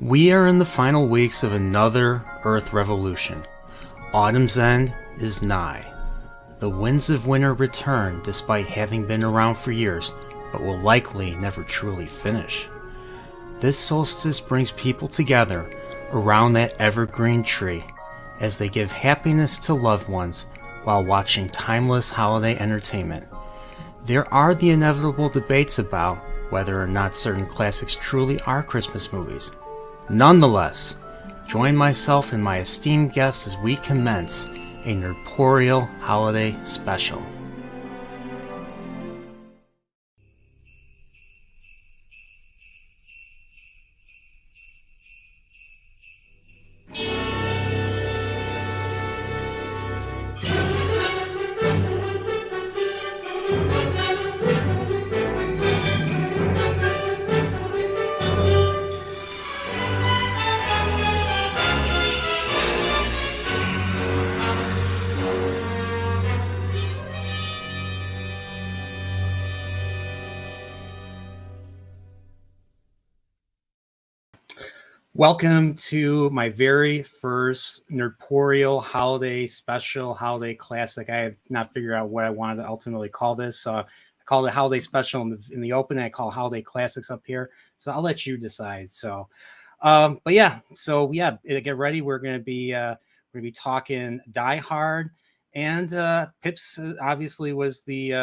We are in the final weeks of another Earth revolution. Autumn's end is nigh. The winds of winter return despite having been around for years, but will likely never truly finish. This solstice brings people together around that evergreen tree as they give happiness to loved ones while watching timeless holiday entertainment. There are the inevitable debates about whether or not certain classics truly are Christmas movies. Nonetheless, join myself and my esteemed guests as we commence a Nerdporeal holiday special. Welcome to my very first Nerdporeal holiday special, holiday classic. I have not figured out what I wanted to ultimately call this. So I called it holiday special in the open. I call holiday classics up here. So I'll let you decide. So, get ready. We're going to be talking Die Hard, and Pips obviously was the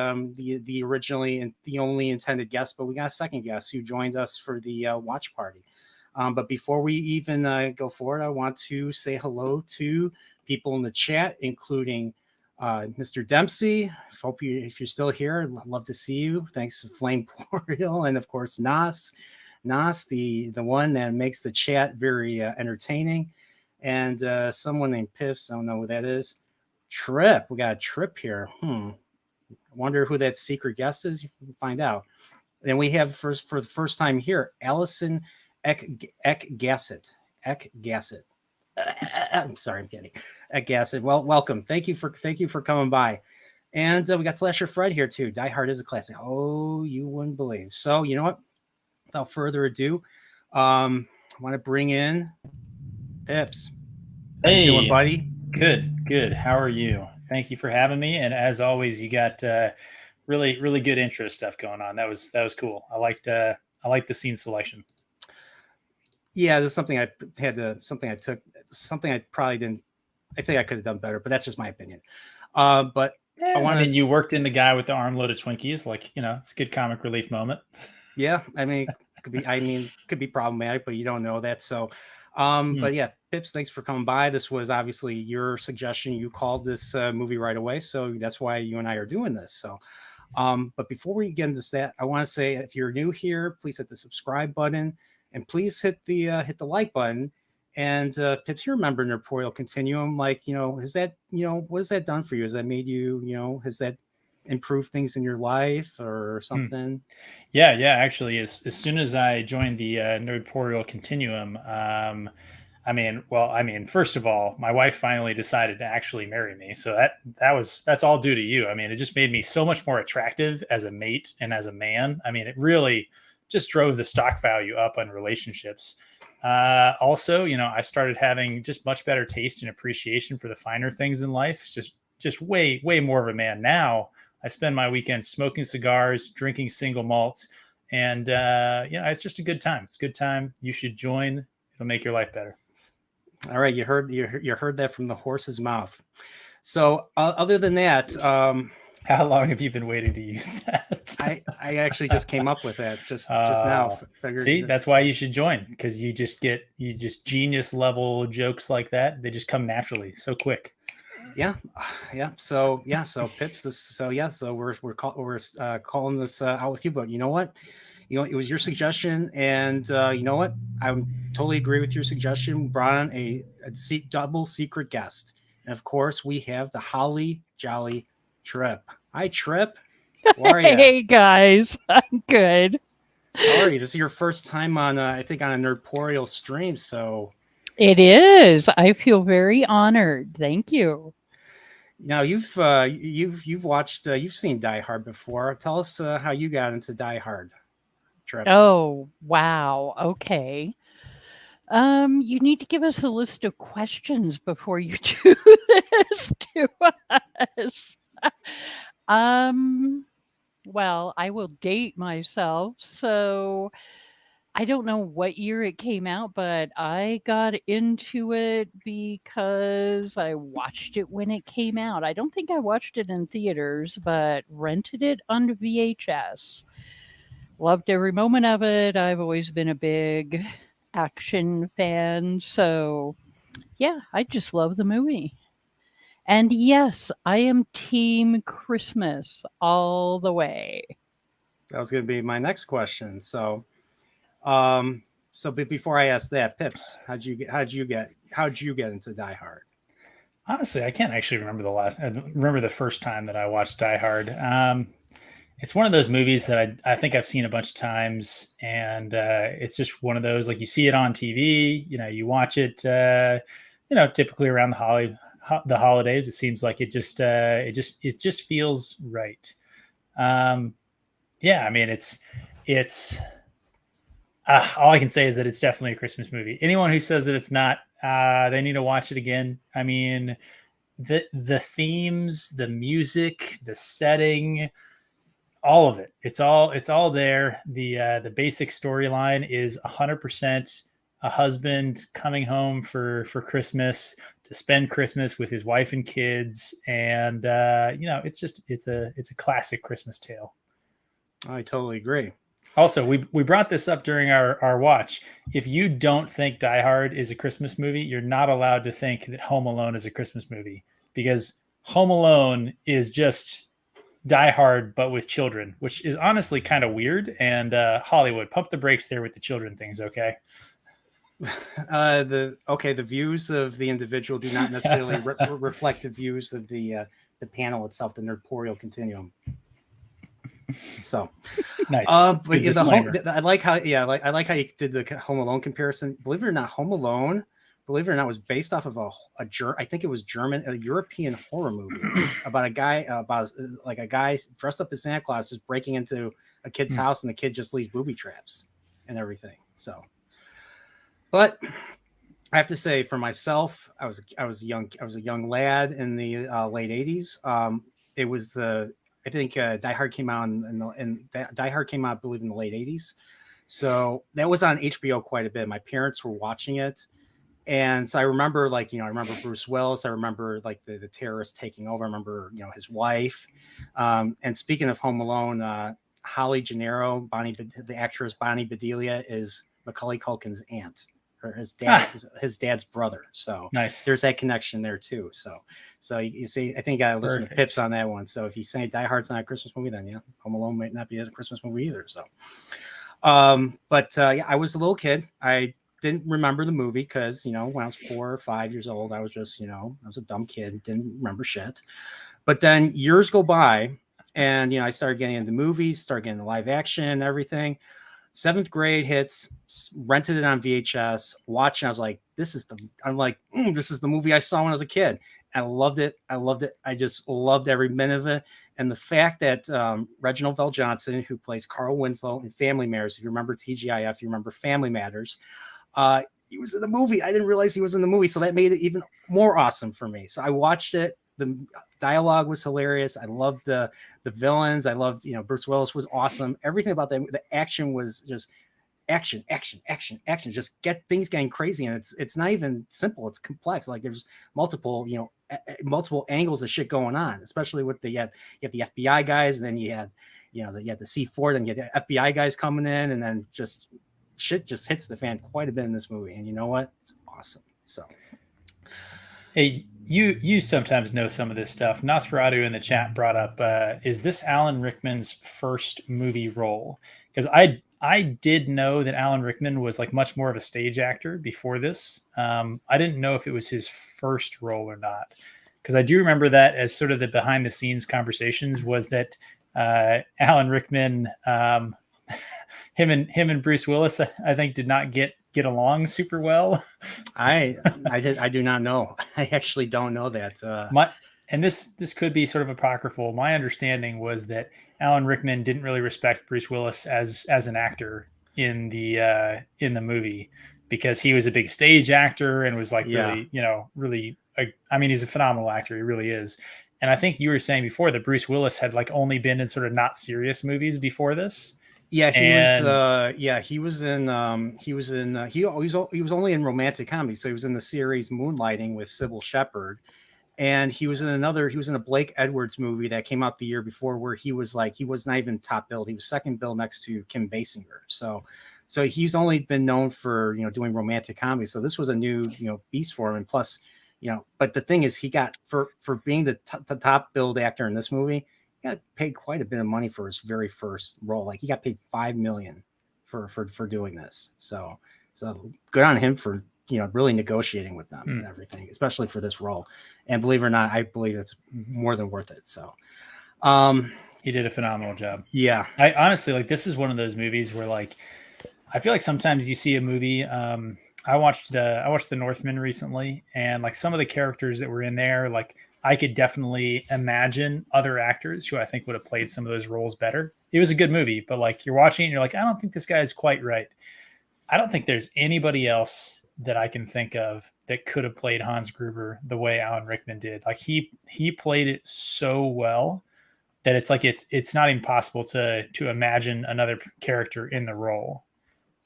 originally and the only intended guest, but we got a second guest who joined us for the watch party. But before we even go forward, I want to say hello to people in the chat, including Mr. Dempsey. If you're still here, I'd love to see you. Thanks to Flameporial, and of course Nas, the one that makes the chat very entertaining, and someone named Pips. I don't know who that is. Trip, we got a Trip here. I wonder who that secret guest is. You can find out. Then we have for the first time here, Allison Ek Gassett. I'm sorry, I'm kidding. Ek Gassett. Well, welcome. Thank you for coming by. And we got Slasher Fred here too. Die Hard is a classic. Oh, you wouldn't believe. So you know what? Without further ado, I want to bring in Pips. How you doing, buddy? Good. How are you? Thank you for having me. And as always, you got really good intro stuff going on. That was cool. I liked the scene selection. Yeah, there's something I probably didn't. I think I could have done better, but that's just my opinion. But I mean, you worked in the guy with the armload of Twinkies, it's a good comic relief moment. Yeah, I mean, could be problematic, but you don't know that. So, but yeah, Pips, thanks for coming by. This was obviously your suggestion. You called this movie right away, so that's why you and I are doing this. So, but before we get into that, I want to say if you're new here, please hit the subscribe button. And please hit the like button. And Pips, you remember Nerdporeal Continuum? Has that, what has that done for you? Has that made you, has that improved things in your life or something? Yeah. Actually, as soon as I joined the Nerdporeal Continuum, first of all, my wife finally decided to actually marry me. So that's all due to you. I mean, it just made me so much more attractive as a mate and as a man. I mean, it really just drove the stock value up on relationships. Also, I started having just much better taste and appreciation for the finer things in life. It's just way more of a man now. I spend my weekends smoking cigars, drinking single malts, and it's just a good time. It's a good time. You should join. It'll make your life better. All right, you heard that from the horse's mouth. So, other than that, how long have you been waiting to use that? I actually just came up with that just now. See, that's why you should join, because you just genius level jokes like that. They just come naturally, so quick. Yeah. So Pips. So we're calling this out with you. But you know what? It was your suggestion, and you know what? I totally agree with your suggestion. We brought on a double secret guest, and of course, we have the Holly Jolly Trip. Hi, Trip. How are you? Hey, guys. I'm good. How are you? This is your first time on, I think, on a Nerdporeal stream, so... It is. I feel very honored. Thank you. Now, you've watched, you've seen Die Hard before. Tell us how you got into Die Hard, Trip. Oh, wow. Okay. You need to give us a list of questions before you do this to us. um, well, I will date myself. So I don't know what year it came out, but I got into it because I watched it when it came out. I don't think I watched it in theaters, but rented it on VHS. Loved every moment of it. I've always been a big action fan. So, yeah, I just love the movie. And yes, I am Team Christmas all the way. That was going to be my next question. Um, but before I ask that, Pips, how'd you get into Die Hard? Honestly, I can't actually remember the first time that I watched Die Hard. It's one of those movies that I think I've seen a bunch of times, and it's just one of those, like, you see it on TV, you watch it, typically around the holidays. It seems like it just feels right. Um, yeah, I mean, it's all I can say is that it's definitely a Christmas movie. Anyone who says that it's not, they need to watch it again. I mean, the themes, the music, the setting, all of it. It's all there. The basic storyline is 100% a husband coming home for Christmas to spend Christmas with his wife and kids, and it's a classic Christmas tale. I totally agree. Also, we brought this up during our watch. If you don't think Die Hard is a Christmas movie, you're not allowed to think that Home Alone is a Christmas movie, because Home Alone is just Die Hard but with children, which is honestly kind of weird. And Hollywood, pump the brakes there with the children things, okay? The views of the individual do not necessarily reflect the views of the panel itself, the Nerdporeal continuum. So Nice. But I like how you did the Home Alone comparison. Believe it or not, Home Alone, was based off of I think it was a European horror movie about a guy dressed up as Santa Claus just breaking into a kid's house, and the kid just leaves booby traps and everything. So, but I have to say, for myself, I was a young lad in the late '80s. It was I think Die Hard came out Die Hard came out, I believe, in the late '80s. So that was on HBO quite a bit. My parents were watching it. And so I remember, I remember Bruce Willis. I remember the terrorist taking over. I remember, his wife. And speaking of Home Alone, Holly Gennaro, the actress Bonnie Bedelia, is Macaulay Culkin's aunt, or his dad's brother. So nice. There's that connection there too. So you see, I think I listened to Pips on that one. So if you say Die Hard's not a Christmas movie, then yeah, Home Alone might not be a Christmas movie either. So, I was a little kid. I didn't remember the movie because, when I was 4 or 5 years old, I was just, I was a dumb kid, didn't remember shit. But then years go by, and, I started getting into movies, started getting into live action and everything. 7th grade hits, rented it on VHS, watching. I was like, this is the movie I saw when I was a kid. I loved it. I just loved every minute of it. And the fact that Reginald Vell Johnson, who plays Carl Winslow in Family Matters, if you remember TGIF, you remember Family Matters, he was in the movie. I didn't realize he was in the movie, so that made it even more awesome for me. So I watched it. The dialogue was hilarious. I loved the villains. I loved, Bruce Willis was awesome. Everything about that. The action was just action. Just get things getting crazy, and it's not even simple. It's complex. Like there's multiple angles of shit going on, especially with you have the FBI guys, and then you had the C4, then you had the FBI guys coming in, and then just shit just hits the fan quite a bit in this movie. And you know what? It's awesome. So, hey, you sometimes know some of this stuff. Nosferatu in the chat brought up, is this Alan Rickman's first movie role? Because I did know that Alan Rickman was much more of a stage actor before this. I didn't know if it was his first role or not, because I do remember that as sort of the behind the scenes conversations was that Alan Rickman, him and Bruce Willis, I think, did not get along super well. I do not know. I actually don't know that. And this could be sort of apocryphal. My understanding was that Alan Rickman didn't really respect Bruce Willis as an actor in the movie, because he was a big stage actor and was like Yeah. really, really. I mean, he's a phenomenal actor. He really is. And I think you were saying before that Bruce Willis had like only been in sort of not serious movies before this. Yeah, he was. And He was in. He was in. He was only in romantic comedy. So he was in the series Moonlighting with Sybil Shepherd, and he was in another. He was in a Blake Edwards movie that came out the year before, where he was like he was not even top billed. He was second bill next to Kim Basinger. So he's only been known for doing romantic comedy. So this was a new beast for him. And plus, but the thing is, he got for being the top billed actor in this movie. Got paid quite a bit of money for his very first role. Like he got paid $5 million for doing this. So good on him for really negotiating with them and everything, especially for this role. And believe it or not, I believe it's more than worth it. So he did a phenomenal job. Yeah, I honestly like this is one of those movies where like I feel like sometimes you see a movie. I watched The Northman recently, and like some of the characters that were in there, like I could definitely imagine other actors who I think would have played some of those roles better. It was a good movie, but like you're watching it and you're like, I don't think this guy is quite right. I don't think there's anybody else that I can think of that could have played Hans Gruber the way Alan Rickman did. Like he played it so well that it's like it's not impossible to imagine another character in the role.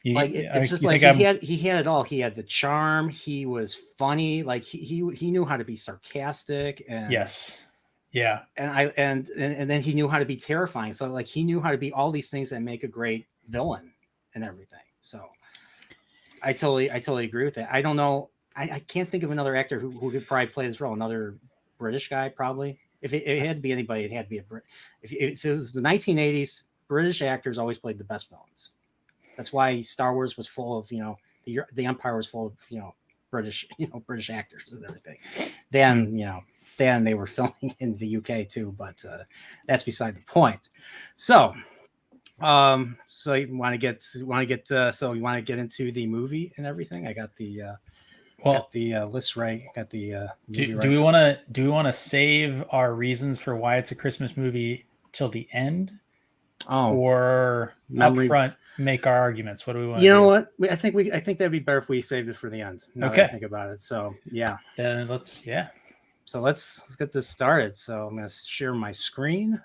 It's just like he had it all. He had the charm. He was funny. Like he knew how to be sarcastic and yes, yeah. And then he knew how to be terrifying. So like he knew how to be all these things that make a great villain and everything. So I totally agree with that. I don't know. I can't think of another actor who could probably play this role. Another British guy, probably. If it had to be anybody, it had to be a Brit. If it was the 1980s, British actors always played the best villains. That's why Star Wars was full of, the Empire was full of, British actors and everything. Then they were filming in the UK too, but that's beside the point. So, so you want to get into the movie and everything? I got the list right. Got the do we want to save our reasons for why it's a Christmas movie till the end? Or up front make our arguments? What do we want to do? What? I think that'd be better if we saved it for the end. Now that I think about it. So yeah. Then let's get this started. So I'm gonna share my screen.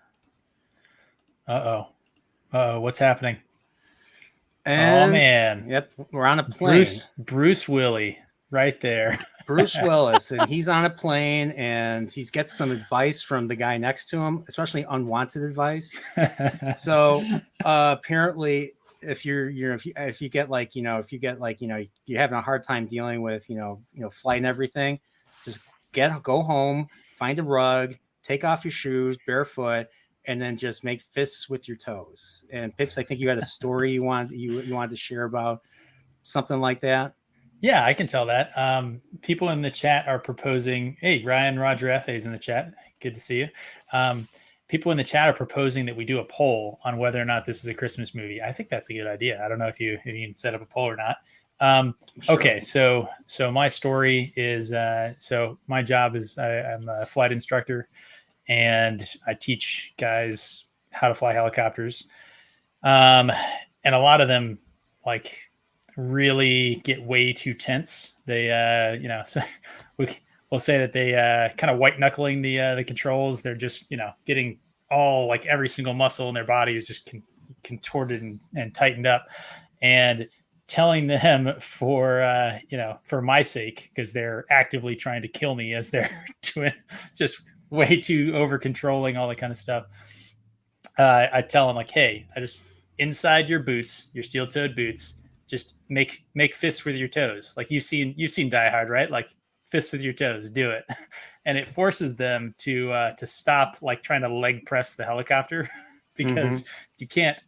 What's happening? And, oh man. Yep, we're on a plane. Bruce Willis right there. Bruce Willis, and he's on a plane, and he gets some advice from the guy next to him, especially unwanted advice. So apparently, if you're having a hard time dealing with flight and everything, just go home, find a rug, take off your shoes barefoot, and then just make fists with your toes. And Pips, I think you had a story you wanted to share about something like that. Yeah, I can tell that. People in the chat are proposing. Hey, Ryan Roger F. is in the chat. Good to see you. People in the chat are proposing that we do a poll on whether or not this is a Christmas movie. I think that's a good idea. I don't know if you can set up a poll or not. Sure. Okay, so my story is so my job is I'm a flight instructor, and I teach guys how to fly helicopters. And a lot of them like really get way too tense. They so we'll say that they kind of white knuckling the controls. They're just getting all like every single muscle in their body is just contorted and tightened up, and telling them for my sake, because they're actively trying to kill me as they're doing just way too over controlling all that kind of stuff. I tell them like, hey, I just inside your boots, your steel-toed boots, just make fists with your toes. Like you've seen Die Hard, right? Like fists with your toes, do it. And it forces them to stop like trying to leg press the helicopter because you can't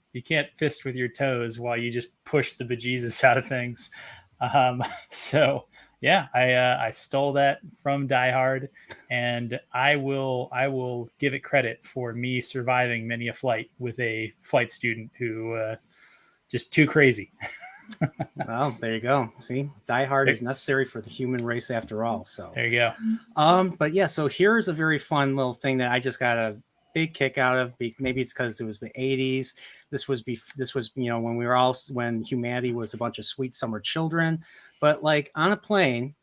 fist with your toes while you just push the bejesus out of things. So yeah, I stole that from Die Hard, and I will give it credit for me surviving many a flight with a flight student who just too crazy. Well, there you go. See, Die Hard is necessary for the human race after all. So there you go. But yeah, so here's a very fun little thing that I just got a big kick out of. Maybe it's because it was the 80s. This was when humanity was a bunch of sweet summer children. But like on a plane,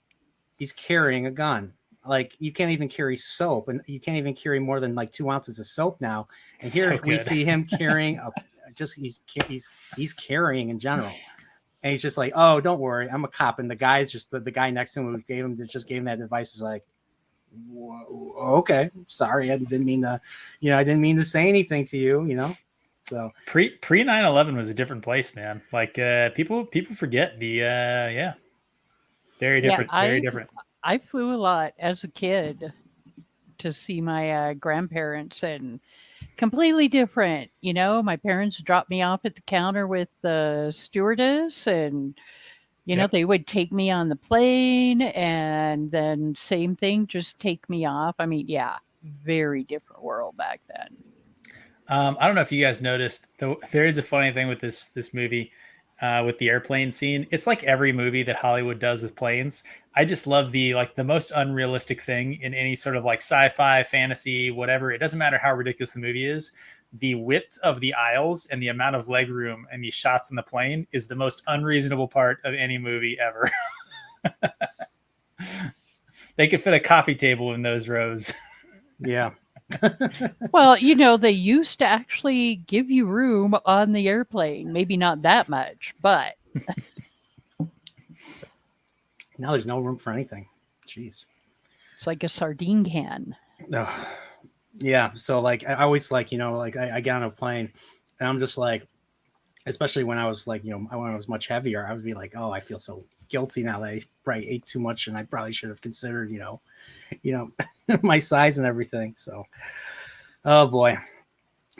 he's carrying a gun. Like you can't even carry soap, and you can't even carry more than like 2 ounces of soap now. And here So we good. see him carrying he's carrying in general. And he's just like, oh, don't worry, I'm a cop. And the guy's just the guy next to him who gave him that advice is like, okay, sorry, I didn't mean to say anything to you, So Pre 9/11 was a different place, man. Like people forget the very different, very different. I flew a lot as a kid to see my grandparents, and completely different. My parents dropped me off at the counter with the stewardess, and they would take me on the plane, and then same thing, just take me off. I mean, yeah, very different world back then. I don't know if you guys noticed, though, there is a funny thing with this movie, with the airplane scene. It's like every movie that Hollywood does with planes. I just love the most unrealistic thing in any sort of like sci-fi, fantasy, whatever. It doesn't matter how ridiculous the movie is. The width of the aisles and the amount of leg room and these shots in the plane is the most unreasonable part of any movie ever. They could fit a coffee table in those rows. Yeah. Well, they used to actually give you room on the airplane. Maybe not that much, but now there's no room for anything. Jeez. It's like a sardine can. Yeah. So like, I always like, I get on a plane and I'm just like, especially when I was like, when I was much heavier, I would be like, oh, I feel so guilty now that I probably ate too much and I probably should have considered, my size and everything. So, oh boy.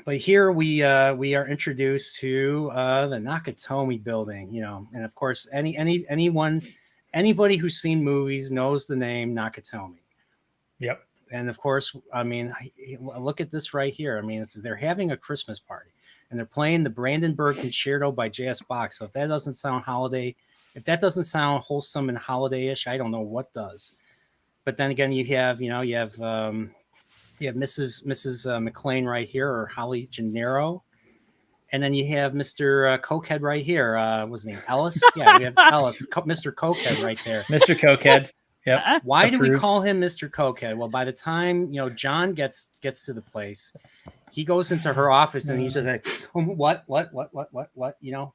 But here we are introduced to the Nakatomi building, and of course anybody who's seen movies knows the name Nakatomi. Yep. And of course, I mean, look at this right here. I mean, they're having a Christmas party and they're playing the Brandenburg Concerto by J.S. Bach. So if that doesn't sound wholesome and holiday-ish, I don't know what does. But then again, you have Mrs. McLean right here, or Holly Gennaro. And then you have Mr. Cokehead right here. What's his name? Ellis? Yeah, we have Ellis, Mr. Cokehead right there. Mr. Cokehead. Yep. Why do we call him Mr. Cokehead? Well, by the time, John gets to the place, he goes into her office and he's just like, what? And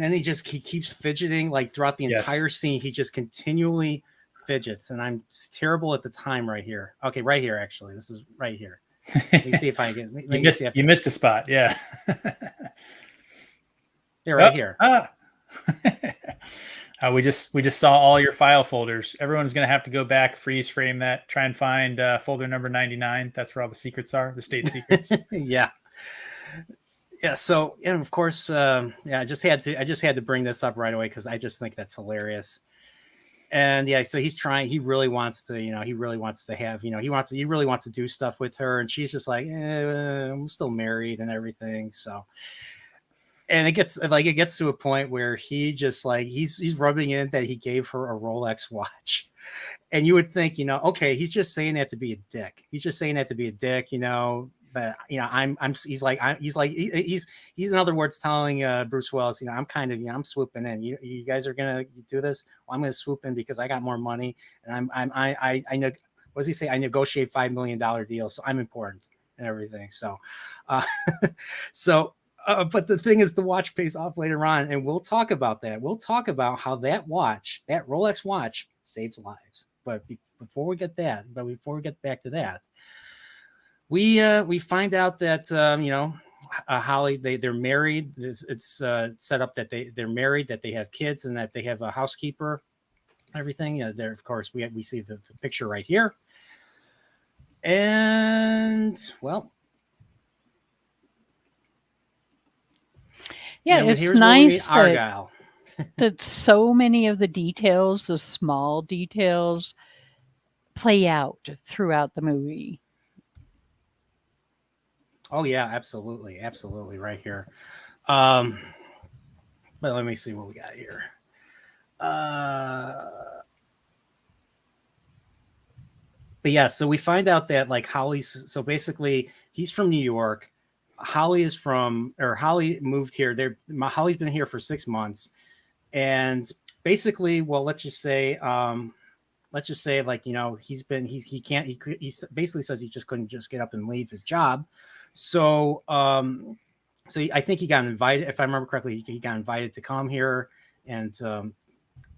then he keeps fidgeting like throughout the entire scene. He just continually fidgets, and I'm terrible at the time right here. Okay, right here, actually. This is right here. Let me see if I can. You missed a spot. Yeah. Yeah, right here. We just saw all your file folders. Everyone's going to have to go back, freeze frame that, try and find folder number 99. That's where all the secrets are, the state secrets. Yeah. So, and of course, I just had to bring this up right away because I just think that's hilarious. And yeah, so he's trying. He really wants to, he really wants to do stuff with her, and she's just like, I'm still married and everything. So. And it gets to a point where he just like he's rubbing in that he gave her a Rolex watch, and you would think, okay, he's just saying that to be a dick. But he's in other words telling Bruce Willis, I'm kind of I'm swooping in. You guys are gonna do this. Well, I'm gonna swoop in because I got more money, and I know what does he say? I negotiate $5 million deals, so I'm important and everything. So, but the thing is, the watch pays off later on, and we'll talk about that. We'll talk about how that Rolex watch, saves lives. But before we get back to that, we find out that Holly, they're married. It's set up that they're married, that they have kids, and that they have a housekeeper. Everything there, of course, we see the picture right here, and well. Yeah, it's nice that so many of the details, the small details, play out throughout the movie. Oh yeah, absolutely, right here. But let me see what we got here. but yeah, so we find out that like Holly's, so basically he's from New York. Holly moved here. Holly's been here for 6 months. And basically, well, let's just say like, he basically says he just couldn't just get up and leave his job. So, I think he got invited, if I remember correctly, he got invited to come here and,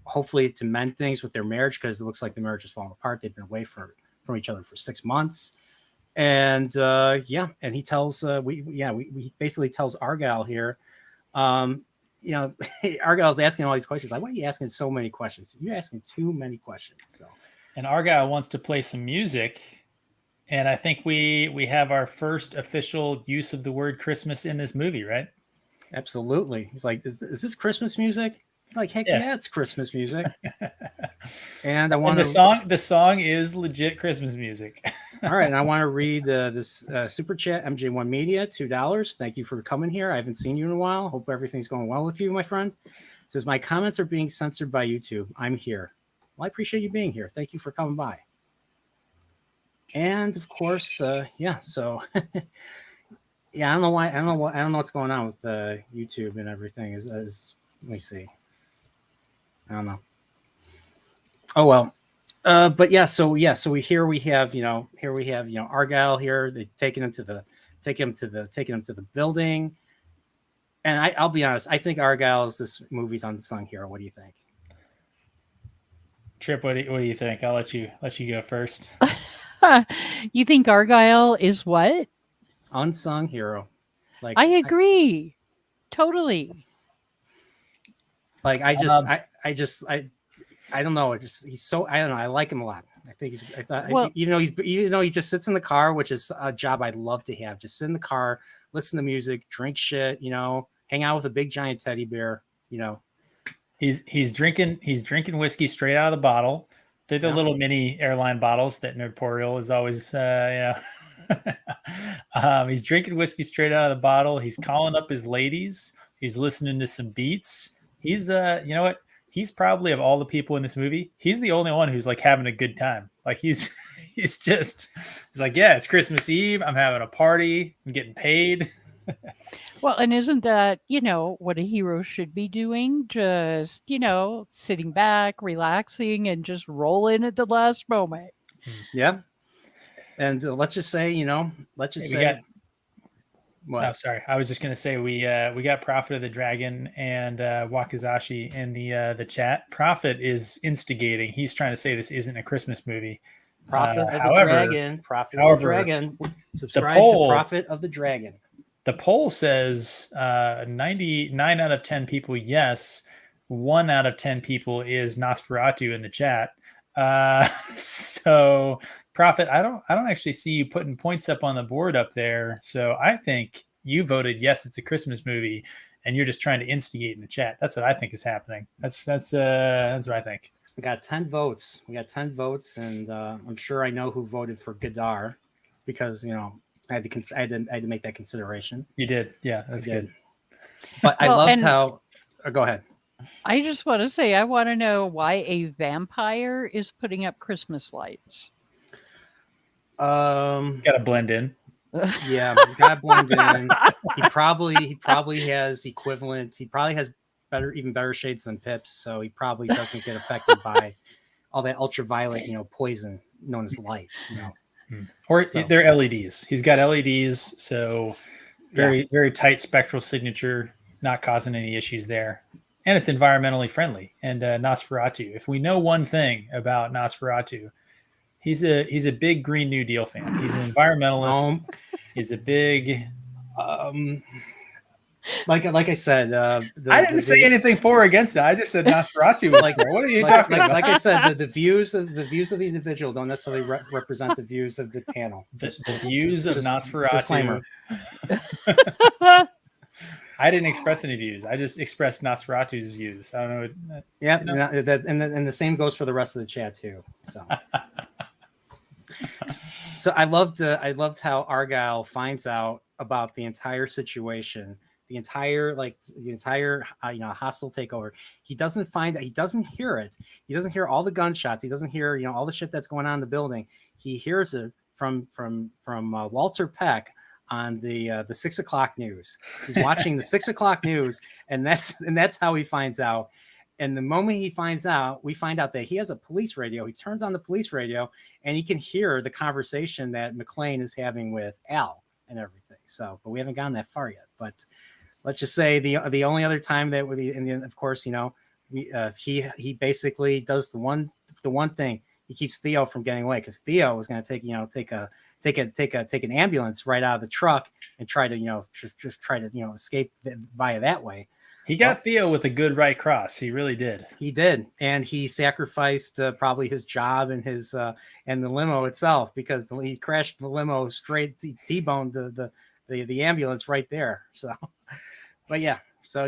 hopefully to mend things with their marriage, because it looks like the marriage is falling apart. They've been away from each other for 6 months. And and he tells he basically tells Argyle here, Argyle's asking all these questions. Like, why are you asking so many questions? You're asking too many questions. So, and Argyle wants to play some music, and I think we have our first official use of the word Christmas in this movie, right? absolutely. He's like, is this Christmas music? I'm like, heck yeah, it's Christmas music. And the song is legit Christmas music. All right, and I want to read this super chat, MJ1 Media, $2. Thank you for coming here. I haven't seen you in a while. Hope everything's going well with you, my friend. It says, my comments are being censored by YouTube. I'm here. Well, I appreciate you being here. Thank you for coming by. And of course, so yeah, I don't know what's going on with YouTube and everything. Let me see. I don't know. Oh well. But yeah, so we have Argyle here. They taking him to the building. And I'll be honest, I think Argyle is this movie's unsung hero. What do you think? Trip, what do you think? I'll let you go first. You think Argyle is what? Unsung hero. Like, I agree. Totally. Like I don't know. He's so, I don't know. I like him a lot. I think even though he just sits in the car, which is a job I'd love to have. Just sit in the car, listen to music, drink shit, hang out with a big giant teddy bear, He's drinking whiskey straight out of the bottle. They're the little mini airline bottles that Nerdporeal is always he's drinking whiskey straight out of the bottle. He's calling up his ladies. He's listening to some beats. He's you know what? He's probably, of all the people in this movie, he's the only one who's like having a good time. Like he's like, yeah, it's Christmas Eve. I'm having a party. I'm getting paid. Well, and isn't that, what a hero should be doing? Just, sitting back, relaxing, and just roll in at the last moment. Yeah. And let's just say, what? Oh, sorry. I was just going to say we got Prophet of the Dragon and Wakazashi in the chat. Prophet is instigating. He's trying to say this isn't a Christmas movie. Prophet of the Dragon. Subscribe to Prophet of the Dragon. The poll says 99 out of 10 people yes. 1 out of 10 people is Nosferatu in the chat. So Prophet, I don't actually see you putting points up on the board up there. So I think you voted yes, it's a Christmas movie, and you're just trying to instigate in the chat. That's what I think is happening. That's what I think. We got 10 votes. And I'm sure I know who voted for Godard because I had to make that consideration. You did, yeah, that's good. But I loved how. Go ahead. I just want to say, I want to know why a vampire is putting up Christmas lights. He's got to blend in. Yeah, he's got to blend in. He probably has equivalent. He probably has even better shades than Pips, so he probably doesn't get affected by all that ultraviolet, poison known as light. Or they're LEDs. He's got LEDs, so very tight spectral signature, not causing any issues there. And it's environmentally friendly. And Nosferatu, if we know one thing about Nosferatu, he's a big Green New Deal fan. He's an environmentalist. He's a big like I said, I didn't say anything for or against it. I just said Nosferatu was like, what are you talking about? Like I said, the views of the individual don't necessarily represent the views of the panel. The views of Nosferatu. Disclaimer. I didn't express any views. I just expressed Nosferatu's views. I don't know. Yeah, and the same goes for the rest of the chat too. So I loved how Argyle finds out about the entire situation the entire hostile takeover. He doesn't hear it. He doesn't hear all the gunshots. He doesn't hear all the shit that's going on in the building. He hears it from Walter Peck on the 6 o'clock news. He's watching the 6 o'clock news, and that's how he finds out. And the moment he finds out, we find out that he has a police radio. He turns on the police radio, and he can hear the conversation that McClane is having with Al and everything. So, but we haven't gotten that far yet. But let's just say the only other time that of course, he basically does the one thing. He keeps Theo from getting away, because Theo was going to take an ambulance right out of the truck and try to just try to escape via that way. He got Theo with a good right cross. He really did. He did, and he sacrificed probably his job and his and the limo itself, because he crashed the limo straight, T-boned the ambulance right there. So, but so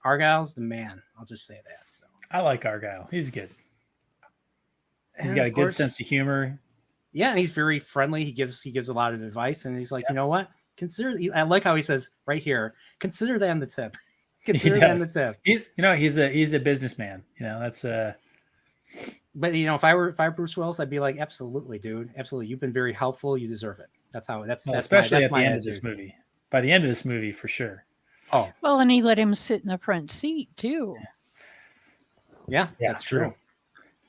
Argyle's the man. I'll just say that. So I like Argyle. He's good. He's and got a good sense of humor. Yeah, and he's very friendly. He gives a lot of advice, and he's like, you know what? I like how he says right here, consider them the tip. Consider them the tip. He's a businessman. That's But if I were Bruce Willis, I'd be like, absolutely, dude, absolutely. You've been very helpful. You deserve it. That's especially at the end of this movie. By the end of this movie, for sure. Oh, well, and he let him sit in the front seat too. Yeah, that's true.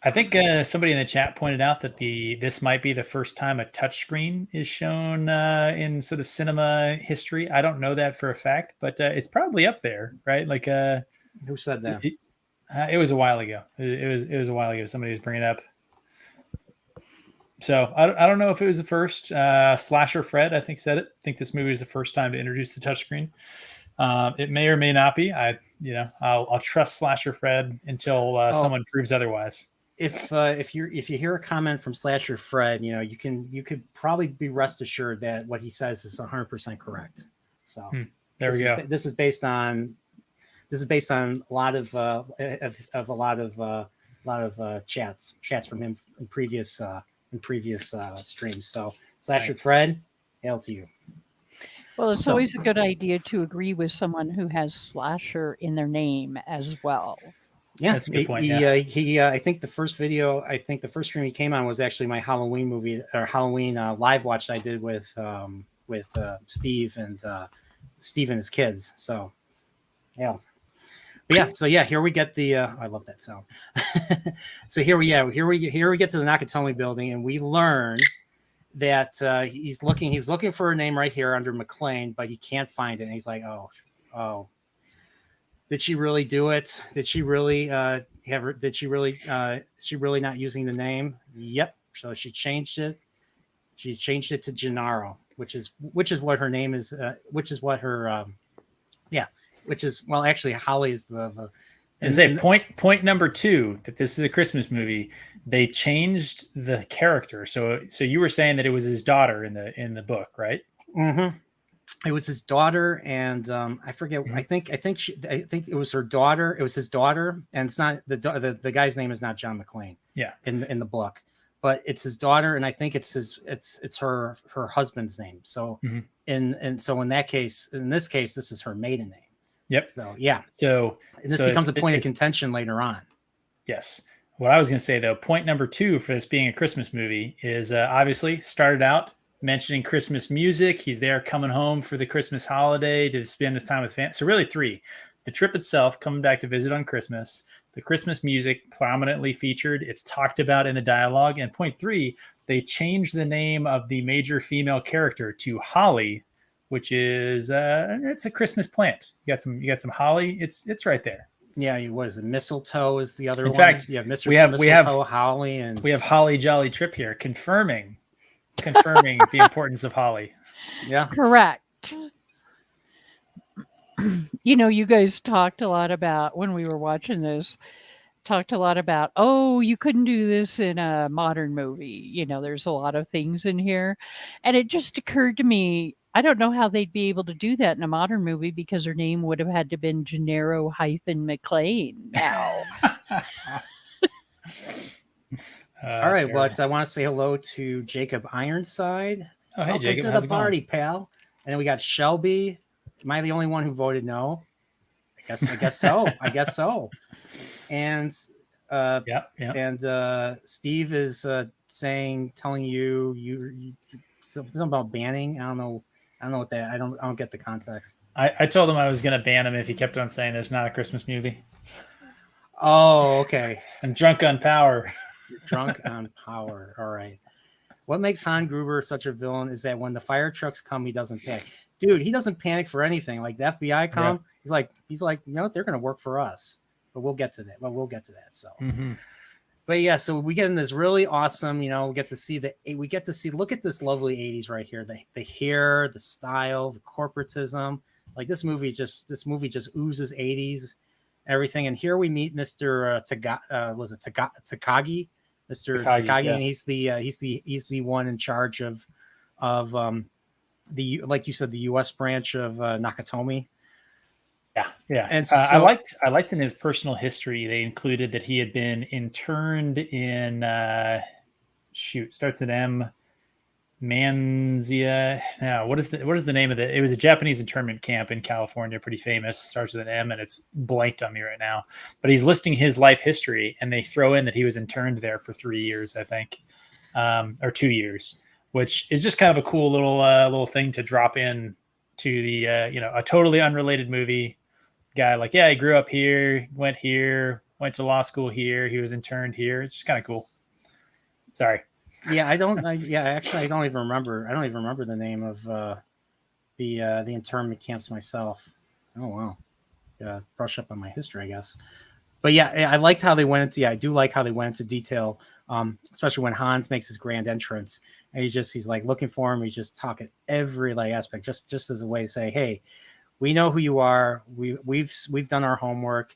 I think somebody in the chat pointed out that this might be the first time a touchscreen is shown in sort of cinema history. I don't know that for a fact, but it's probably up there, right? Like, who said that? It was a while ago. It was a while ago. Somebody was bringing it up. So I don't know if it was the first. Slasher Fred, I think, said it. I think this movie was the first time to introduce the touchscreen. It may or may not be. I'll trust Slasher Fred until someone proves otherwise. If you hear a comment from Slasher Fred, you could probably be rest assured that what he says is 100% correct. So there we go. This is based on a lot of chats from him in previous streams. So Slasher Fred, hail to you. Well, it's always a good idea to agree with someone who has slasher in their name as well. Yeah, that's a good point. I think the first stream he came on was actually my Halloween movie or Halloween live watch that I did with Steve and his kids. So, yeah. But here we get the. I love that sound. So here we get to the Nakatomi building, and we learn that he's looking for a name right here under McClane, but he can't find it. And he's like, oh. Did she really do it? Did she really Did she really not using the name? Yep. So she changed it. She changed it to Gennaro, which is what her name is. Which is actually Holly is the. Point number 2 that this is a Christmas movie. They changed the character. So you were saying that it was his daughter in the book, right? Mm-hmm. It was his daughter, and I forget. Mm-hmm. I think it was her daughter. It was his daughter, and it's not the guy's name is not John McClane. Yeah, in the book, but it's his daughter, and I think it's her husband's name. So in this case, this is her maiden name. Yep. So yeah. And this becomes a point of contention later on. Yes. What I was going to say though, point number 2 for this being a Christmas movie is obviously started out mentioning Christmas music. He's there coming home for the Christmas holiday to spend his time with family. So really 3, the trip itself, coming back to visit on Christmas, the Christmas music prominently featured. It's talked about in the dialogue. And point 3, they changed the name of the major female character to Holly, which is it's a Christmas plant. You got some holly. It's right there. Yeah, what is it? Mistletoe is the other one. In fact, mistletoe, holly, and we have Holly Jolly Trip here confirming the importance of holly. Yeah, correct. You guys talked a lot about when we were watching this. You couldn't do this in a modern movie. There's a lot of things in here, and it just occurred to me. I don't know how they'd be able to do that in a modern movie because her name would have had to been Gennaro McClane now. All right, but I want to say hello to Jacob Ironside. Oh, hey, Welcome Jacob. to the party, pal. And then we got Shelby Am I the only one who voted no? I guess so. I guess so. And Steve is telling you something about banning. I don't know what that. I don't get the context. I told him I was going to ban him if he kept on saying it's not a Christmas movie. Oh, okay. I'm drunk on power. You're drunk on power. All right. What makes Han Gruber such a villain is that when the fire trucks come, he doesn't panic. Dude, he doesn't panic for anything. Like the FBI come, he's like, you know what? They're going to work for us. But we'll get to that. So, But yeah, so we get in this really awesome, we get to see look at this lovely 80s right here. The hair, the style, the corporatism. Like this movie just oozes 80s, everything. And here we meet Mr. Takagi, Mr. Takagi, yeah. And he's the one in charge of the, like you said, the U.S. branch of Nakatomi. Yeah. And so, I liked in his personal history they included that he had been interned in starts at M. Manzia. Now, what is the name of it? It was a Japanese internment camp in California, pretty famous. Starts with an M, and it's blanked on me right now. But he's listing his life history, and they throw in that he was interned there for 3 years, I think, or 2 years, which is just kind of a cool little thing to drop in to the a totally unrelated movie. Guy like, yeah, he grew up here, went to law school here, he was interned here. It's just kind of cool. Sorry. Yeah, I don't even remember the name of the internment camps myself. Oh wow. Yeah, brush up on my history, I guess. But yeah, I liked how they went into. Yeah, I do like how they went into detail, especially when Hans makes his grand entrance, and he's like looking for him. He's just talking every aspect, just as a way to say, hey, we know who you are. We've done our homework,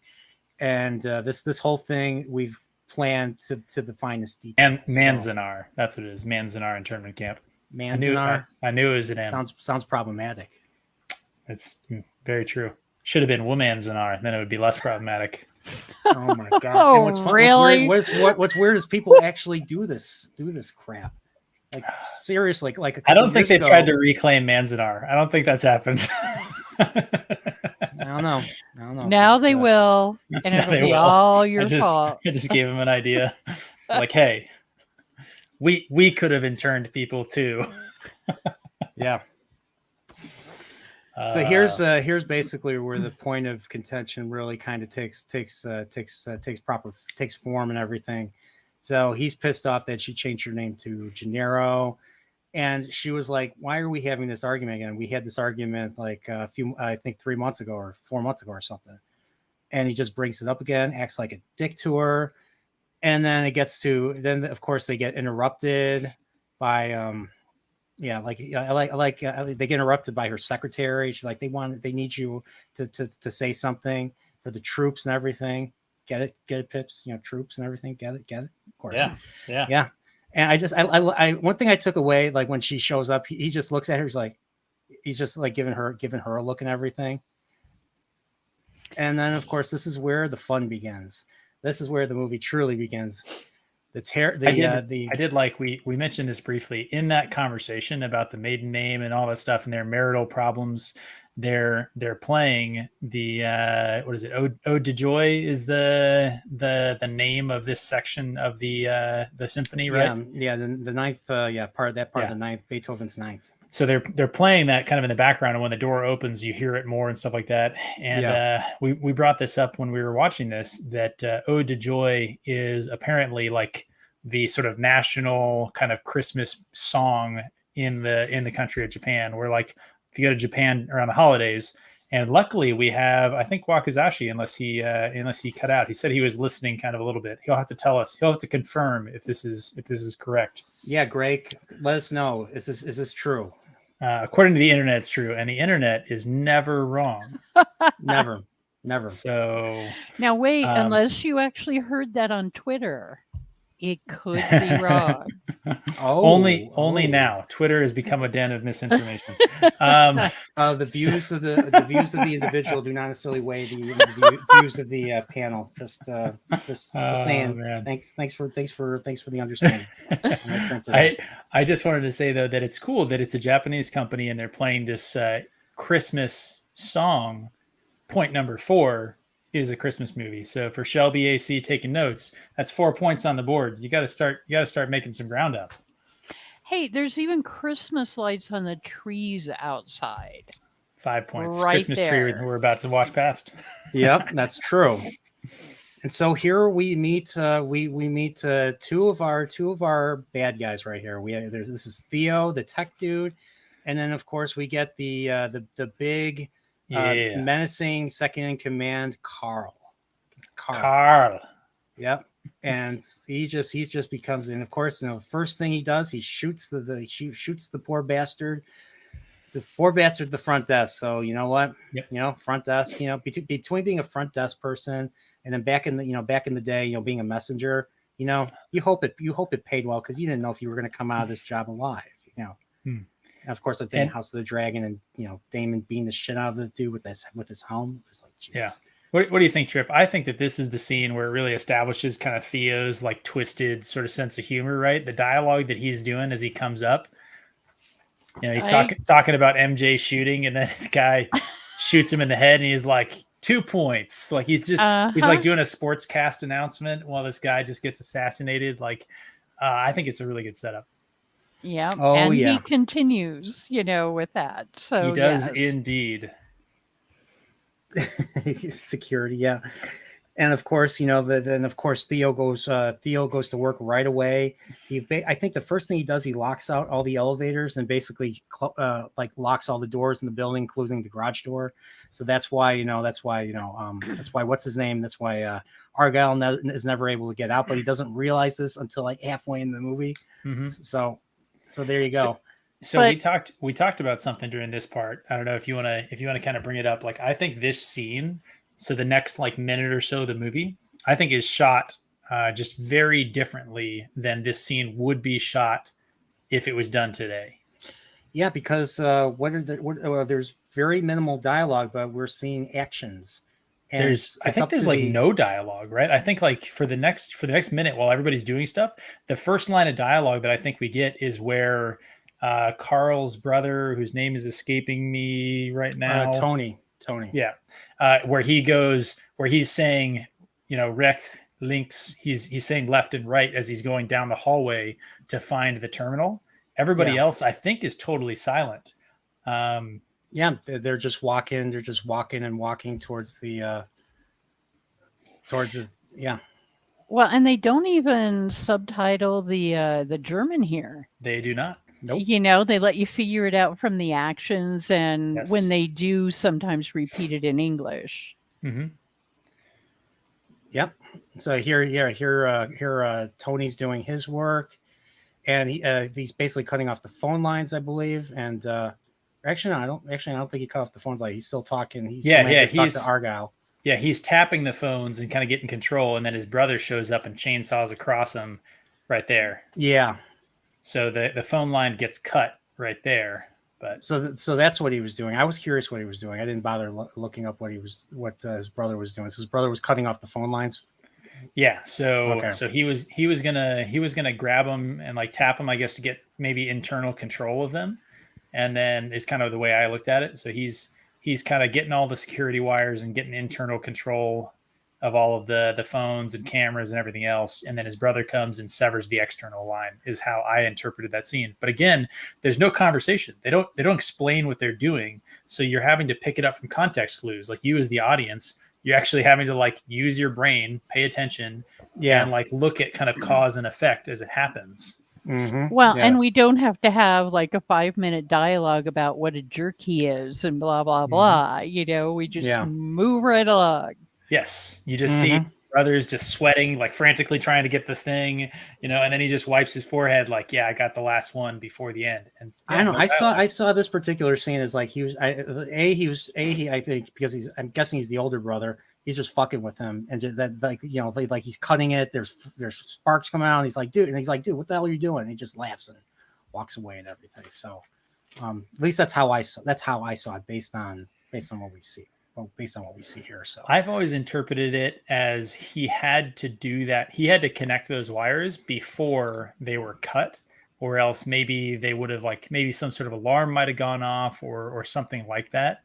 and this whole thing we've planned to the finest detail. And Manzanar, that's what it is. Manzanar internment camp. Manzanar. I knew it was an M. Sounds problematic. It's very true. Should have been Womanzanar, then it would be less problematic. Oh my god! Oh, really? What's weird is people actually do this crap. Like seriously, like I don't think they tried to reclaim Manzanar. I don't think that's happened. I don't know. Now they will, and it'll be all your fault. I just gave them an idea. Like, hey, we could have interned people too. Yeah. So here's basically where the point of contention really kind of takes form and everything. So he's pissed off that she changed her name to Gennaro, and she was like, "Why are we having this argument again? We had this argument like I think 3 months ago or 4 months ago or something." And he just brings it up again, acts like a dick to her, and then then of course they get interrupted by they get interrupted by her secretary. She's like, they need you to say something for the troops and everything. Get it, Pips? Troops and everything. Get it. Of course. Yeah. And I one thing I took away, like when she shows up, he just looks at her. He's just like giving her a look and everything. And then of course this is where the fun begins. This is where the movie truly begins. I did like we mentioned this briefly in that conversation about the maiden name and all that stuff and their marital problems. They're playing the what is it? Ode to Joy is the name of this section of the symphony, right? Yeah, the ninth part of the ninth, Beethoven's ninth. So they're playing that kind of in the background, and when the door opens, you hear it more and stuff like that. And we brought this up when we were watching this, that Ode to Joy is apparently like the sort of national kind of Christmas song in the country of Japan. Where like if you go to Japan around the holidays, and luckily we have, I think Wakazashi, unless he cut out, he said he was listening kind of a little bit. He'll have to tell us. He'll have to confirm if this is correct. Yeah, Greg, let us know. Is this true? According to the internet, it's true, and the internet is never wrong. Never. So now wait, unless you actually heard that on Twitter, it could be wrong. Only now. Twitter has become a den of misinformation. The views of the individual do not necessarily weigh the views of the panel. Just saying. Man. Thanks for the understanding. I just wanted to say though that it's cool that it's a Japanese company and they're playing this Christmas song, point number 4, is a Christmas movie. So for Shelby AC taking notes, that's 4 points on the board. You got to start making some ground up. Hey, there's even Christmas lights on the trees outside. 5 points. Right Christmas there. tree we're about to walk past. Yep, that's true. And so here we meet we meet two of our bad guys right here. This is Theo, the tech dude, and then of course we get the big menacing second in command, Carl. It's Carl. Yep. And he just becomes, and of course, the first thing he does, he shoots the poor bastard. The poor bastard at the front desk. So you know what? Yep. Front desk. Between being a front desk person and then back in the day, being a messenger, you hope it paid well because you didn't know if you were going to come out of this job alive. And of course, the thing, House of the Dragon, and Damon beating the shit out of the dude with his helm. It was like, Jesus. Yeah. What do you think, Trip? I think that this is the scene where it really establishes kind of Theo's like twisted sort of sense of humor, right? The dialogue that he's doing as he comes up. He's talking about MJ shooting, and then the guy shoots him in the head, and he's like 2 points. Like he's like doing a sports cast announcement while this guy just gets assassinated. Like I think it's a really good setup. Yeah. Oh, and yeah. he continues, with that. So he does indeed. Security, yeah. And of course, then of course Theo goes to work right away. I think the first thing he does, he locks out all the elevators and basically locks all the doors in the building, including the garage door. So that's why what's his name? That's why Argyle is never able to get out, but he doesn't realize this until like halfway in the movie. Mm-hmm. So there you go. So we talked about something during this part. I don't know if you want to kind of bring it up. Like I think this scene. So the next minute or so of the movie, I think is shot just very differently than this scene would be shot if it was done today. Yeah, because there's very minimal dialogue, but we're seeing actions. And I think there's no dialogue, right? I think for the next minute while everybody's doing stuff, the first line of dialogue that I think we get is where Carl's brother, whose name is escaping me right now, Tony. Yeah. Where he's saying, Rex links, he's saying left and right as he's going down the hallway to find the terminal. Everybody else, I think, is totally silent. Yeah, they're just walking. They're just walking and walking towards the yeah. Well, and they don't even subtitle the German here. They do not. Nope. They let you figure it out from the actions, and when they do, sometimes repeat it in English. Mm-hmm. Yep. So here, Tony's doing his work, and he's basically cutting off the phone lines, I believe. And actually, I don't think he cut off the phone line. He's still talking. He's talking to Argyle. Yeah, he's tapping the phones and kind of getting control, and then his brother shows up and chainsaws across him right there. Yeah. So the phone line gets cut right there, but so that's what he was doing. I was curious what he was doing. I didn't bother looking up what his brother was doing. So his brother was cutting off the phone lines. Yeah. So he was gonna grab him and tap him, I guess, to get maybe internal control of them, and then it's kind of the way I looked at it. So he's kind of getting all the security wires and getting internal control of all of the phones and cameras and everything else. And then his brother comes and severs the external line is how I interpreted that scene. But again, there's no conversation. They don't explain what they're doing. So you're having to pick it up from context clues. Like you as the audience, you're actually having to use your brain, pay attention, and look at kind of cause and effect as it happens. Mm-hmm. Well, and we don't have to have a 5-minute dialogue about what a jerk he is and blah, blah, blah. We just move right along. Yes, you just see brothers just sweating, frantically trying to get the thing, and then he just wipes his forehead, I got the last one before the end. And I know I saw this particular scene as I think because I'm guessing he's the older brother. He's just fucking with him, and just that he's cutting it. There's sparks coming out. And he's like, dude, what the hell are you doing? And he just laughs and walks away and everything. So, at least that's how I saw it based on what we see. Well, based on what we see here. So I've always interpreted it as he had to do that. He had to connect those wires before they were cut, or else maybe they would have maybe some sort of alarm might have gone off or something like that.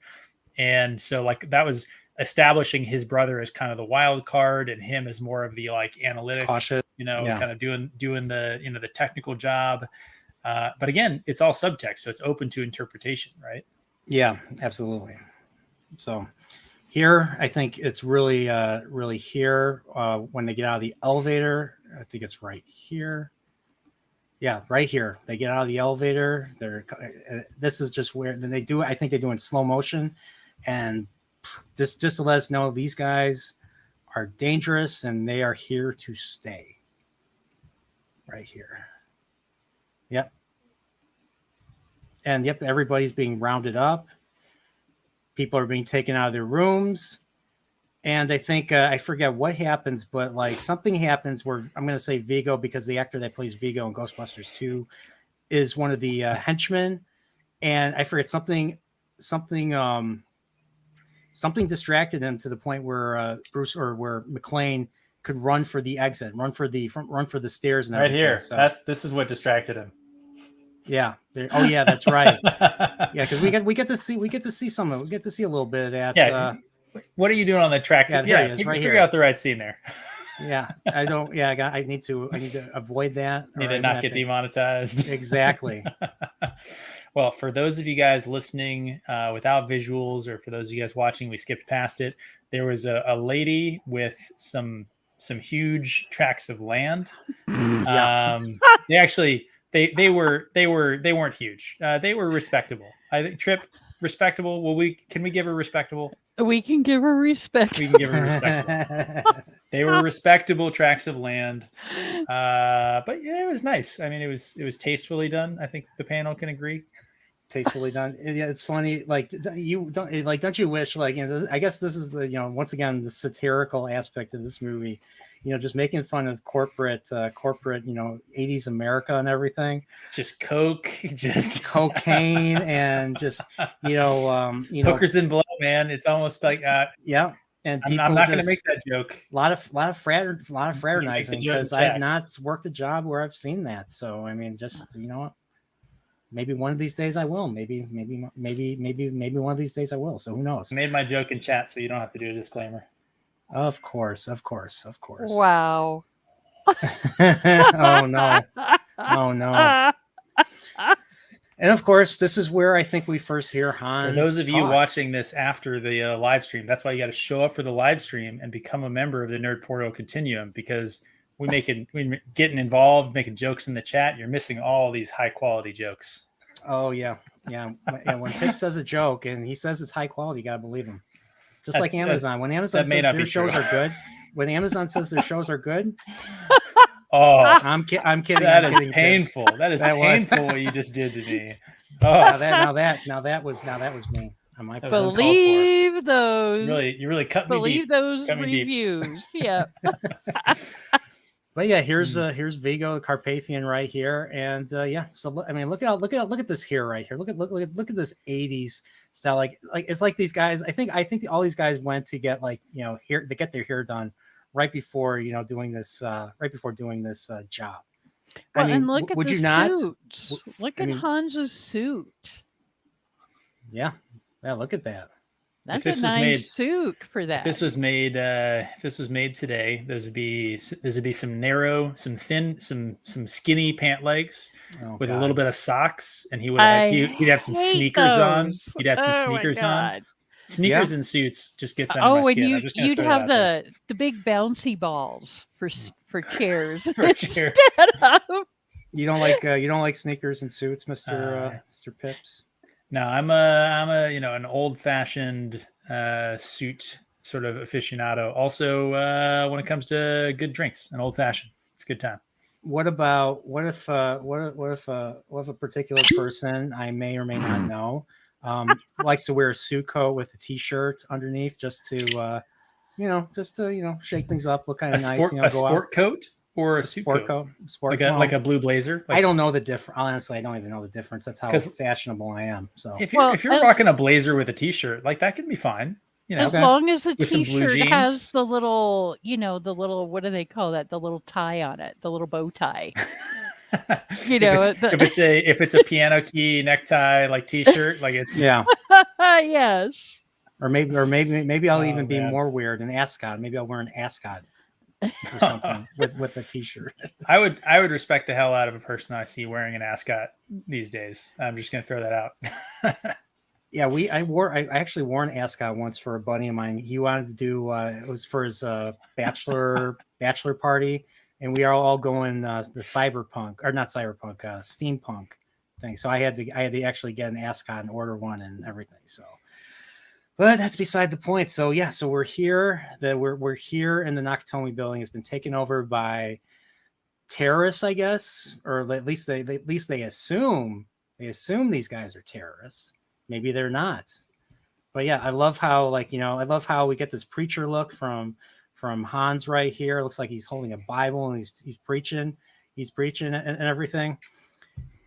And so like that was establishing his brother as kind of the wild card and him as more of the like analytic, Cautious. kind of doing the the technical job. But again, it's all subtext, so it's open to interpretation, right? Yeah, absolutely. So here, I think it's really, really here when they get out of the elevator. I think it's right here. Yeah, right here. They get out of the elevator. This is just where then they do it. I think they do it in slow motion, and just to let us know these guys are dangerous and they are here to stay. Right here. Yep. And yep, everybody's being rounded up. People are being taken out of their rooms. And I think, I forget what happens, but like something happens where I'm going to say Vigo, because the actor that plays Vigo in Ghostbusters 2 is one of the henchmen. And I forget something distracted him to the point where Bruce or where McClane could run for the exit, run for the stairs. And right everything. Here. So, this is what distracted him. Yeah. Oh yeah, that's right. Yeah, because we get to see some of it. We get to see a little bit of that. Yeah. What are you doing on the track? Yeah, yeah, is, right figure here. out the right scene there. Yeah, I don't. Yeah, I need to avoid that. Need to not get demonetized. Exactly. Well, for those of you guys listening without visuals, or for those of you guys watching, we skipped past it. There was a lady with some huge tracts of land. Yeah. They actually they weren't huge. They were respectable. I think Trip respectable. Well, can we give her respectable? We can give her respect. We can give her respectable. They were respectable tracts of land, but yeah, it was nice. I mean, it was tastefully done. I think the panel can agree. Tastefully done. Yeah, it's funny. Like don't you wish, like, I guess this is the, once again, the satirical aspect of this movie, just making fun of corporate, 80s America and everything. Just coke, just cocaine, and just hookers and blow, man. It's almost like yeah. And I'm not going to make that joke. A lot of fraternizing, because I have not worked a job where I've seen that. So I mean, just maybe one of these days I will. Maybe one of these days I will. So who knows? I made my joke in chat, so you don't have to do a disclaimer. Of course. Wow. Oh no. And of course, this is where I think we first hear Hans. For those of talk. you watching this after the live stream, that's why you got to show up for the live stream and become a member of the Nerdporeal Continuum, because we're getting involved, making jokes in the chat. You're missing all these high quality jokes. Oh yeah. When PIPS says a joke and he says it's high quality, you gotta believe him. Just like Amazon. When Amazon says their shows are good, when Amazon says their shows are good. Oh, I'm kidding. That is painful. That is painful what you just did to me. Oh, now that was me. Believe those. You really cut me deep. Believe those reviews. Yeah. But yeah, here's Vigo, the Carpathian, right here, and yeah. So I mean, look at this here, right here. Look at this 80s style. Like it's like these guys. I think all these guys went to get hair. They get their hair done right before doing this job. Well, I mean, and look at would the you not? suit. Look at Hans's suit. Yeah, look at that. That's a nice suit for that. If this was made today, there would be some narrow, some thin, some skinny pant legs with a little bit of socks, and he'd have some sneakers on. He'd have some sneakers on. Sneakers and suits just gets under my skin. And you'd have the big bouncy balls for chairs. For chairs. You don't like sneakers and suits, Mr. Pips? No, I'm an old-fashioned suit sort of aficionado. Also, when it comes to good drinks, an old-fashioned, it's a good time. What if a particular person I may or may not know likes to wear a suit coat with a t-shirt underneath, just to shake things up, look kind of nice. A sport coat or a suit coat? Like a blue blazer? I don't know the difference. Honestly, I don't even know the difference. That's how fashionable I am. So if you're rocking a blazer with a t-shirt, like that can be fine. As long as the t-shirt has the little, what do they call that? The little tie on it, the little bow tie. If it's a piano key necktie like t-shirt, like it's yes. Or maybe I'll Oh, even be man. more weird, an ascot. Maybe I'll wear an ascot or something with a t-shirt. I would respect the hell out of a person I see wearing an ascot these days. I'm just gonna throw that out. Yeah, I actually wore an ascot once for a buddy of mine. He wanted to do it was for his bachelor party, and we are all going the cyberpunk, or not cyberpunk, steampunk thing. So I had to actually get an ascot and order one and everything. So, but that's beside the point. So yeah, so we're here. We're here in the Nakatomi building. It's been taken over by terrorists, I guess, or at least they assume these guys are terrorists. Maybe they're not. But yeah, I love how I love how we get this preacher look from Hans right here. It looks like he's holding a Bible and he's preaching and everything.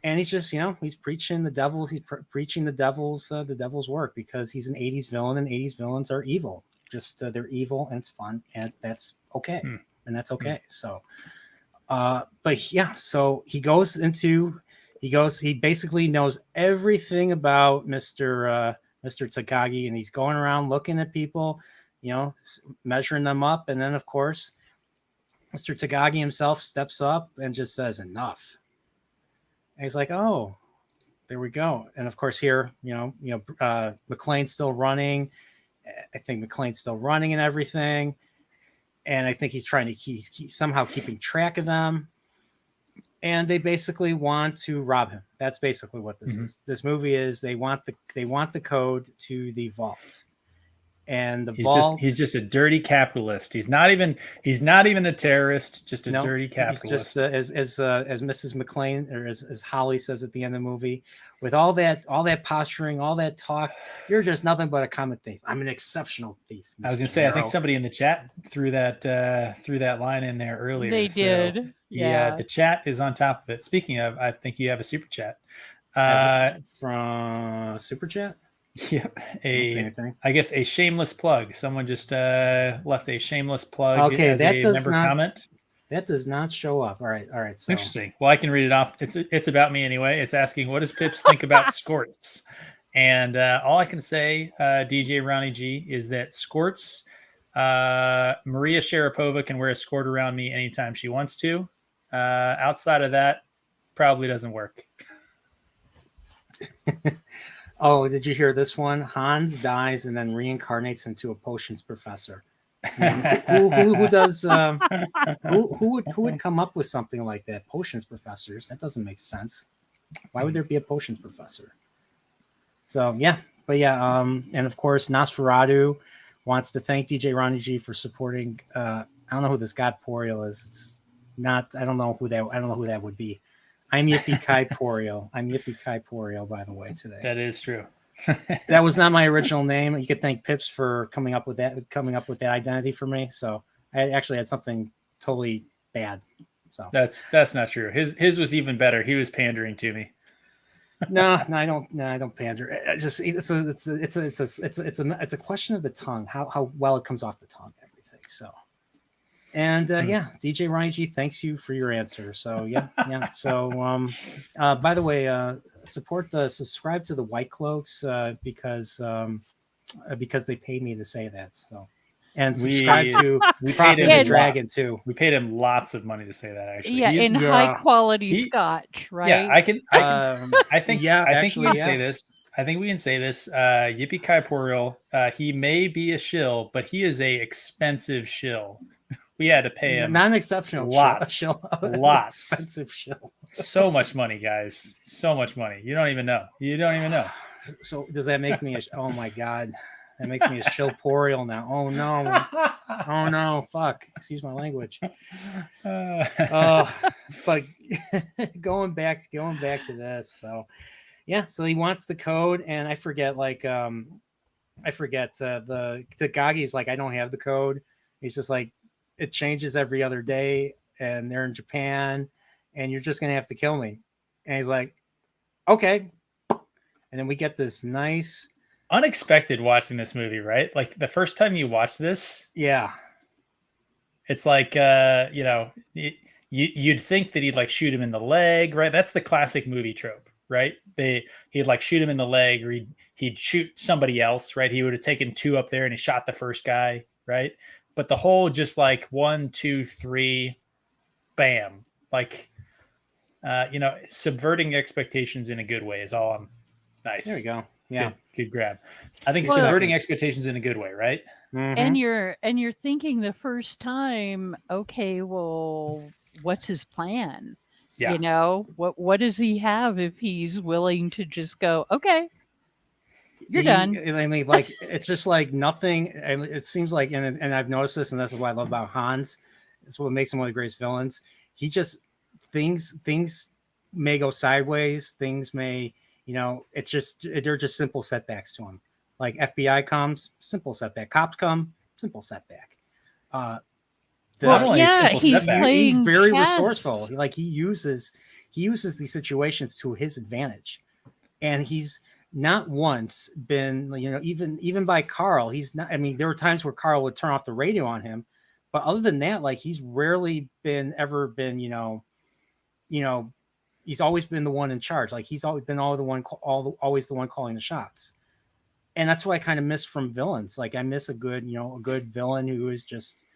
And he's just, he's preaching the devil's preaching the devil's work, because he's an 80s villain, and 80s villains are evil. Just they're evil, and it's fun, and that's okay. And that's okay. So but yeah, so he basically knows everything about Mr. Takagi, and he's going around looking at people, measuring them up. And then of course, Mr. Takagi himself steps up and just says enough. And he's like, oh, there we go. And of course here, McClane's still running. I think McClane's still running and everything. And I think he's somehow keeping track of them. And they basically want to rob him. That's basically what this is. This movie is they want the code to the vault. And he's just a dirty capitalist. He's not even a terrorist, just a dirty capitalist. He's just as Mrs. McClane, or as Holly says at the end of the movie, with all that posturing, all that talk, you're just nothing but a common thief. I'm an exceptional thief. Mr. I was gonna say, I think somebody in the chat threw that line in there earlier. They did. Yeah, the chat is on top of it. Speaking of, I think you have a super chat from super chat. Yeah, I guess a shameless plug. Someone just left a shameless plug as a member comment. That does not show up. All right. So. Interesting. Well, I can read it off. It's about me anyway. It's asking, what does Pips think about skorts? And all I can say, DJ Ronnie G, is that skorts, Maria Sharapova can wear a skort around me anytime she wants to. Outside of that, probably doesn't work. Oh, did you hear this one? Hans dies and then reincarnates into a potions professor. Who does? Who would come up with something like that? Potions professors? That doesn't make sense. Why would there be a potions professor? So yeah, but yeah, and of course Nosferatu wants to thank DJ Ronnie G for supporting. I don't know who this Nerdporeal is. It's not. I don't know who that would be. I'm Yippee Kai Poreal. I'm Yippee Kai Poreal, by the way, today. That is true. That was not my original name. You could thank Pips for coming up with that identity for me. So I actually had something totally bad. So that's not true. His was even better. He was pandering to me. No, I don't pander. It's a question of the tongue, how well it comes off the tongue, everything. So. And yeah, DJ Ronnie G, thanks you for your answer. So yeah. So by the way, subscribe to the Whitecloaks because they paid me to say that. So, and subscribe to Prophet and the Dragon too. We paid him lots of money to say that, actually. Yeah, in high quality scotch, right? Yeah, I think we can say this. I think we can say this. Yippee Kai Poreal, he may be a shill, but he is a expensive shill. We had to pay him non-exceptional lots. Expensive shill. So much money, guys. So much money. You don't even know. So does that make me oh my God. That makes me a Nerdporeal now. Oh no. Oh no. Fuck. Excuse my language. But going back to this. So yeah, so he wants the code, and I forget the Takagi's like, I don't have the code. He's just like, it changes every other day, and they're in Japan, and you're just going to have to kill me. And he's like, okay. And then we get this nice unexpected watching this movie, right? Like the first time you watch this. Yeah. It's like, you'd think that he'd like shoot him in the leg, right? That's the classic movie trope. right? He'd like shoot him in the leg, or he'd shoot somebody else, right? He would have taken 2 up there and he shot the first guy, right? But the whole just like 1, 2, 3, bam, like subverting expectations in a good way is all. I'm nice. There we go. Yeah, good grab. I think Well, subverting seconds. expectations in a good way, right? And you're thinking the first time, okay, well, what's his plan? Yeah. You know, what does he have if he's willing to just go, okay, you're done. I mean, like, it's just like nothing. And it seems like, and I've noticed this, and that's what I love about Hans. It's what makes him one of the greatest villains. He just things may go sideways. Things may, it's just they're just simple setbacks to him. Like FBI comes, simple setback. Cops come, simple setback. He's very chess. resourceful. Like he uses these situations to his advantage, and he's not once been, even by Carl. He's not. I mean, there were times where Carl would turn off the radio on him, but other than that, like he's rarely ever been, he's always been the one in charge. Like he's always been always the one calling the shots. And that's what I kind of miss from villains. Like I miss a good villain who is just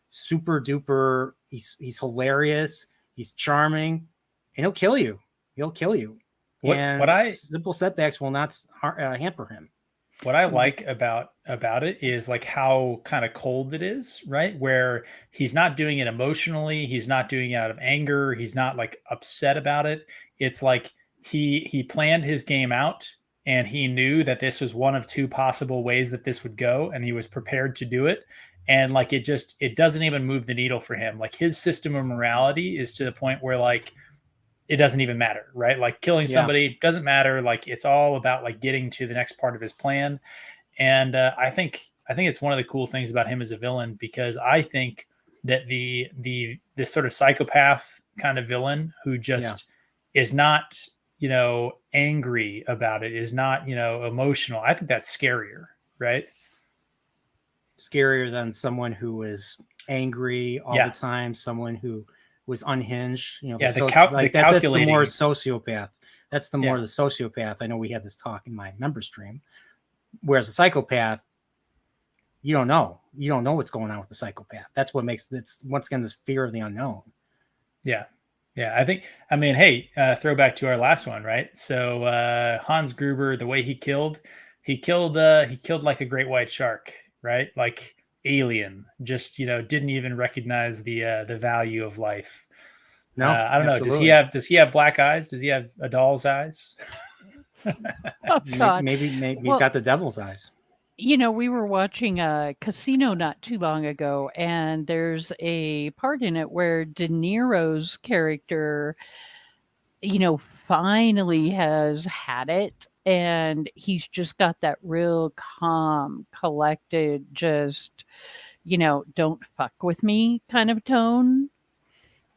super duper. He's hilarious. He's charming, and he'll kill you. Simple setbacks will not hamper him. What I like about it is like how kind of cold it is, right? Where he's not doing it emotionally. He's not doing it out of anger. He's not like upset about it. It's like he planned his game out, and he knew that this was one of 2 possible ways that this would go, and he was prepared to do it. And like it doesn't even move the needle for him. Like his system of morality is to the point where like it doesn't even matter, right? Like killing somebody doesn't matter. Like it's all about like getting to the next part of his plan. And I think it's one of the cool things about him as a villain, because I think that this sort of psychopath kind of villain who just is not, angry about it, is not, emotional. I think that's scarier, right? Scarier than someone who is angry all the time, someone who was unhinged. That's the more sociopath. That's the more the sociopath. I know we had this talk in my member stream. Whereas a psychopath, you don't know what's going on with the psychopath. That's what makes it's once again this fear of the unknown. Yeah. Hey, throwback to our last one, right? So Hans Gruber, the way he killed like a great white shark, right? Like alien, just didn't even recognize the value of life. No, I don't absolutely. know. Does he have black eyes? Does he have a doll's eyes? Oh God. Maybe he's got the devil's eyes. We were watching a Casino not too long ago, and there's a part in it where De Niro's character, finally has had it, and he's just got that real calm, collected, just, don't fuck with me kind of tone.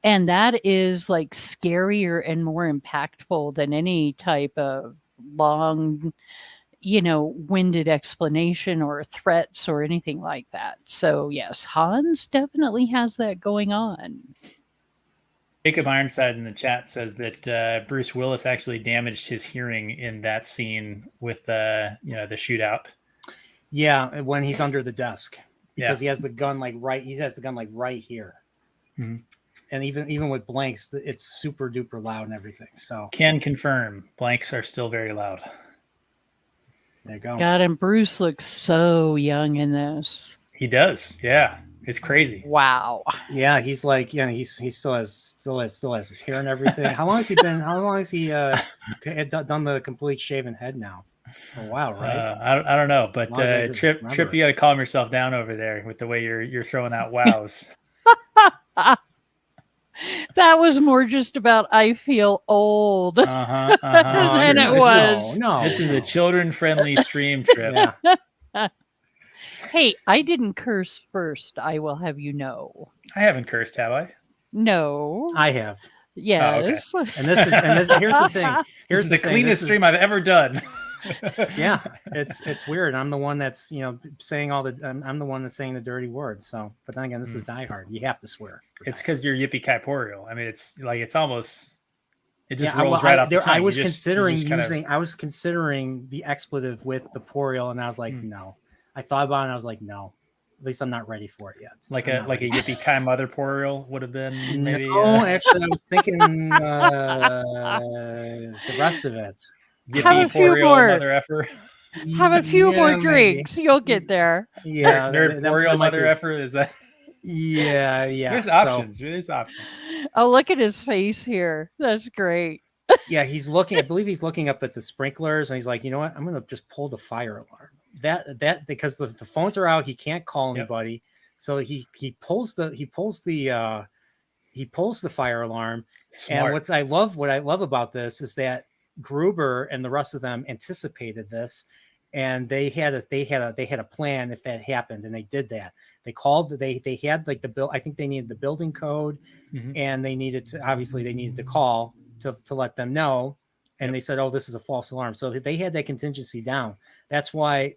And that is like scarier and more impactful than any type of long, winded explanation or threats or anything like that. So yes, Hans definitely has that going on. Jacob Ironsides in the chat says that Bruce Willis actually damaged his hearing in that scene with the shootout. Yeah, when he's under the desk, because he has the gun right here. Mm-hmm. And even with blanks, it's super duper loud and everything. So can confirm blanks are still very loud. There you go. God, and Bruce looks so young in this. He does. Yeah. It's crazy. Wow. Yeah, he's like, he still has his hair and everything. How long has he done the complete shaven head now? For a while, right? I don't know, but Trip, you got to calm yourself down over there with the way you're throwing out wows. That was more just about I feel old than it was. No, this is a children-friendly stream, Trip. Hey, I didn't curse first. I will have you know. I haven't cursed, have I? No, I have. Yes. Oh, okay. And this here's the thing. Here's the cleanest stream I've ever done. Yeah, it's weird. I'm the one that's saying I'm the one that's saying the dirty words. So, but then again, this is Die Hard. You have to swear. It's because you're Yippee-Ki-Porial. I mean, it's almost It just rolls right off the tongue. I was considering the expletive with the Porial, and I was like, no. I thought about it, and I was like, no. At least I'm not ready for it yet. Like a yippee-ki mother Porial would have been maybe. No, actually, I was thinking the rest of it. Yippee Porial mother effer. Have a few more drinks. Maybe. You'll get there. Yeah, Nerdporeal mother effer. Is that? Yeah. There's options. There's options. Oh, look at his face here. That's great. Yeah, he's looking. I believe he's looking up at the sprinklers, and he's like, you know what? I'm gonna just pull the fire alarm. That because the phones are out, he can't call anybody. Yep. So he pulls the fire alarm. Smart. And what I love about this is that Gruber and the rest of them anticipated this, and they had a plan if that happened, and they did that. They had like the bill. I think they needed the building code, and they needed to call to let them know. And they said, "Oh, this is a false alarm." So they had that contingency down. That's why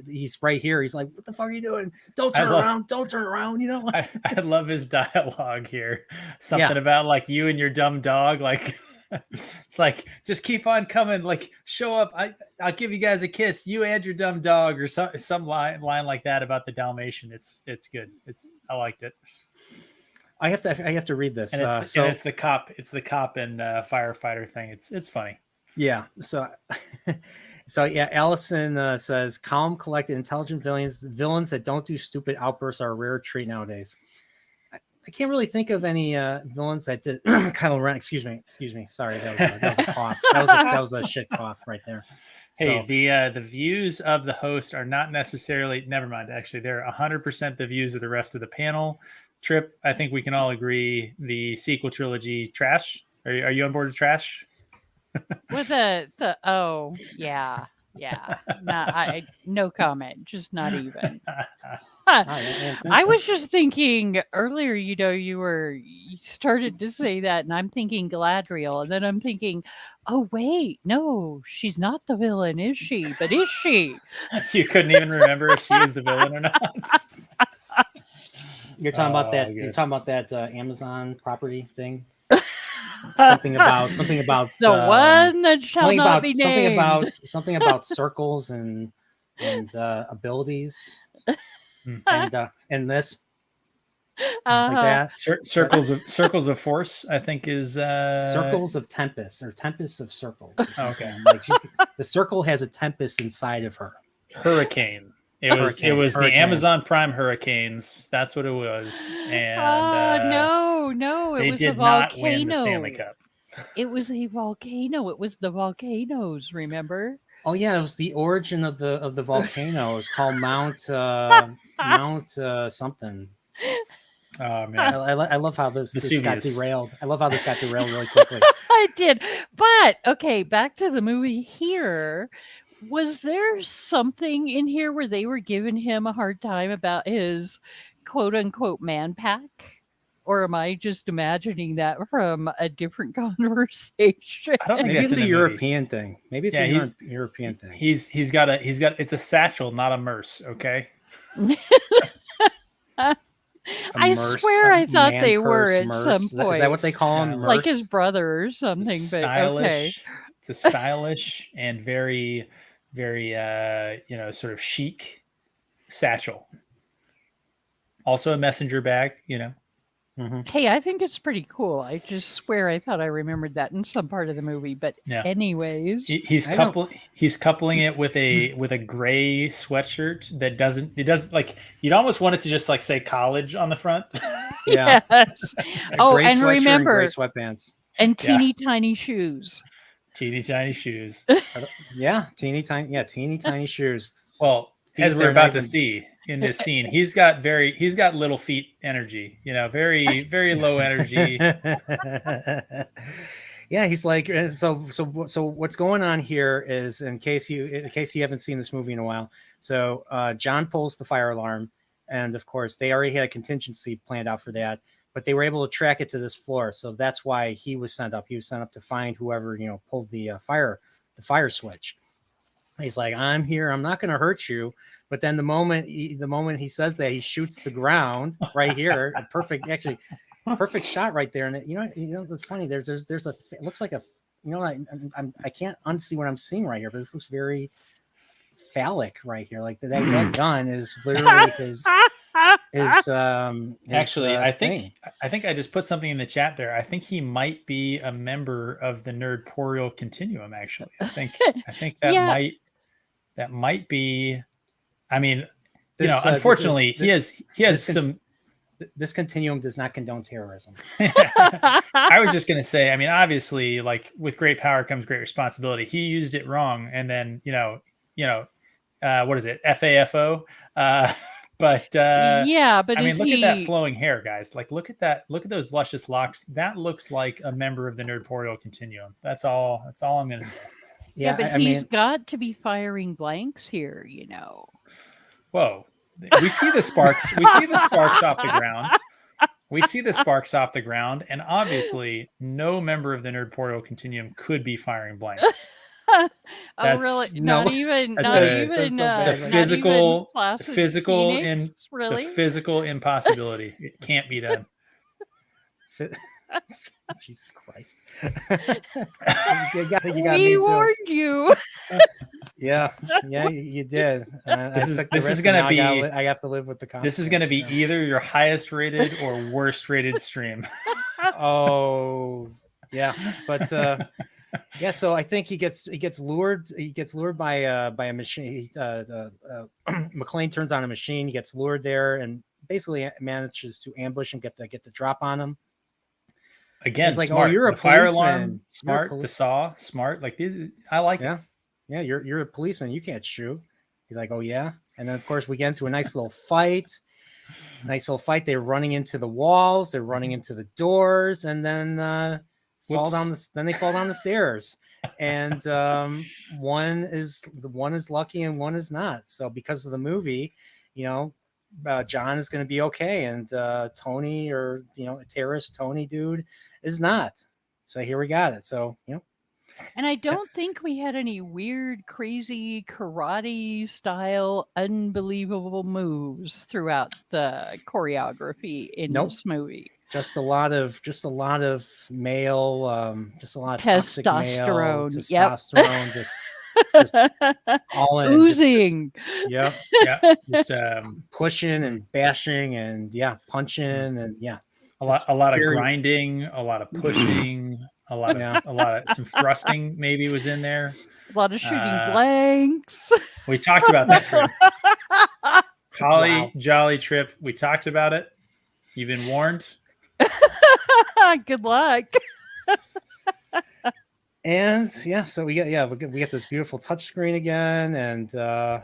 he's right here. He's like, "What the fuck are you doing? Don't turn around! Don't turn around!" You know. I love his dialogue here. Something about like you and your dumb dog. Like it's like just keep on coming. Like show up. I'll give you guys a kiss. You and your dumb dog, or some line like that about the Dalmatian. It's good. I liked it. I have to read this. And it's the cop. It's the cop and firefighter thing. It's funny. Yeah. So yeah. Allison says calm, collected, intelligent villains that don't do stupid outbursts are a rare treat nowadays. I can't really think of any villains that did. Kylo Ren. Excuse me. Sorry, that was a cough. That was a shit cough right there. Hey, the views of the host are not necessarily. Never mind. Actually, they're 100% the views of the rest of the panel. Trip, I think we can all agree the sequel trilogy trash. Are you on board with trash? With no comment, just not even. I was just thinking earlier, you started to say that, and I'm thinking Galadriel, and then I'm thinking, oh wait, no, she's not the villain, is she? But is she? You couldn't even remember if she is the villain or not. You're talking about that. Good. You're talking about that Amazon property thing. something about the one that shall not be named. Something about circles and abilities, and this like that. Circles of force. I think is circles of tempest or tempest of circles. Okay, like the circle has a tempest inside of her. Hurricane. It was the Amazon Prime hurricanes. That's what it was. And no, it was a volcano. They did not win the Stanley Cup. It was a volcano. It was the volcanoes. Remember? Oh yeah, it was the origin of the volcano. It was called Mount something. Oh man, I love how this got derailed. I love how this got derailed really quickly. I did, but okay, back to the movie here. Was there something in here where they were giving him a hard time about his quote unquote man pack? Or am I just imagining that from a different conversation? I don't think maybe it's a European thing. Maybe it's a European thing. He's got it's a satchel, not a merce, okay? I swear I thought they were at some point. Is that what they call him? Like his brother or something. Stylish. But okay. It's a stylish and very, very sort of chic satchel. Also a messenger bag, Mm-hmm. Hey, I think it's pretty cool. I just swear I thought I remembered that in some part of the movie. But anyways, he's coupling it with a gray sweatshirt that doesn't like you'd almost want it to just like say college on the front. Yeah. Yes. And remember, and gray sweatpants and teeny tiny shoes. Teeny tiny shoes. Yeah, teeny tiny shoes. Well, as we're about to see in this scene, he's got little feet energy, very, very low energy. Yeah, he's like, so what's going on here is, in case you haven't seen this movie in a while. So John pulls the fire alarm, and of course they already had a contingency planned out for that, but they were able to track it to this floor. So that's why he was sent up. He was sent up to find whoever, pulled the fire switch. He's like, I'm here. I'm not going to hurt you. But then the moment he says that, he shoots the ground right here. Perfect. Actually, perfect shot right there. And it's funny. There's a it looks like a I can't unsee what I'm seeing right here, but this looks very phallic right here. Like that gun is literally his Actually, thing. I think I just put something in the chat there. I think he might be a member of the Nerdporeal continuum. Actually, I think that Yeah. might be. I mean, This, unfortunately, he has some. This continuum does not condone terrorism. I was just going to say, I mean, obviously, like with great power comes great responsibility. He used it wrong, and then what is it, FAFO? But yeah, but I mean, is look at that he? flowing hair, guys. Like, look at that. Look at those luscious locks. That looks like a member of the Nerdporeal continuum. That's all I'm going to say. Yeah, but I he's mean, got to be firing blanks here. Whoa. We see the sparks. We see the sparks off the ground. We see the sparks off the ground, and obviously, no member of the Nerdporeal continuum could be firing blanks. Oh, That's really? no, Not even, that's not a- even, that's so not bad. it's a Like, physical, even Placid Phoenix, it's really? a physical impossibility. It can't be done. Jesus Christ! you got We me too. warned you. Yeah, you did. This is gonna be. I have to live with the consequences. This is gonna be either your highest rated or worst rated stream. Oh, yeah, but yeah. So I think he gets lured. He gets lured by a machine. McClane turns on a machine. He gets lured there and basically manages to ambush and get the drop on him. Again, he's like, smart. "Oh, you're a the fire policeman. alarm, smart. The saw, smart. Like these, I like it. Yeah, you're a policeman. You can't shoot." He's like, "Oh yeah," and then of course we get into a nice little fight. They're running into the walls. They're running into the doors, and then fall down the stairs. And one is lucky and one is not. So because of the movie, John is going to be okay, and Tony, or terrorist Tony dude, is not. So here we got it. So And I don't think we had any weird, crazy karate style, unbelievable moves throughout the choreography in this movie. Just a lot of male, just a lot of toxic male testosterone, just all in, oozing. Yeah. Just pushing and bashing and punching and a lot of grinding, a lot of pushing, a lot of some thrusting maybe was in there. A lot of shooting blanks. We talked about that trip. Holly Jolly trip. We talked about it. You've been warned. Good luck. And so we get this beautiful touchscreen again, and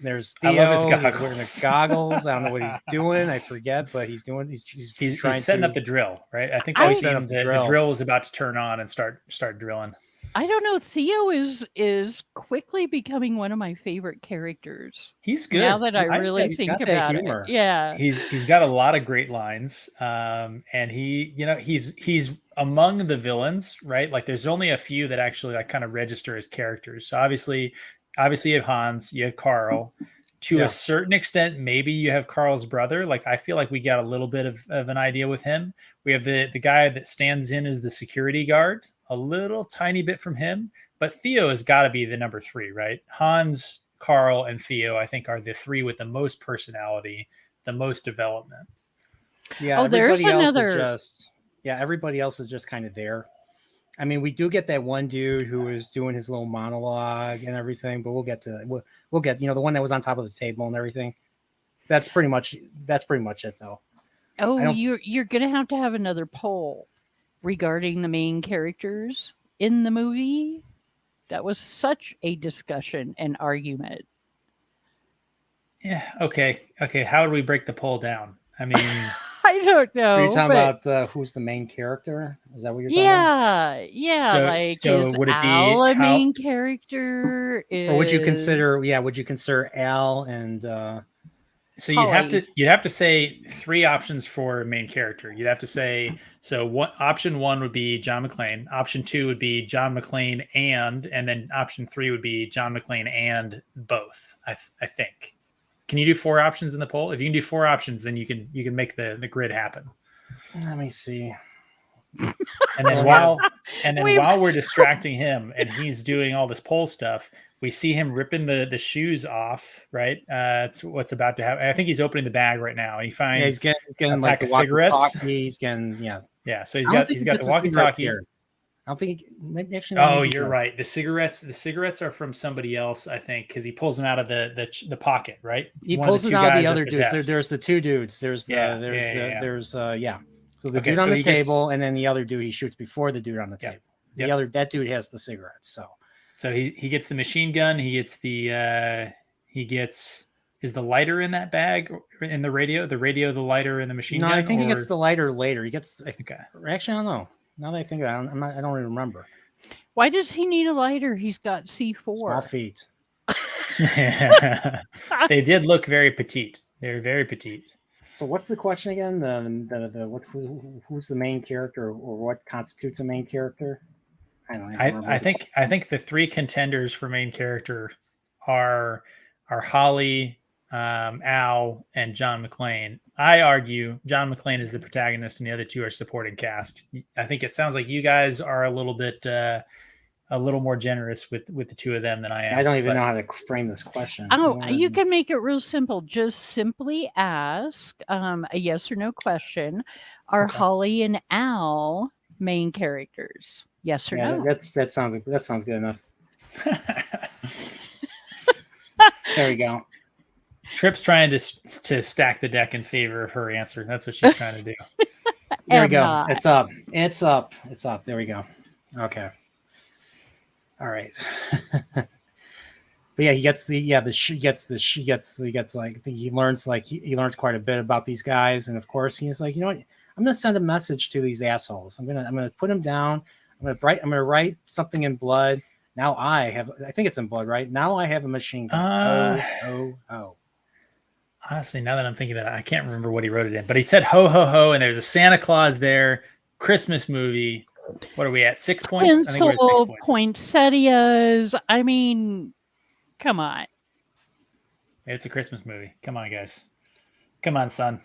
there's Theo. I love his goggles. He's wearing the goggles. I don't know what he's doing. I forget, but he's setting up the drill, right? I think the drill was about to turn on and start drilling. I don't know. Theo is quickly becoming one of my favorite characters. He's good. Now that I really think about it. Yeah. He's got a lot of great lines. And he's among the villains, right? Like there's only a few that actually like kind of register as characters. So obviously you have Hans, you have Carl. To a certain extent, maybe you have Carl's brother. Like I feel like we got a little bit of an idea with him. We have the guy that stands in as the security guard, a little tiny bit from him, but Theo has got to be the number 3, right? Hans, Carl, and Theo, I think, are the 3 with the most personality, the most development. Yeah, everybody else is just kind of there. I mean, we do get that one dude who is doing his little monologue and everything, but we'll get the one that was on top of the table and everything. That's pretty much it, though. Oh, you're gonna have another poll regarding the main characters in the movie. That was such a discussion and argument. Yeah. Okay. How would we break the poll down? I mean, I don't know. Are you talking about who's the main character? Is that what you're talking about? Yeah. So is would it Al be a main character? Or would you consider Al and so you'd have to say 3 options for main character. You'd have to say, so what option 1 would be John McClane, option 2 would be John McClane and then option 3 would be John McClane and both. I think. Can you do 4 options in the poll? If you can do 4 options, then you can make the grid happen. Let me see. And then So, while we're distracting him and he's doing all this pole stuff, we see him ripping the shoes off, right? It's what's about to happen. I think he's opening the bag right now and he yeah, he's finds getting a like pack the of cigarettes. walkie-talkie. He's getting Yeah, so I don't think he's he got gets the the cigarettes walkie-talkie. here. I don't think maybe actually. No, Oh, maybe you're so. right. The cigarettes are from somebody else, I think, because he pulls them out of the pocket, right? He One of pulls the it two out of the guys other at the dudes. desk. There's the two dudes. There's Yeah. So the Okay, dude on so the he gets- table, and then the other dude he shoots before the dude on the Yep. table. That dude has the cigarettes. So he gets the machine gun. He gets is the lighter in that bag in the radio, the lighter, and the machine No, gun. I think he gets the lighter later. He gets. Okay. Actually, I don't know. Now that I think about it, I don't even remember. Why does he need a lighter? He's got C4. Small feet. They did look very petite. They're very petite. So what's the question again? Who's the main character, or what constitutes a main character? I don't know. I think the three contenders for main character are Holly, Al, and John McClane. I argue John McClane is the protagonist, and the other two are supporting cast. I think it sounds like you guys are a little bit a little more generous with the two of them than I am. I don't even know how to frame this question. Oh, you can make it real simple. Just simply ask a yes or no question. Are Holly and Al main characters? Yes or no? That sounds good enough. There we go. Trip's trying to stack the deck in favor of her answer. That's what she's trying to do. There we go. It's up. There we go. Okay. All right. But yeah, he learns quite a bit about these guys, and of course he's like, you know what, I'm gonna send a message to these assholes. I'm gonna put them down. I'm gonna write something in blood. Now I think it's in blood, right? Now I have a machine gun. Oh. Honestly, now that I'm thinking about it, I can't remember what he wrote it in, but he said ho ho ho, and there's a Santa Claus there. Christmas movie. What are we at? 6 points? I think we're at 6 points. Poinsettias. I mean, come on. It's a Christmas movie. Come on, guys. Come on, son.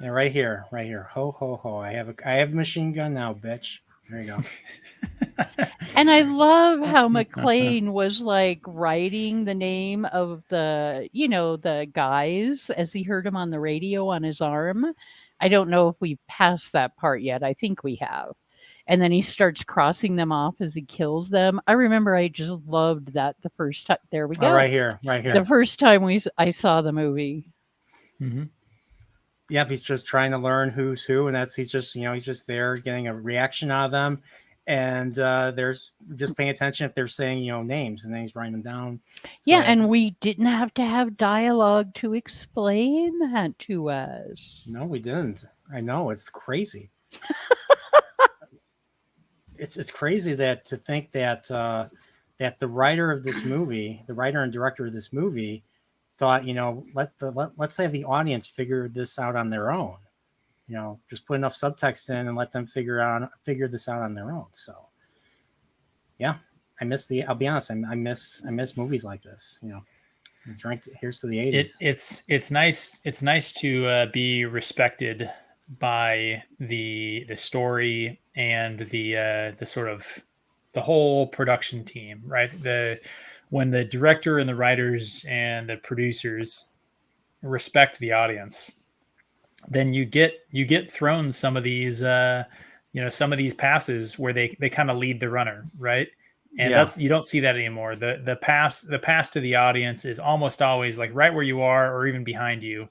Yeah, right here. Ho ho ho. I have a machine gun now, bitch. There you go. And I love how McClane was like writing the name of the guys as he heard them on the radio on his arm. I don't know if we passed that part yet. I think we have. And then he starts crossing them off as he kills them. I remember I just loved that the first time. There we go. Right here. The first time I saw the movie. Mm-hmm. Yep, he's just trying to learn who's who, and he's just there getting a reaction out of them, and there's just paying attention if they're saying names, and then he's writing them down. Yeah, and we didn't have to have dialogue to explain that to us. No, we didn't. I know, it's crazy. It's crazy to think that the writer of this movie, the writer and director of this movie, thought, let's have the audience figure this out on their own. Just put enough subtext in and let them figure this out on their own. So, yeah, I'll be honest, I miss movies like this. Here's to the 80s. It's nice to be respected by the story and the sort of the whole production team, right? When the director and the writers and the producers respect the audience, then you get thrown some of these passes where they kind of lead the runner, right? And you don't see that anymore. The pass to the audience is almost always like right where you are or even behind you.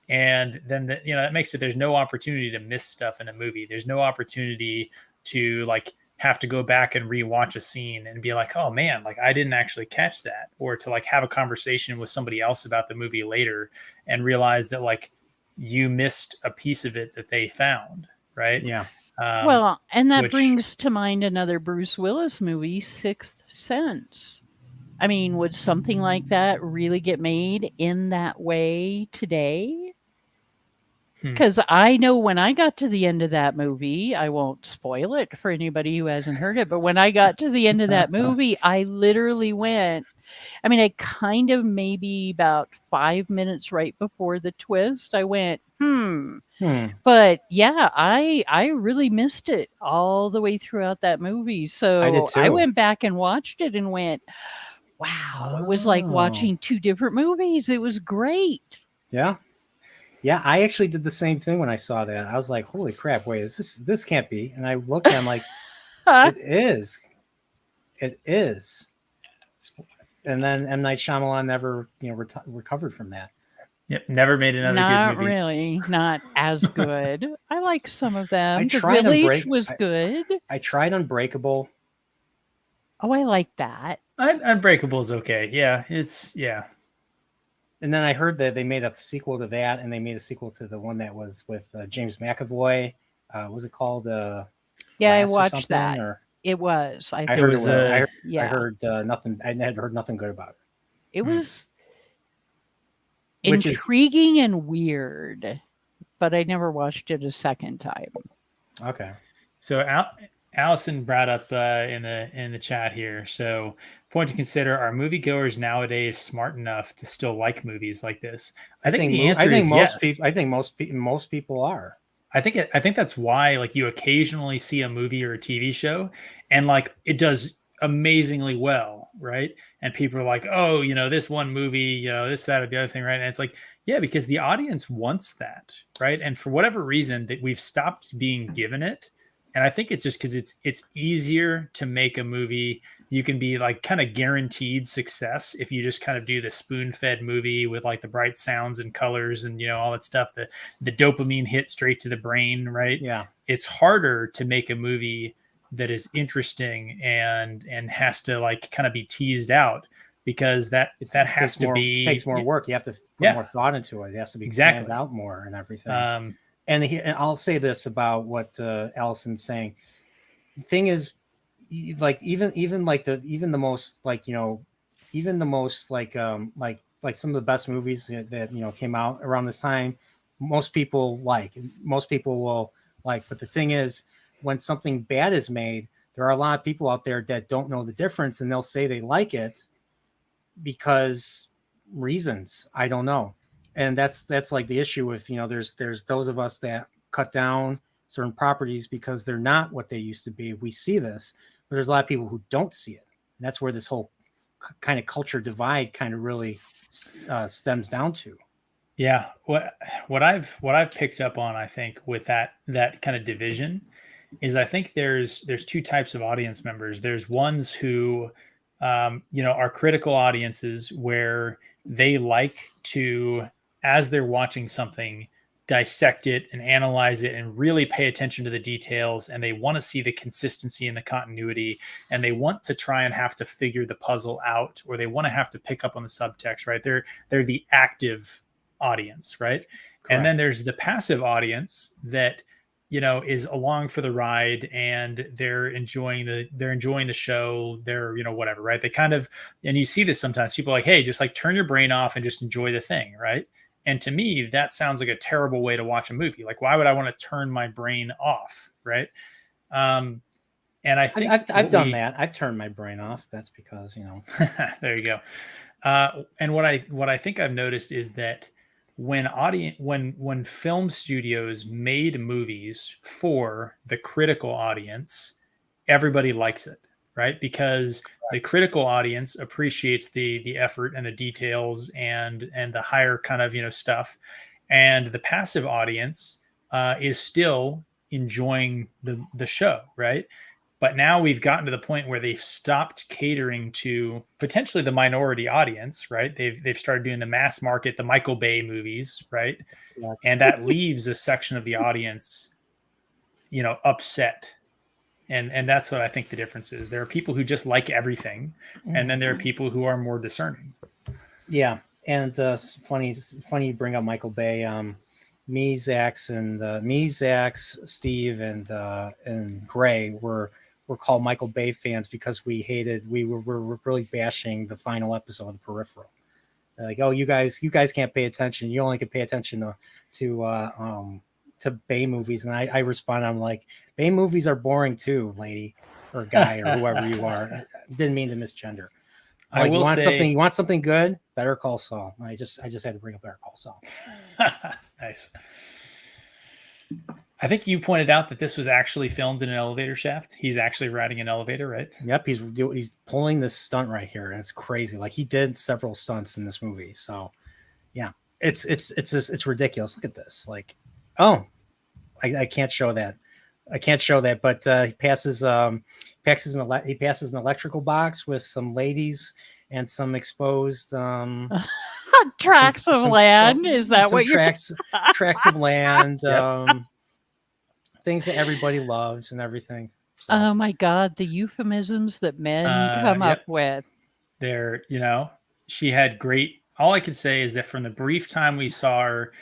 And then that makes it, there's no opportunity to miss stuff in a movie. There's no opportunity to like have to go back and rewatch a scene and be like, oh man, like I didn't actually catch that, or to like have a conversation with somebody else about the movie later and realize that like you missed a piece of it that they found. Right. Yeah. Well, and that brings to mind another Bruce Willis movie, Sixth Sense. I mean, would something like that really get made in that way today? Because I know when I got to the end of that movie, I won't spoil it for anybody who hasn't heard it, but when I got to the end of that movie, I literally went, I mean, I kind of maybe about 5 minutes right before the twist, I went, But yeah, I really missed it all the way throughout that movie. I did So I too. went back and watched it and went, wow, it was like Oh. watching 2 different movies. It was great. Yeah. Yeah, I actually did the same thing when I saw that. I was like, "Holy crap! Wait, this can't be." And I looked, and I'm like, "It is, it is." And then M. Night Shyamalan never, recovered from that. Yep, never made another Not good movie. really, not as good. I like some of them. I The tried Village was good. I tried Unbreakable. Oh, I like that. Unbreakable is okay. Yeah, And then I heard that they made a sequel to that, and they made a sequel to the one that was with James McAvoy. What was it called? Yeah, I Glass or watched something? that. Or It was. I I think heard it it was. was. I Yeah, heard nothing. I had heard nothing good about it. it was Which is intriguing and weird, but I never watched it a second time. okay. So Allison brought up in the chat here. So point to consider: are moviegoers nowadays smart enough to still like movies like this? I think the answer is yes. I think most people are. I think that's why like you occasionally see a movie or a TV show and like it does amazingly well, right? And people are like, oh, this one movie, this, that, or the other thing, right? And it's like, yeah, because the audience wants that, right? And for whatever reason that we've stopped being given it. And I think it's just because it's easier to make a movie. You can be like kind of guaranteed success if you just kind of do the spoon-fed movie with like the bright sounds and colors and all that stuff. The dopamine hit straight to the brain, right? Yeah. It's harder to make a movie that is interesting and has to like kind of be teased out because that has to be takes more work. You have to put more thought into it. It has to be planned out more and everything. And I'll say this about what Allison's saying. The thing is, like even the most like even the most like some of the best movies that came out around this time, most people will like. But the thing is, when something bad is made, there are a lot of people out there that don't know the difference, and they'll say they like it because reasons I don't know. And that's like the issue with there's those of us that cut down certain properties because they're not what they used to be. We see this, but there's a lot of people who don't see it. And that's where this whole kind of culture divide kind of really stems down to. Yeah, what I've picked up on, I think, with that kind of division is I think there's two types of audience members. There's ones who are critical audiences where they like to, as they're watching something, dissect it and analyze it and really pay attention to the details, and they want to see the consistency and the continuity, and they want to try and have to figure the puzzle out, or they want to have to pick up on the subtext, right? They're the active audience, right? Correct. And then there's the passive audience that is along for the ride, and they're enjoying the show, they're whatever, right? They kind of, and you see this sometimes, people are like, hey, just like turn your brain off and just enjoy the thing, right? And to me, that sounds like a terrible way to watch a movie. Like, why would I want to turn my brain off, right? And I think I've done that. I've turned my brain off. That's because there you go. And what I think I've noticed is that when film studios made movies for the critical audience, everybody likes it, right? Because the critical audience appreciates the effort and the details and the higher kind of stuff, and the passive audience is still enjoying the show, right? But now we've gotten to the point where they've stopped catering to potentially the minority audience, right? They've started doing the mass market, the Michael Bay movies, right? Yeah. And that leaves a section of the audience, upset. And that's what I think the difference is. There are people who just like everything, and then there are people who are more discerning. Yeah, and funny you bring up Michael Bay. Me, Zach, Steve, and Gray were called Michael Bay fans because we were really bashing the final episode of The Peripheral. like, oh, you guys can't pay attention. You only can pay attention to Bay movies. And I respond, I'm like, Bay movies are boring too, lady or guy or whoever you are. I didn't mean to misgender. I Like, will say, you want something good? Better Call Saul. I just had to bring up Better Call Saul. nice. I think you pointed out that this was actually filmed in an elevator shaft. He's actually riding an elevator, right? Yep, he's pulling this stunt right here, and it's crazy. Like, he did several stunts in this movie. So, yeah, it's ridiculous. Look at this. Like, oh, I can't show that. But he passes an electrical box with some ladies and some exposed Tracts of land. Is that what you're? Tracts of land. Yep. Things that everybody loves and everything. So. Oh my God, the euphemisms that men come up with. There, she had great. All I could say is that from the brief time we saw her,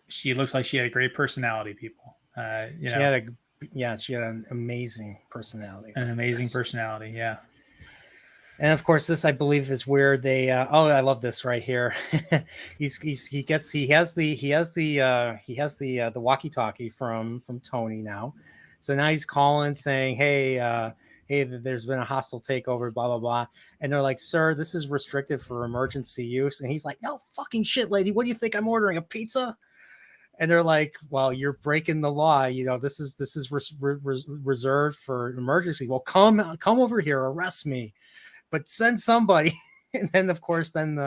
she looked like she had a great personality. People, she had an amazing personality. An amazing personality, yeah. And of course, this I believe is where they. I love this right here. he has the walkie-talkie from Tony now, so now he's calling saying, hey, there's been a hostile takeover, blah blah blah, and they're like, sir, this is restricted for emergency use, and he's like, no fucking shit, lady, what do you think I'm ordering, a pizza? And they're like, well, you're breaking the law. This is reserved for emergency. Well, come over here, arrest me. But send somebody. And then, of course, and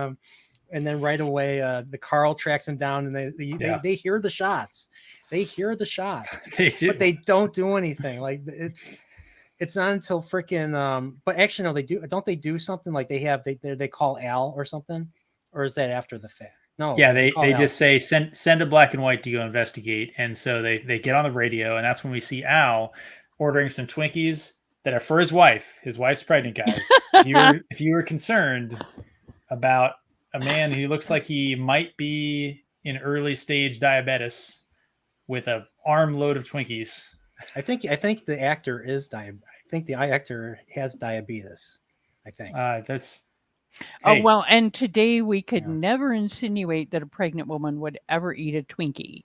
then right away, the Carl tracks him down, and they hear the shots. They hear the shots, but they don't do anything. Like, it's not until freaking. But actually, no, they do. Don't they do something like they call Al or something, or is that after the fact? No. Yeah, they just say send a black and white to go investigate, and so they get on the radio, and that's when we see Al ordering some Twinkies that are for his wife. His wife's pregnant, guys. If you were concerned about a man who looks like he might be in early stage diabetes with an armload of Twinkies, I think the actor is I think the actor has diabetes. I think that's. Hey. Oh well, and today we could never insinuate that a pregnant woman would ever eat a Twinkie.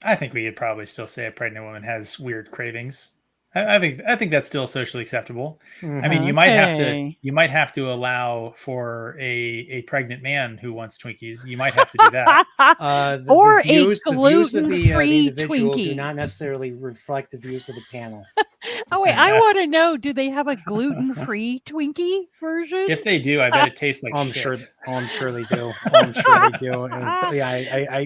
I think we could probably still say a pregnant woman has weird cravings. I think that's still socially acceptable. Mm-hmm. I mean, you might have to allow for a pregnant man who wants Twinkies. You might have to do that. Or a gluten-free Twinkie do not necessarily reflect the views of the panel. Oh wait, I want to know: do they have a gluten-free Twinkie version? If they do, I bet it tastes like shit. I'm sure they do. I'm sure they do. And, yeah,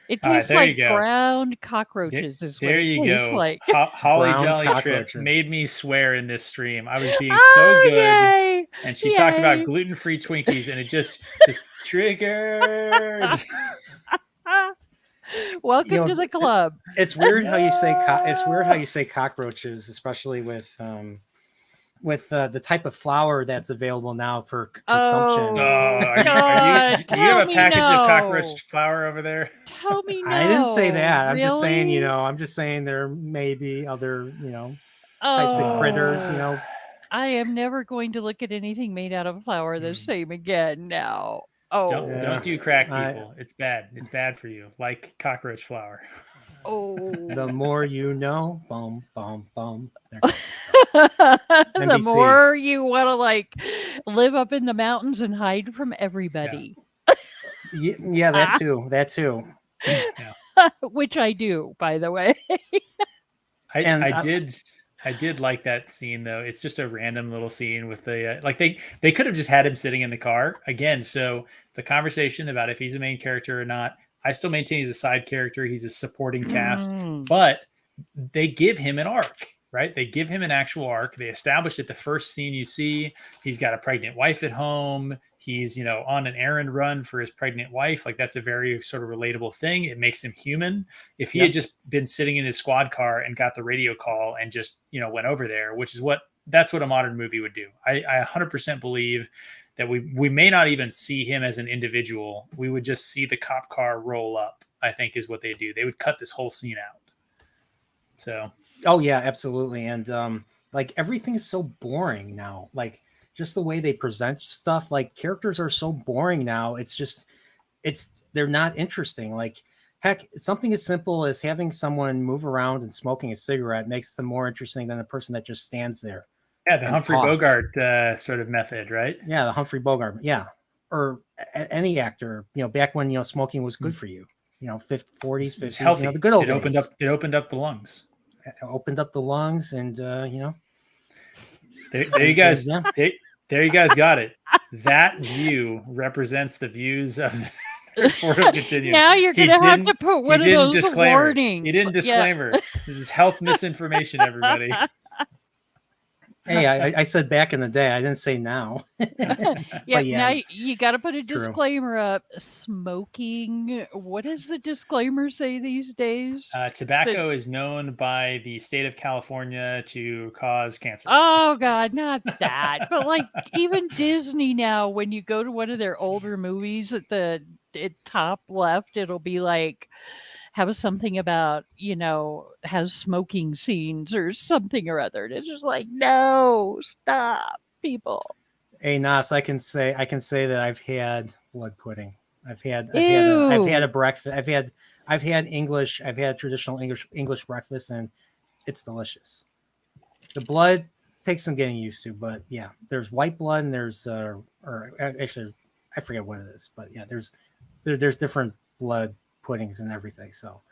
it tastes like ground cockroaches. There you go. Like. Holly Jolly Trip made me swear in this stream. I was being so good, yay, and she talked about gluten-free Twinkies, and it just triggered. Welcome to the club. It's weird how you say cockroaches, especially with the type of flour that's available now for consumption. Do you have a package of cockroach flour over there? Tell me no. I didn't say that. I'm really? just saying there may be other, types of critters, I am never going to look at anything made out of flour the same again now. Oh, don't do crack, people. It's bad. It's bad for you. Like cockroach flour. Oh, the more you know. Bum bum bum. The more you want to live up in the mountains and hide from everybody. Yeah, that too. Yeah. Which I do, by the way. I did like that scene though. It's just a random little scene with the they could have just had him sitting in the car again. So the conversation about if he's a main character or not, I still maintain he's a side character. He's a supporting cast, but they give him an arc, right? They give him an actual arc. They establish that the first scene you see, he's got a pregnant wife at home. He's, on an errand run for his pregnant wife. Like, that's a very sort of relatable thing. It makes him human. If he had just been sitting in his squad car and got the radio call and just, went over there, that's what a modern movie would do. I 100% believe that we may not even see him as an individual. We would just see the cop car roll up, I think is what they do. They would cut this whole scene out. So. Oh yeah, absolutely. And everything is so boring now. Like, just the way they present stuff. Like characters are so boring now. They're not interesting. Like heck, something as simple as having someone move around and smoking a cigarette makes them more interesting than the person that just stands there. Yeah, the and Humphrey talks. Bogart sort of method, right? Yeah, the Humphrey Bogart. Yeah, or any actor. Back when smoking was good for you. 40s, 50s. Healthy. The good old it opened days. up. It opened up the lungs. It opened up the lungs, and There you guys. Yeah. There you guys got it. That view represents the views of the report of Continuum. Now you're going to have to put one of those warnings. He didn't disclaimer. Yeah. This is health misinformation, everybody. Hey, I said back in the day. I didn't say now. Yeah, now you got to put a disclaimer up. Smoking. What does the disclaimer say these days? Tobacco is known by the state of California to cause cancer. Oh, God, not that. But like even Disney now, when you go to one of their older movies at the top left, it'll be like, have something about, has smoking scenes or something or other. And it's just like, no, stop, people. Hey, Nas, I can say that I've had blood pudding. I've had a breakfast. I've had English. I've had traditional English breakfast, and it's delicious. The blood takes some getting used to, but yeah, there's white blood and there's or actually I forget what it is, but yeah, there's different blood puddings and everything. So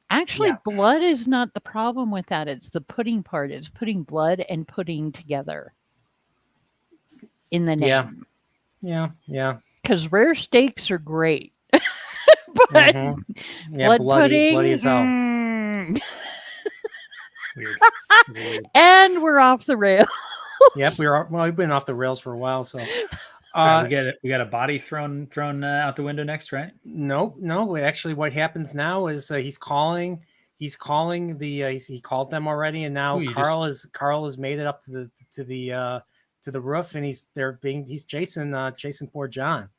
actually, blood is not the problem with that. It's the pudding part. It's putting blood and pudding together in the name. Yeah. Because rare steaks are great, but blood pudding, bloody as hell. Weird. And we're off the rails. Yep, we've been off the rails for a while. So we got a body thrown out the window next, right? No. Actually, what happens now is he's calling he called them already, and now Carl has made it up to the roof, and he's chasing poor John.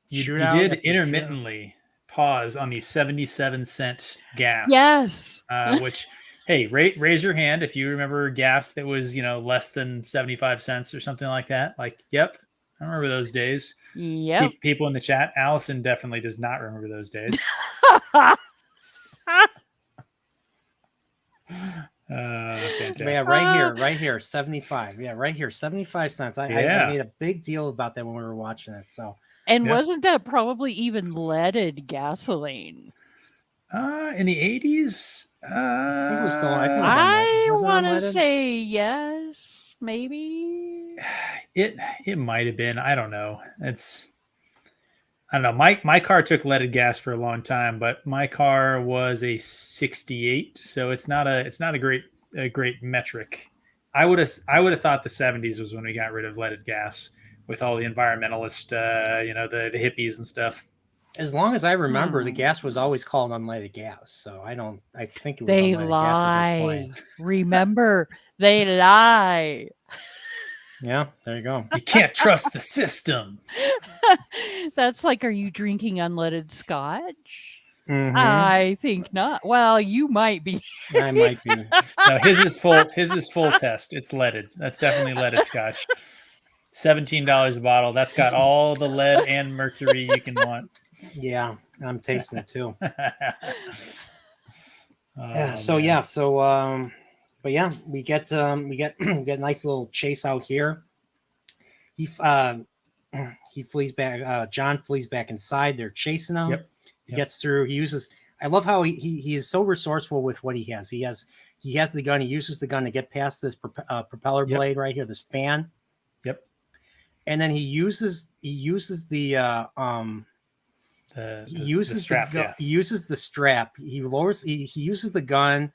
You did intermittently pause on the 77-cent gas. Yes. Which, hey, raise your hand if you remember gas that was less than 75 cents or something like that. Like, yep. I remember those days. Yep. People in the chat. Allison definitely does not remember those days. Fantastic. Yeah, right here, 75. Yeah, right here, 75 cents. I made a big deal about that when we were watching it. So, and wasn't that probably even leaded gasoline? In the 80s, I want to say yes, maybe. It might have been. I don't know. I don't know. My car took leaded gas for a long time, but my car was a 68, so it's not a great metric. I would have thought the 70s was when we got rid of leaded gas with all the environmentalist, the hippies and stuff. As long as I remember, the gas was always called unleaded gas. So I think it was they unleaded lie. Gas at this point. Remember, they lie. Yeah, there you go. You can't trust the system. That's like, are you drinking unleaded scotch? Mm-hmm. I think not. Well, you might be. I might be. No, his is full test. It's leaded. That's definitely leaded scotch. $17 a bottle. That's got all the lead and mercury you can want. Yeah, I'm tasting it too. But yeah, we get a nice little chase out here. He flees back. John flees back inside. They're chasing him. Yep. He gets through. He uses. I love how he is so resourceful with what he has. He has the gun. He uses the gun to get past this propeller blade right here. This fan. Yep. And then he uses the strap. He uses the strap. He lowers. He uses the gun.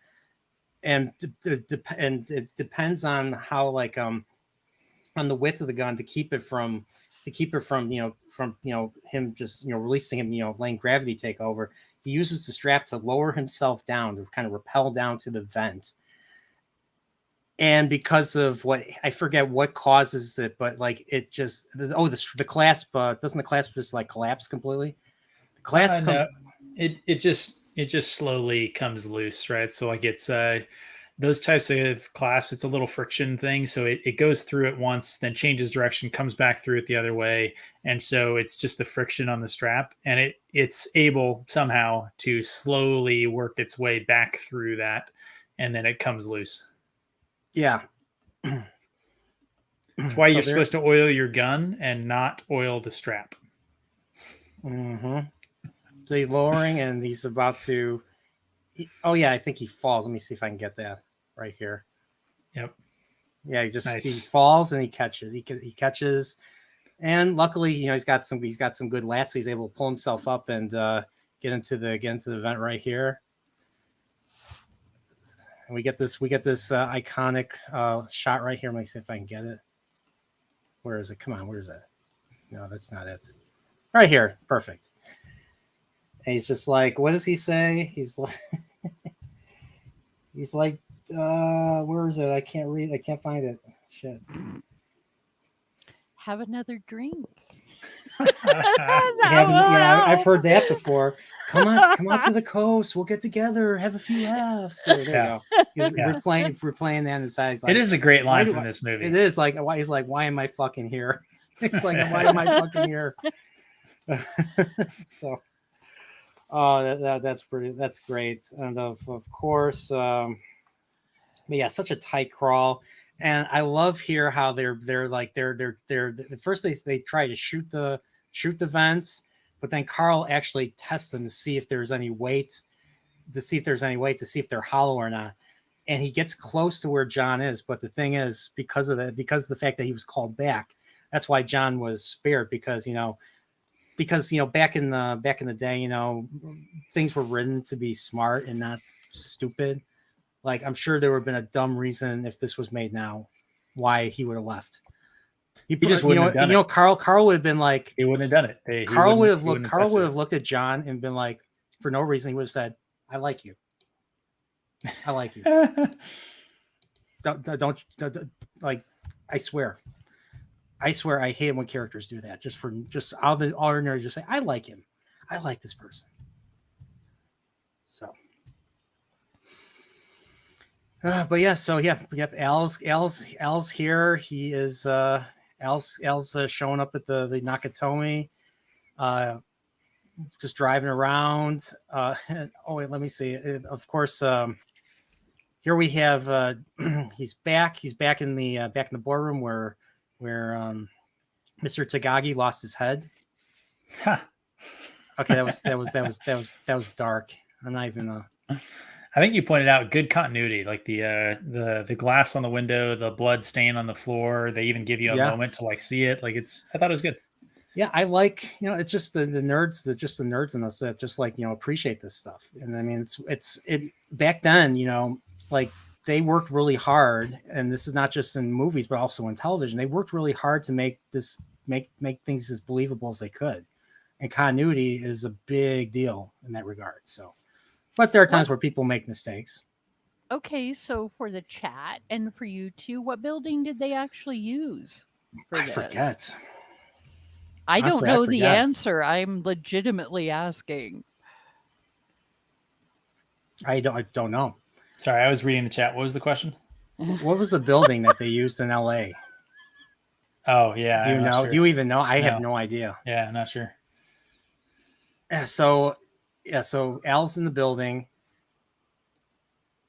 And it depends on how on the width of the gun to keep it from him just releasing him letting gravity take over. He uses the strap to lower himself down to kind of rappel down to the vent. And because of what I forget what causes it, but it just the clasp doesn't the clasp just collapse completely? The clasp no. It just slowly comes loose, right? So it's those types of clasps, it's a little friction thing. So it goes through it once, then changes direction, comes back through it the other way. And so it's just the friction on the strap. And it's able somehow to slowly work its way back through that. And then it comes loose. Yeah. That's why you're supposed to oil your gun and not oil the strap. Mm-hmm. So he's lowering and he's about to. Oh yeah, I think he falls. Let me see if I can get that right here. Yep. Yeah, he falls and he catches. He catches, and luckily, he's got some good lats. So he's able to pull himself up and get into the vent right here. And we get this iconic shot right here. Let me see if I can get it. Where is it? Come on, where is it? No, that's not it. Right here, perfect. And he's just like, what does he say? He's like, where is it? I can't read. I can't find it. Shit. Have another drink. I've heard that before. Come on to the coast. We'll get together, have a few laughs. So there you go. We're playing that inside. Like, it is a great line from this movie. It is like, why he's like, why am I fucking here? It's like, why am I fucking here? So, that's great, and of course, but yeah, such a tight crawl, and I love here how they're first they try to shoot the vents, but then Carl actually tests them to see if there's any weight, to see if they're hollow or not, and he gets close to where John is, but the thing is, because of the fact that he was called back, that's why John was spared, because back in the day, things were written to be smart and not stupid. Like, I'm sure there would have been a dumb reason if this was made now why he would have left. He just wouldn't have done it. Carl would have been like, he wouldn't have done it. Carl would have looked at John and been like, for no reason, he would have said, I like you. I like you. don't like, I swear I hate it when characters do that. Just out of the ordinary, just say, I like him. I like this person. So, but yeah, yep. Al's here. He is Al's showing up at the Nakatomi, just driving around. Oh wait, let me see. Of course, here we have he's back in the boardroom where Mr. Tagagi lost his head. Huh. Okay, that was dark. I'm not even. I think you pointed out good continuity, like the glass on the window, the blood stain on the floor. They even give you a moment to like see it. Like I thought it was good. Yeah, I like, it's just the nerds, just the nerds in us that just like, appreciate this stuff. And I mean, it's back then, like, they worked really hard, and this is not just in movies, but also in television. They worked really hard to make things as believable as they could. And continuity is a big deal in that regard. So, but there are times where people make mistakes. Okay, so for the chat and for you too, what building did they actually use for this? I forget. I don't know the answer. I'm legitimately asking. I don't know. Sorry, I was reading the chat. What was the question? What was the building that they used in LA? Oh, yeah. Do you know? Sure. Do you even know? I have no idea. Yeah, I'm not sure. So Al's in the building.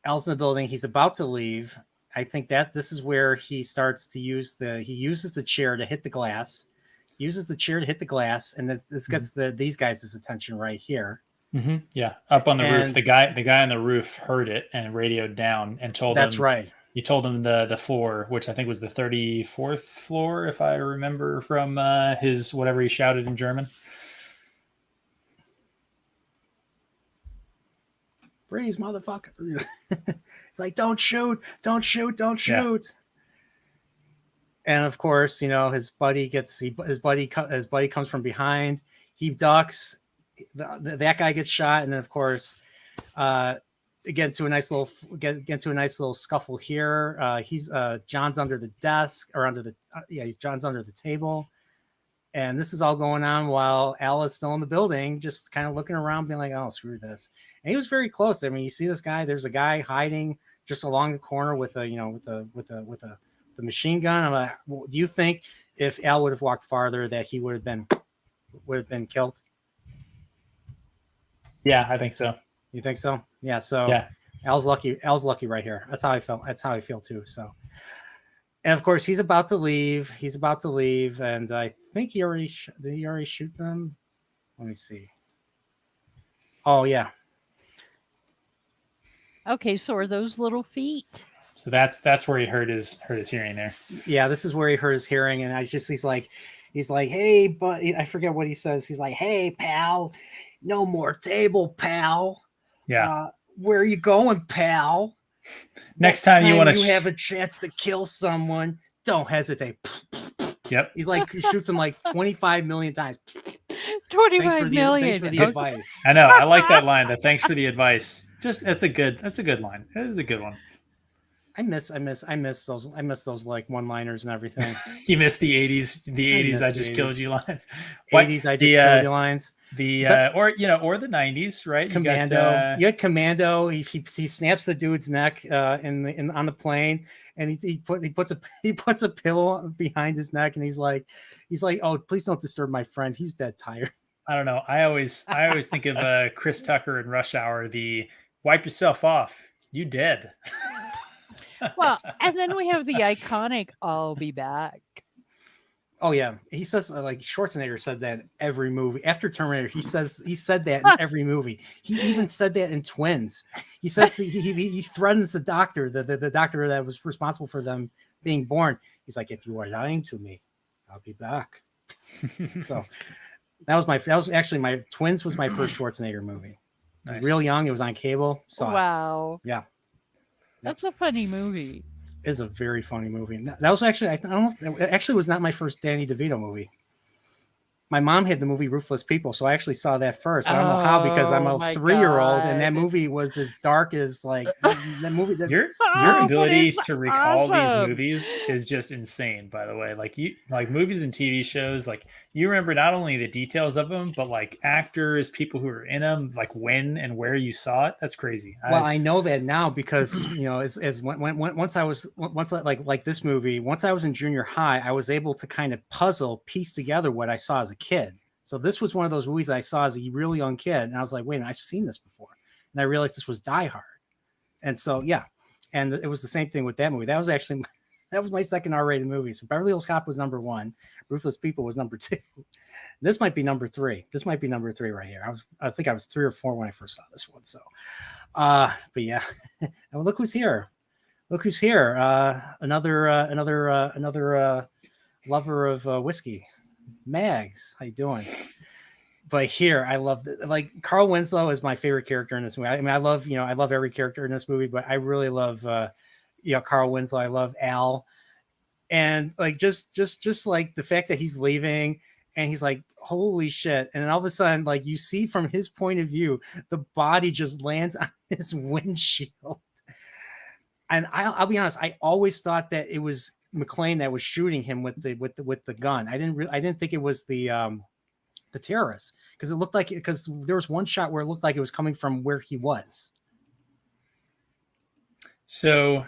He's about to leave. I think that this is where he starts to uses the chair to hit the glass. And this gets these guys' attention right here. Mm-hmm. Yeah, up on the roof. The guy on the roof heard it and radioed down and told That's right. He told him the floor, which I think was the 34th floor, if I remember from his whatever he shouted in German. Freeze, motherfucker! It's like, don't shoot! Yeah. And of course, his buddy comes from behind. He ducks. That guy gets shot, and then of course, get into a nice little scuffle here. He's John's under the desk or John's under the table, and this is all going on while Al is still in the building, just kind of looking around, being like, "Oh, screw this." And he was very close. I mean, you see this guy. There's a guy hiding just along the corner with a the machine gun. I'm like, well, do you think if Al would have walked farther that he would have been killed? Yeah, I think so. You think so? Yeah. So Yeah. Al's lucky. Al's lucky right here. That's how I felt. That's how I feel too. So, and of course he's about to leave. He's about to leave, and I think he already did. He already shoot them. Let me see. Oh yeah. Okay, so are those little feet? So that's where he hurt his hearing there. Yeah, this is where he hurt his hearing, and he's like, hey, but I forget what he says. He's like, hey, pal, no more table, pal. Yeah. Where are you going, pal? Next time you want to have a chance to kill someone, don't hesitate. Yep. He's like, he shoots him like 25 million times. 25 million. Thanks for the advice. I know. I like that line. Thanks for the advice. That's a good line. It is a good one. I miss those like one-liners and everything. You miss the 80s. The 80s. I just killed you lines. 80s. I just killed you lines. Or the 90s, right? Commando. You had Commando. He snaps the dude's neck on the plane, and he puts a pillow behind his neck, and he's like, oh, please don't disturb my friend. He's dead tired. I don't know. I always think of Chris Tucker in Rush Hour. The wipe yourself off. You dead. Well, and then we have the iconic "I'll be back." Oh yeah, he says like Schwarzenegger said that in every movie after Terminator. He said that in every movie. He even said that in Twins. He says he threatens the doctor, the doctor that was responsible for them being born. He's like, if you are lying to me, I'll be back. So that was actually my Twins was my first Schwarzenegger movie. Nice. I was real young. It was on cable. Wow. Yeah. That's a funny movie. It is a very funny movie. That was actually, I don't know, it actually was not my first Danny DeVito movie. My mom had the movie Ruthless People, so I actually saw that first. I don't know how, because I'm a 3-year-old, and that movie was as dark as like that movie. Your ability to recall these movies is just insane. By the way, like movies and TV shows, like you remember not only the details of them, but like actors, people who were in them, like when and where you saw it. That's crazy. Well, I know that now because once I was like this movie, once I was in junior high, I was able to kind of piece together what I saw as a kid. So this was one of those movies I saw as a really young kid, and I was like, wait a minute, I've seen this before. And I realized this was Die Hard. And so yeah, and it was the same thing with that movie. That was my second R-rated movie. So Beverly Hills Cop was number 1, Ruthless People was number 2. This might be number 3. This might be number 3 right here. I think I was 3 or 4 when I first saw this one. So but yeah. And look who's here. Another lover of whiskey. Mags, how you doing? But here, I love like Carl Winslow is my favorite character in this movie. I mean, I love every character in this movie, but I really love Carl Winslow. I love Al, and like just like the fact that he's leaving and he's like, holy shit, and then all of a sudden, like you see from his point of view, the body just lands on his windshield. And I'll be honest, I always thought that it was McClane that was shooting him with the gun. I didn't think it was the terrorist, because it looked like because there was one shot where it looked like it was coming from where he was. So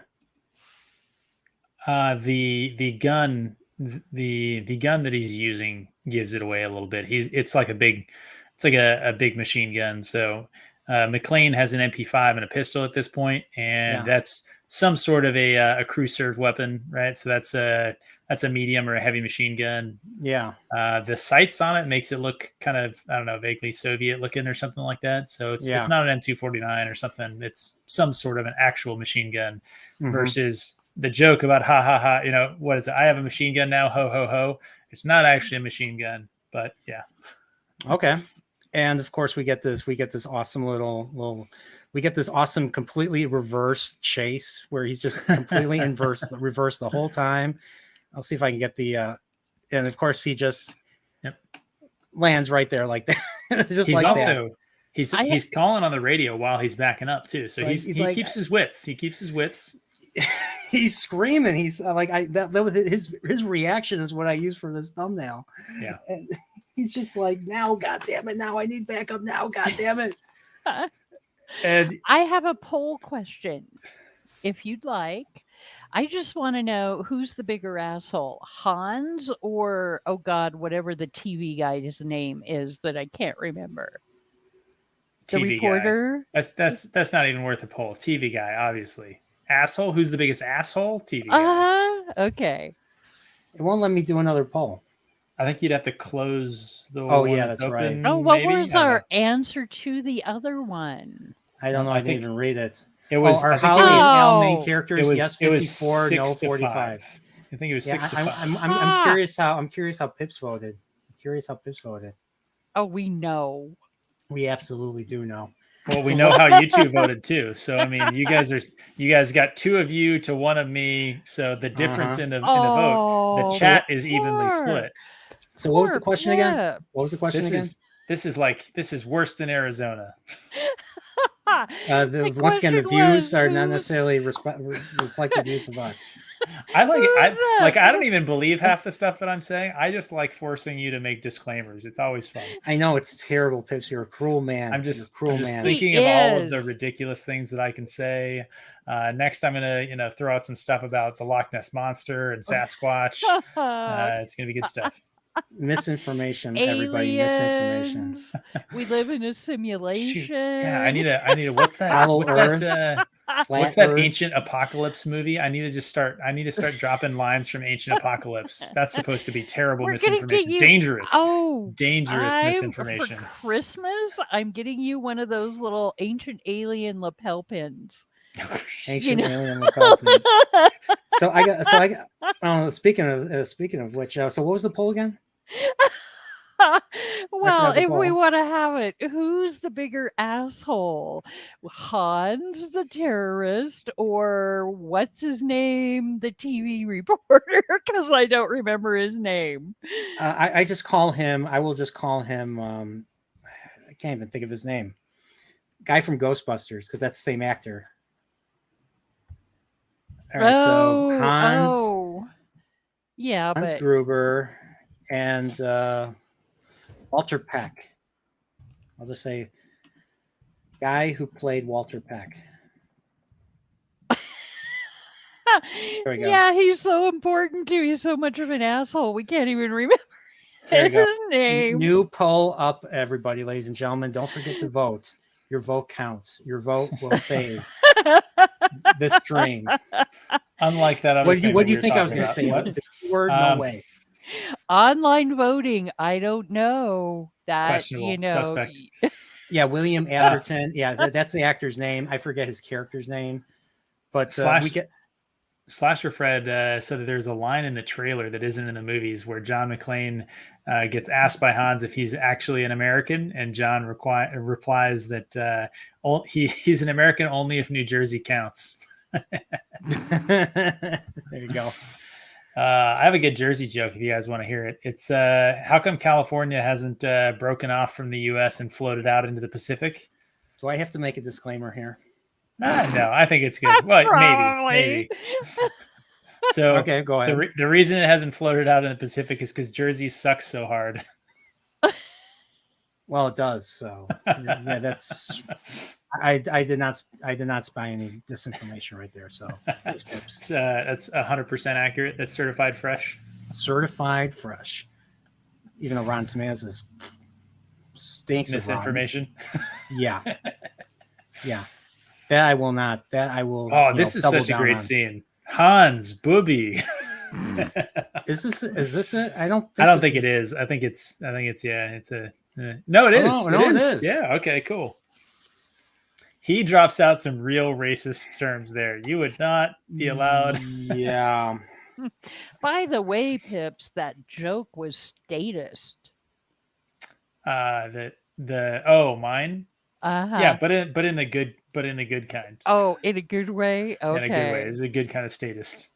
the gun that he's using gives it away a little bit. It's like a big machine gun. So McClane has an MP5 and a pistol at this point, and that's some sort of a crew served weapon, right? So that's a medium or a heavy machine gun. Yeah. The sights on it makes it look kind of, I don't know, vaguely Soviet looking or something like that. So it's not an M249 or something. It's some sort of an actual machine gun versus the joke about ha ha ha. What is it? I have a machine gun now. Ho ho ho. It's not actually a machine gun, but yeah. Okay. And of course we get this awesome awesome completely reverse chase where he's just completely reverse the whole time. I'll see if I can get the and of course he just lands right there like that. Just he's like also that. he's calling on the radio while he's backing up too. So he keeps his wits. He keeps his wits. He's screaming. He's like that was his reaction is what I use for this thumbnail. Yeah. And he's just like, now, God damn it, now I need backup now, God damn it. And I have a poll question. if you'd like. I just want to know who's the bigger asshole, Hans or, oh God, whatever the TV guy's name is that I can't remember. The TV guy. reporter. That's not even worth a poll. TV guy, obviously. Asshole. Who's the biggest asshole? TV guy. Okay. It won't let me do another poll. I think you'd have to close the Oh, one yeah, that's that's right. open. Oh, what maybe? was I don't know. our answer to the other one? I don't know. I I didn't think even read it. It was. Our I think Holly it and was. Al main Oh. characters. It was. Yes, It was 54. No, 6 to 45. 5. I think it was Yeah, 6 to 5. I'm curious how Pips voted. I'm curious how Pips voted. Oh, we know. We absolutely do know. Well, we know how you two voted too. So I mean, you guys got 2 of you to 1 of me. So the difference in the vote, the chat is evenly split. So what was the question again? What was the question again? This is worse than Arizona. Once again, the views are not necessarily reflect the views of us. I don't even believe half the stuff that I'm saying. I just like forcing you to make disclaimers. It's always fun. I know it's terrible, Pips. You're a cruel man. I'm just man. thinking of all of the ridiculous things that I can say. Next, I'm gonna throw out some stuff about the Loch Ness Monster and Sasquatch. It's gonna be good stuff. Misinformation, Aliens. everybody. Misinformation. We live in a simulation. Shoot. Yeah, I need a what's that? Hollow what's Earth, that? What's that ancient apocalypse movie? I need to start dropping lines from ancient apocalypse. That's supposed to be terrible misinformation. Dangerous. Dangerous misinformation. For Christmas, I'm getting you one of those little ancient alien lapel pins. Ancient alien lapel pins. So I got. Speaking of which, so what was the poll again? Well, if we want to have it, who's the bigger asshole? Hans, the terrorist, or what's his name, the TV reporter? Because I don't remember his name. I just call him. I will just call him. I can't even think of his name. Guy from Ghostbusters, because that's the same actor. All right, so Hans. Yeah, Hans but Gruber and Walter Peck. I'll just say guy who played Walter Peck. There we go. Yeah, he's so important too. He's so much of an asshole. We can't even remember his name. New poll up, everybody, ladies and gentlemen. Don't forget to vote. Your vote counts. Your vote will save this stream. Unlike that other thing. What do you think I was going to say? The word, no way. Online voting. I don't know that. Questionable. Suspect. Yeah, William Atherton. Yeah, that's the actor's name. I forget his character's name, but Slasher Fred said that there's a line in the trailer that isn't in the movies where John McClane gets asked by Hans if he's actually an American, and John replies that he's an American only if New Jersey counts. There you go. I have a good Jersey joke if you guys want to hear it. It's how come California hasn't broken off from the U.S. and floated out into the Pacific? Do I have to make a disclaimer here? No, I think it's good. Well, maybe. So okay, go ahead. The reason it hasn't floated out in the Pacific is because Jersey sucks so hard. Well, it does. So yeah, that's. I did not spy any disinformation right there. So that's 100% accurate. That's certified fresh. Certified fresh. Even though Rotten Tomatoes stinks misinformation. Yeah. That I will not. That I will. Oh, this is such a great scene. Hans, booby. Is this it? I don't think it is. I think it's yeah. It's a no. It is. It is. Yeah. Okay. Cool. He drops out some real racist terms there. You would not be allowed. Yeah. By the way, Pips, that joke was statist. Mine. Uh-huh. Yeah, but in the good kind. Oh, in a good way. Okay. In a good way. It's a good kind of statist.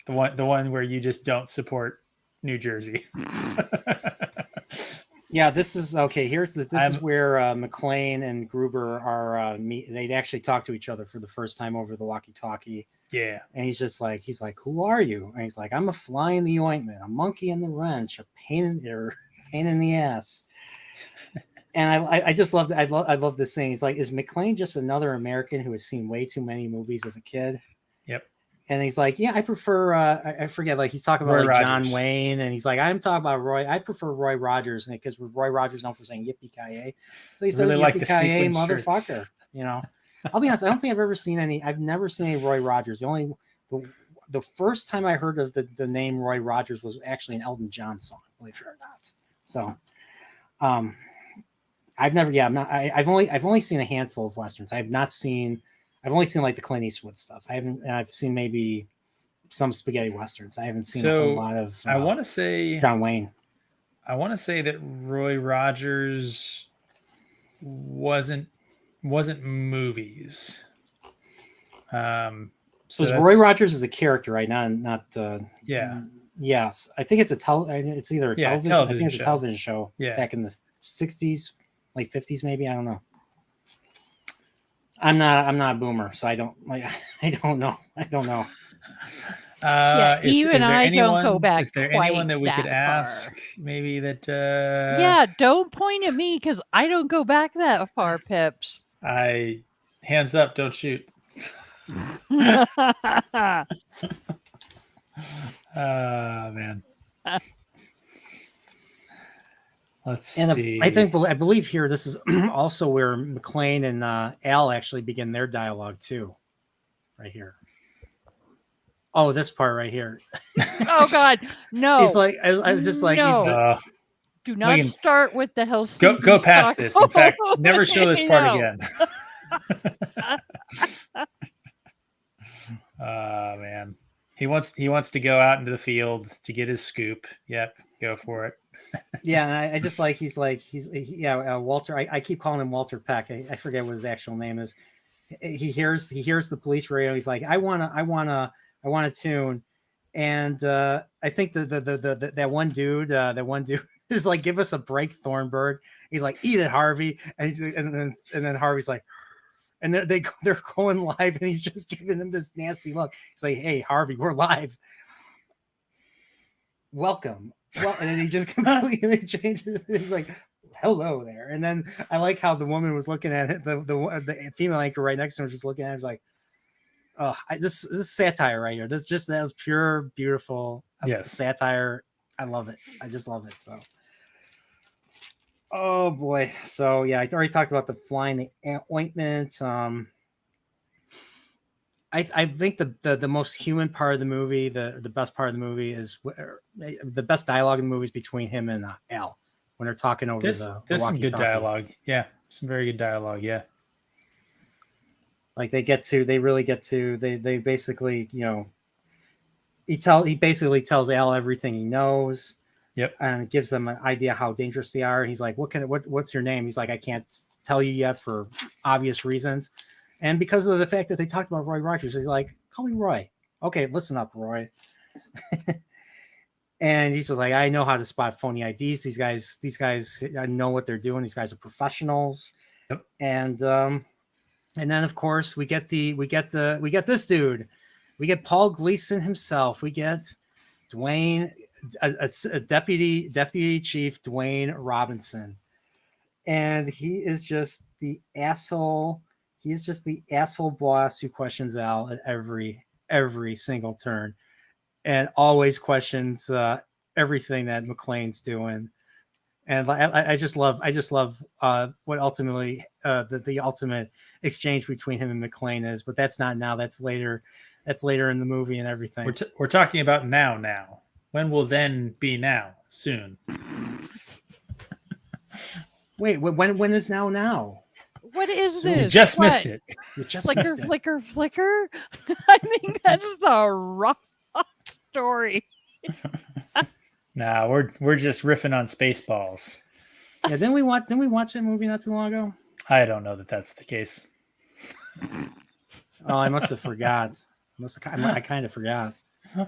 The one where you just don't support New Jersey. Yeah, this is okay. This is where McClane and Gruber are they actually talk to each other for the first time over the walkie-talkie. Yeah, and he's like, "Who are you?" And he's like, "I'm a fly in the ointment, a monkey in the wrench, a pain in the ass." And I just loved I love this thing. He's like, is McClane just another American who has seen way too many movies as a kid? Yep. And he's like, yeah, I prefer I forget, like he's talking about Roy like Rogers. John Wayne, and he's like, I'm talking about Roy. I prefer Roy Rogers, and because Roy Rogers known for saying yippee ki so he says Really like the yippee ki sequin motherfucker. shirts. You know, I'll be honest, I don't think I've ever seen any. I've never seen any Roy Rogers. The first time I heard of the name Roy Rogers was actually an Elton John song, believe it or not. So, I've never, yeah, I'm not. I've only seen a handful of westerns. I've only seen like the Clint Eastwood stuff. I've seen maybe some spaghetti westerns. I haven't seen a whole lot of. I want to say John Wayne. I want to say that Roy Rogers wasn't movies. So Roy Rogers is a character, right? Not. Yeah. Yes, I think it's it's either a television. I think it's a television show. Yeah. Back in the 60s, late 50s, maybe. I don't know. I'm not a boomer, so I don't know. Even I don't go back. Is there anyone that we could ask? Maybe that. Yeah, don't point at me because I don't go back that far, Pips. Hands up, don't shoot. Man. Let's see. I believe here this is also where McClane and Al actually begin their dialogue too. Right here. Oh, this part right here. Oh God, no! He's like, I was just like, no. Do not start with the hell. Go past this. In fact, never show this part again. Man, he wants to go out into the field to get his scoop. Yep, go for it. Yeah, and I just like he's Walter. I keep calling him Walter Peck. I forget what his actual name is. He hears the police radio. He's like, I want a tune, and I think that one dude is like, give us a break, Thornburg. He's like, eat it, Harvey, and then Harvey's like, and they're going live, and he's just giving them this nasty look. He's like, hey, Harvey, we're live. Welcome. Well, and then he just completely changes. He's like, hello there. And then I like how the woman was looking at it. The female anchor right next to him was just looking at him. Was like, oh, this is satire right here. That was pure, beautiful satire. I love it. I just love it. So, oh boy. So yeah, I already talked about the flying the ointment. I think the most human part of the movie, the best part of the movie is the best dialogue in the movie is between him and Al when they're talking over there's some good dialogue. Yeah, some very good dialogue. Yeah, like they basically, you know, he basically tells Al everything he knows. Yep, and gives them an idea how dangerous they are. And he's like, what's your name? He's like, I can't tell you yet for obvious reasons. And because of the fact that they talked about Roy Rogers, he's like, call me Roy. Okay, listen up, Roy. And he's just like, I know how to spot phony IDs. These guys, I know what they're doing. These guys are professionals. Yep. And then of course we get this dude. We get Paul Gleason himself. We get Dwayne, a deputy chief, Dwayne Robinson. And he is just the asshole. He is just the asshole boss who questions Al at every single turn, and always questions everything that McClane's doing. And I just love what ultimately the ultimate exchange between him and McClane is. But that's not now. That's later. That's later in the movie and everything. We're talking about now. Now, when will then be now? Soon. Wait, when is now? Now? What is this? You just missed it. You just flicker, missed it. flicker. I think that's a rock story. Nah, we're just riffing on Spaceballs. Yeah, didn't we watch that movie not too long ago? I don't know that that's the case. Oh, I must have forgot. I kind of forgot. And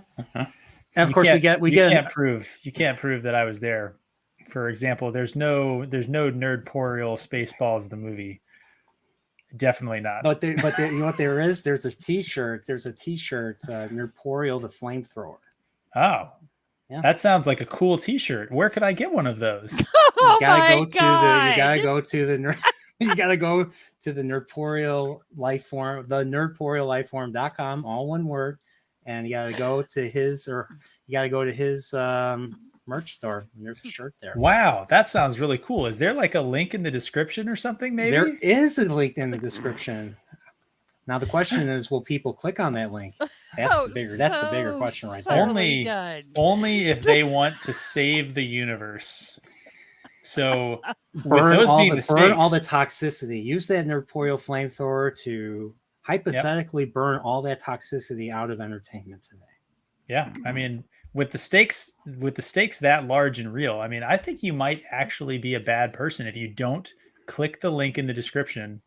of course, you can't prove that I was there. For example, there's no Nerdporeal Spaceballs the movie. Definitely not. But you know what there is? There's a T-shirt. Nerdporeal the flamethrower. Oh, Yeah. That sounds like a cool T-shirt. Where could I get one of those? Oh You gotta my go to the. You gotta God. go to the. You gotta go to the Nerdporeal Lifeform, the nerdporeallifeform.com, all one word, and you gotta go to his merch store. And there's a shirt there. Wow, that sounds really cool. Is there like a link in the description or something? Maybe There is a link in the description. Now the question is, will people click on that link? That's the bigger question right there. Only if they want to save the universe. So Burn with those all being the the burn all stakes, the toxicity. Use that Nerdporeal flamethrower to hypothetically burn all that toxicity out of entertainment today. yeah, I mean, with the stakes that large and real, I mean, I think you might actually be a bad person if you don't click the link in the description.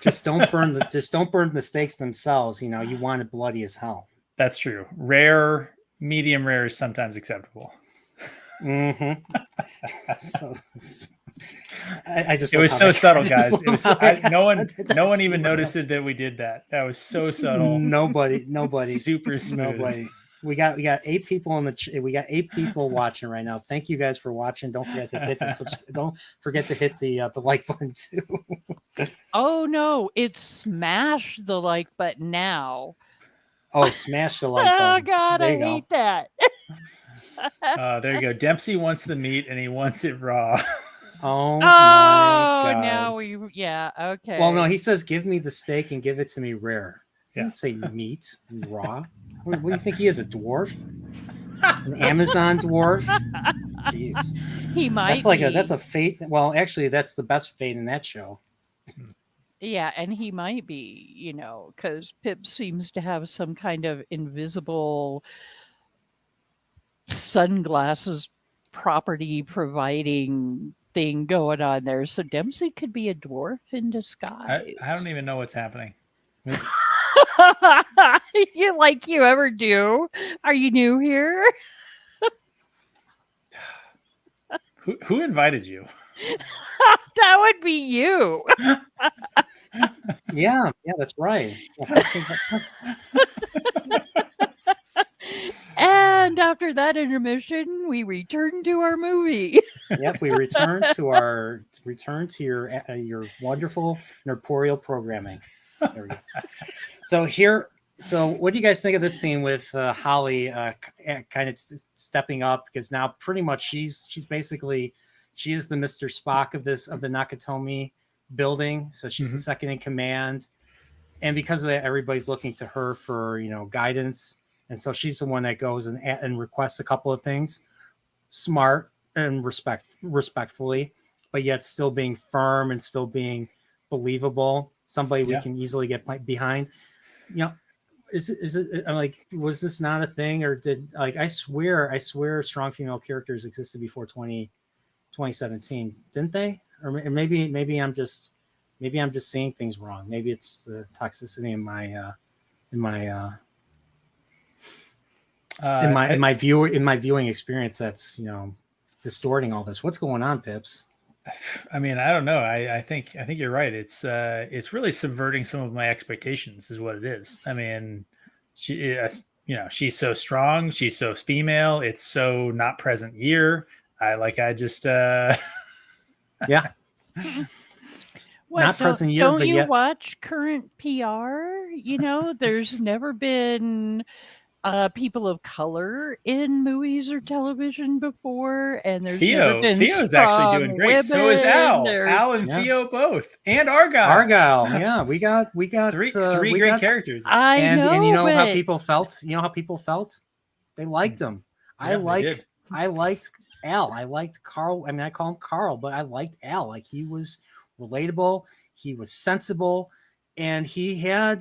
Just don't burn the stakes themselves. You know, you want it bloody as hell. That's true. Rare, medium rare is sometimes acceptable. Mm-hmm. It was so subtle, guys. No one even noticed it that we did that. That was so subtle. Nobody. Super smooth. Nobody. We got 8 people we got 8 people watching right now. Thank you guys for watching. Don't forget to hit the like button too. Oh no, it's smash the like button now. Oh, smash the like Oh button. God, There I you go. hate that. There you go. Dempsey wants the meat and he wants it raw. Oh my God. Now okay. Well, no, he says give me the steak and give it to me rare. He Yeah. didn't say meat and raw. What do you think he is, a dwarf? An Amazon dwarf? Jeez. He might that's a fate. Well, actually, that's the best fate in that show. Yeah, and he might be, because Pip seems to have some kind of invisible sunglasses property providing thing going on there. So Dempsey could be a dwarf in disguise. I don't even know what's happening. You ever do? Are you new here? Who invited you? That would be you. Yeah, that's right. And after that intermission, we return to our movie. Yep, we return to your wonderful Nerdporeal programming. There we go. So what do you guys think of this scene with Holly kind of stepping up, because now pretty much she is the Mr. Spock of the Nakatomi building, so she's the second in command, and because of that, everybody's looking to her for guidance, and so she's the one that goes and requests a couple of things, smart and respectfully, but yet still being firm and still being believable. Somebody we can easily get behind. Is it like, was this not a thing, or did I swear strong female characters existed before 2017, didn't they? Or maybe I'm just seeing things wrong. Maybe it's the toxicity in my viewing experience that's distorting all this. What's going on, Pips? I mean, I don't know. I think you're right. It's really subverting some of my expectations, is what it is. I mean, she's so strong, she's so female. It's so not present year. Yeah. What, not present year, don't but you yet watch current PR? There's never been people of color in movies or television before, and there's never been Theo's actually doing great. So is Al. Al and Theo both, and Argyle. Yeah, we got three great characters. And how people felt. You know how people felt. They liked him. I liked Al. I liked Carl. I mean, I call him Carl, but I liked Al. Like, he was relatable. He was sensible, and he had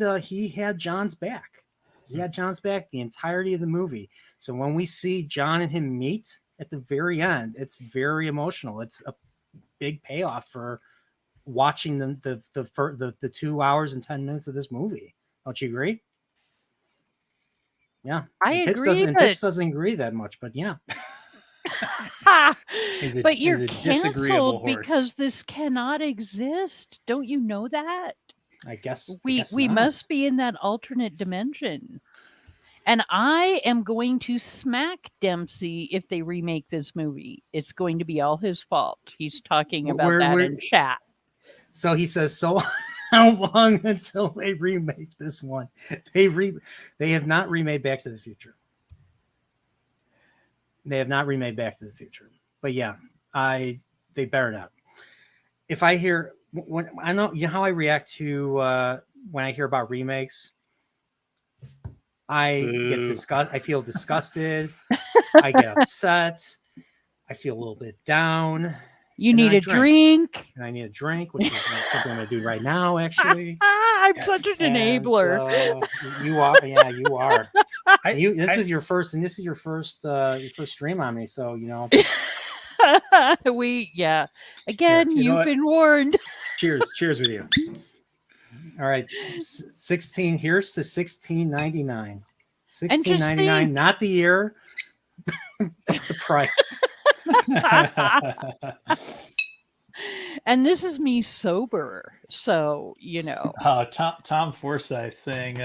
John's back. He had John's back the entirety of the movie. So when we see John and him meet at the very end, it's very emotional. It's a big payoff for watching the 2 hours and 10 minutes of this movie. Don't you agree? Yeah, I agree. Pips doesn't agree that much, but yeah. But you're canceled because this cannot exist. Don't you know that? I guess we must be in that alternate dimension. And I am going to smack Dempsey if they remake this movie. It's going to be all his fault. He's talking about that in chat. So he says, so how long until they remake this one? They have not remade Back to the Future. They have not remade Back to the Future. But yeah, they better not. If I hear, when I know, you know how I react to when I hear about remakes, I get disgust. I feel disgusted. I get upset. I feel a little bit down. You need a drink. And I need a drink, which is something I'm going to do right now, actually. I'm such an enabler. You are. Yeah, you are. This is your first stream on me. So, you know. Again, you've been warned. Cheers with you. All right, 16. Here's to 16.99. 16.99, not the year, but the price. And this is me sober, so you know. Tom Forsyth saying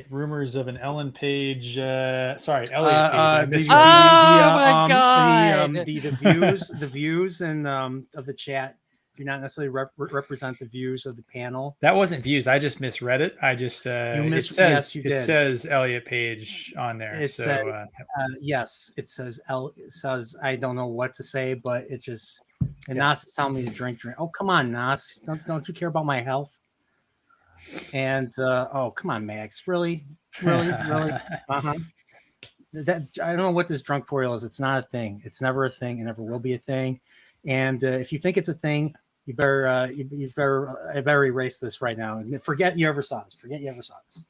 rumors of an Ellen Page. Elliot Page. My God. The views and of the chat do not necessarily represent the views of the panel. That wasn't views. I just misread it. I just it says Elliot Page on there. Yes, it says I don't know what to say, but it just. And Nas is telling me to drink. Oh, come on, Nas. Don't you care about my health? And come on, Max. Really? Uh-huh. I don't know what this Nerdporeal is. It's not a thing. It's never a thing. It never will be a thing. And if you think it's a thing, you better I better erase this right now. And forget you ever saw this.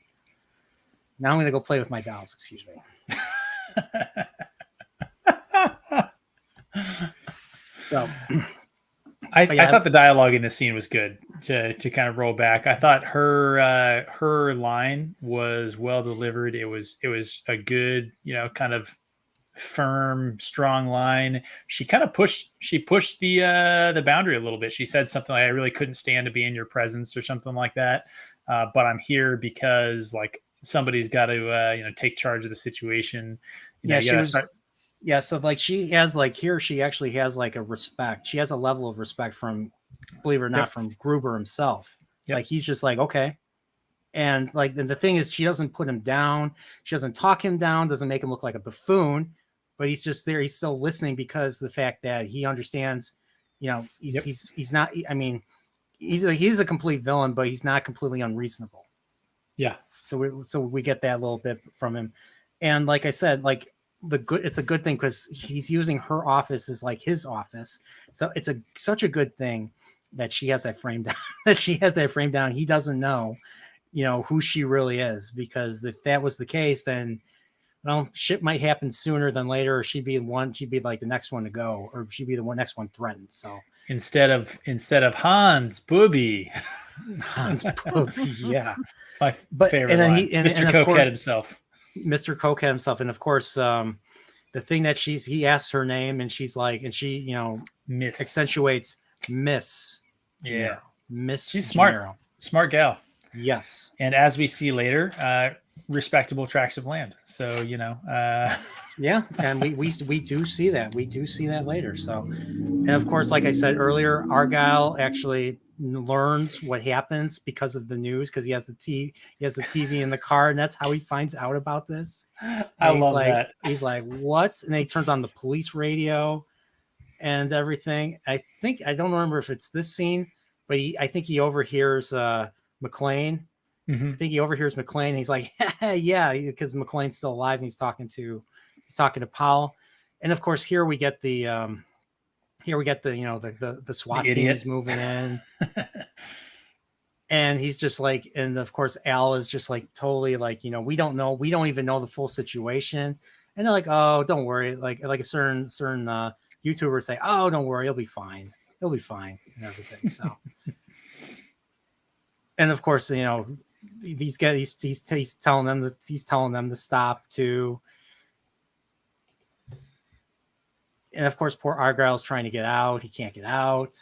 Now I'm gonna go play with my dolls. Excuse me. So I thought the dialogue in this scene was good to kind of roll back. I thought her line was well delivered. It was a good, kind of firm, strong line. She kind of pushed the boundary a little bit. She said something like, I really couldn't stand to be in your presence or something like that. But I'm here because like somebody's got to take charge of the situation. Yeah, so like she has like here, she actually has like a respect. She has a level of respect from, believe it or not, from Gruber himself. Yep. Like he's just like, okay. And like the thing is, she doesn't put him down. She doesn't talk him down, doesn't make him look like a buffoon, but he's just there. He's still listening because the fact that he understands, he's not, I mean, he's a complete villain, but he's not completely unreasonable. Yeah. So we get that a little bit from him. And like I said, like, it's a good thing because he's using her office as like his office. So it's such a good thing that she has that frame down. He doesn't know, who she really is, because if that was the case, then, well, shit might happen sooner than later, or she'd be like the next one to go, or she'd be the next one threatened. So instead of Hans Booby, yeah, it's my favorite. And then line. Mr. Cokehead himself. Mr. Cokehead himself, and of course, the thing that he asks her name, and she's like, and she, Miss accentuates Miss. Yeah, Miss. She's Gennaro. smart gal. Yes, and as we see later, respectable tracts of land. So yeah, and we do see that. We do see that later. So, and of course, like I said earlier, Argyle actually learns what happens because of the news, because he has the TV in the car, and that's how he finds out about this. I love that. He's like, what? And then he turns on the police radio and everything. I don't remember if it's this scene, but I think he overhears McClane. Mm-hmm. I think he overhears McClane. He's like, yeah, because McClane's still alive, and he's talking to Powell. And of course, here we get the the SWAT team is moving in. And he's just like, and of course, Al is just like totally like, we don't even know the full situation. And they're like, oh, don't worry. Like a certain YouTubers say, oh, don't worry, he'll be fine, and everything. So, and of course, these guys, he's telling them to stop too. And of course, poor Argyle's trying to get out. He can't get out.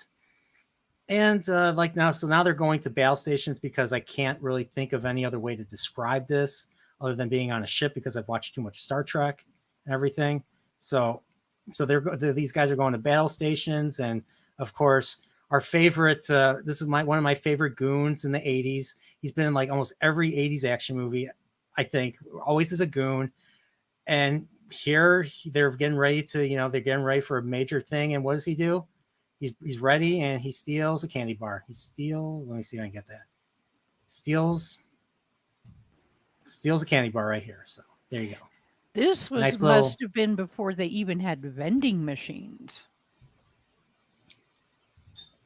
And now they're going to battle stations, because I can't really think of any other way to describe this other than being on a ship because I've watched too much Star Trek and everything. So these guys are going to battle stations, and of course, our favorite. This is one of my favorite goons in the '80s. He's been in like almost every '80s action movie, I think. Always as a goon, and here they're getting ready to, they're getting ready for a major thing. And what does he do? He's ready, and he steals a candy bar. Let me see if I can get that. Steals a candy bar right here. So there you go. This must have been before they even had vending machines.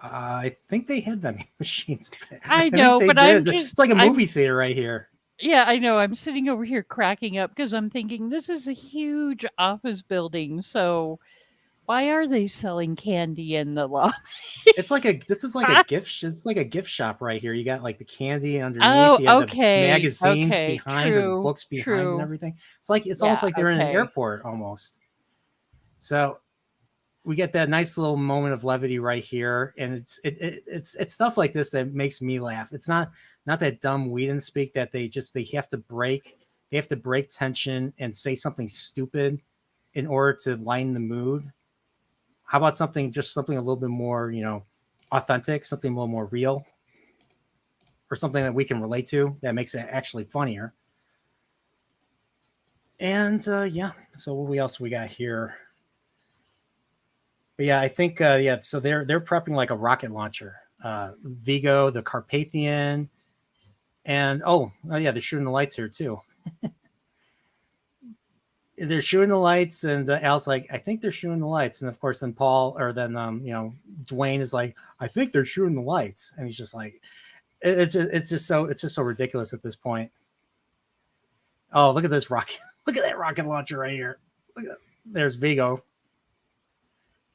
I think they had vending machines. I know, but it's like a movie theater right here. Yeah, I know. I'm sitting over here cracking up because I'm thinking this is a huge office building. So why are they selling candy in the lobby? This is like a gift. It's like a gift shop right here. You got like the candy underneath. Oh, you have okay. The magazines behind, true, or the books behind, true. and everything. It's almost like they're in an airport almost. So we get that nice little moment of levity right here, and it's stuff like this that makes me laugh. It's not that dumb Whedon speak that they have to break tension and say something stupid in order to lighten the mood. How about something a little bit more, authentic, something a little more real, or something that we can relate to that makes it actually funnier. And yeah, so what else we got here? But yeah, I think so they're prepping like a rocket launcher. Vigo, the Carpathian, and oh yeah, they're shooting the lights here too. They're shooting the lights, and Al's like, I think they're shooting the lights, and of course, then Dwayne is like, I think they're shooting the lights, and he's just like, it's just so ridiculous at this point. Oh, look at this rocket! Look at that rocket launcher right here. There's Vigo.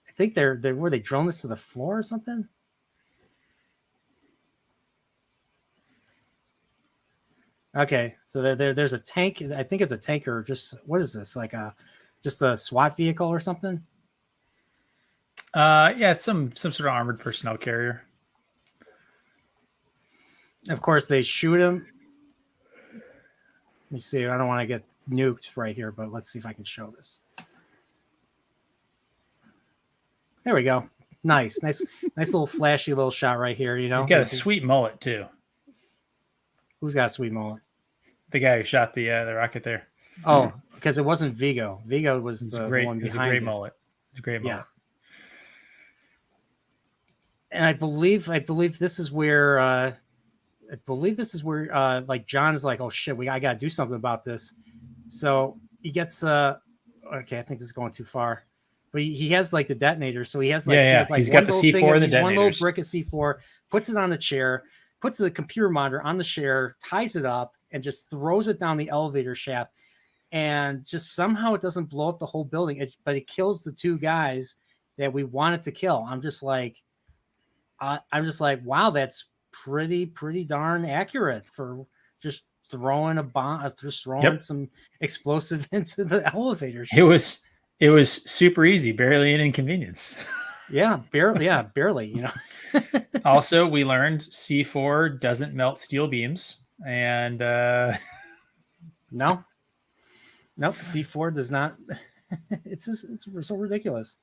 I think were they drone this to the floor or something? Okay, so there's a tank. I think it's a tanker. Just what is this? Like just a SWAT vehicle or something? Yeah, some sort of armored personnel carrier. Of course, they shoot him. Let me see. I don't want to get nuked right here, but let's see if I can show this. There we go. Nice little flashy little shot right here. He's got a sweet mullet too. Who's got a sweet mullet? The guy who shot the rocket there. Oh, because it wasn't Vigo. Vigo was the one behind it. It's a great mullet. It's a great mullet. And I believe this is where like John is like, oh shit, I got to do something about this. So he gets okay, I think this is going too far. But he has like the detonator, so he has like he's got the C4, the detonators. One little brick of C4, puts it on the chair, puts the computer monitor on the chair, ties it up, and just throws it down the elevator shaft. And just somehow it doesn't blow up the whole building, but it kills the two guys that we wanted to kill. I'm just like, wow, that's pretty darn accurate for just throwing a bomb, some explosive into the elevator shaft. It was super easy, barely an inconvenience. Yeah, barely. Also, we learned C4 doesn't melt steel beams, and nope, C4 does not. It's so ridiculous.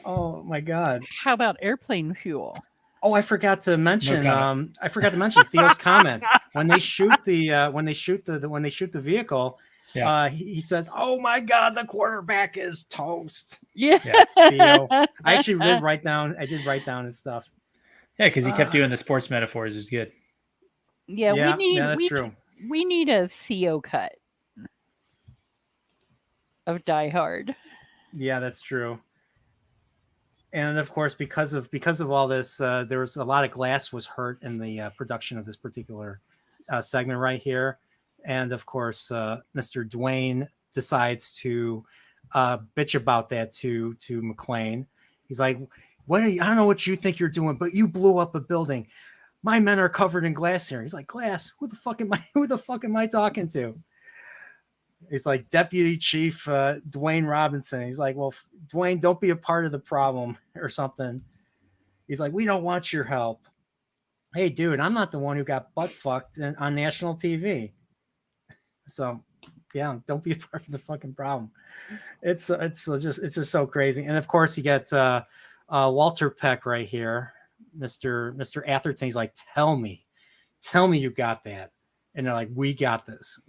Oh my god! How about airplane fuel? Oh, I forgot to mention. Theo's comment when they shoot the vehicle. Yeah. He says, "Oh my God, the quarterback is toast." Yeah. Theo. I actually did write down his stuff. Yeah, because he kept doing the sports metaphors. It was good. Yeah, that's true. We need a Theo cut of Die Hard. Yeah, that's true. And of course, because of all this, there was a lot of glass was hurt in the production of this particular segment right here. And of course, Mr. Dwayne decides to bitch about that to McClane. He's like, I don't know what you think you're doing, but you blew up a building. My men are covered in glass here. He's like, glass? Who the fuck am I talking to? He's like, Deputy Chief Dwayne Robinson. He's like, well, Dwayne, don't be a part of the problem or something. He's like, we don't want your help. Hey, dude, I'm not the one who got butt fucked on national TV. So, yeah, don't be a part of the fucking problem. It's just so crazy. And of course, you get Walter Peck right here, Mr. Atherton. He's like, tell me you got that. And they're like, we got this,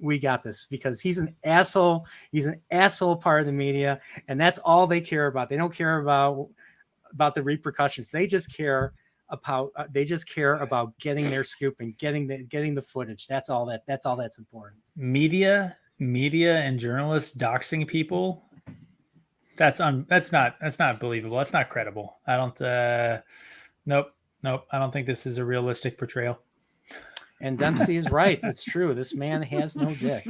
because he's an asshole. He's an asshole part of the media, and that's all they care about. They don't care about the repercussions. They just care about getting their scoop and getting the footage. That's all that's important. Media and journalists doxing people. That's not believable. That's not credible. I don't. Nope. I don't think this is a realistic portrayal. And Dempsey is right. It's true. This man has no dick.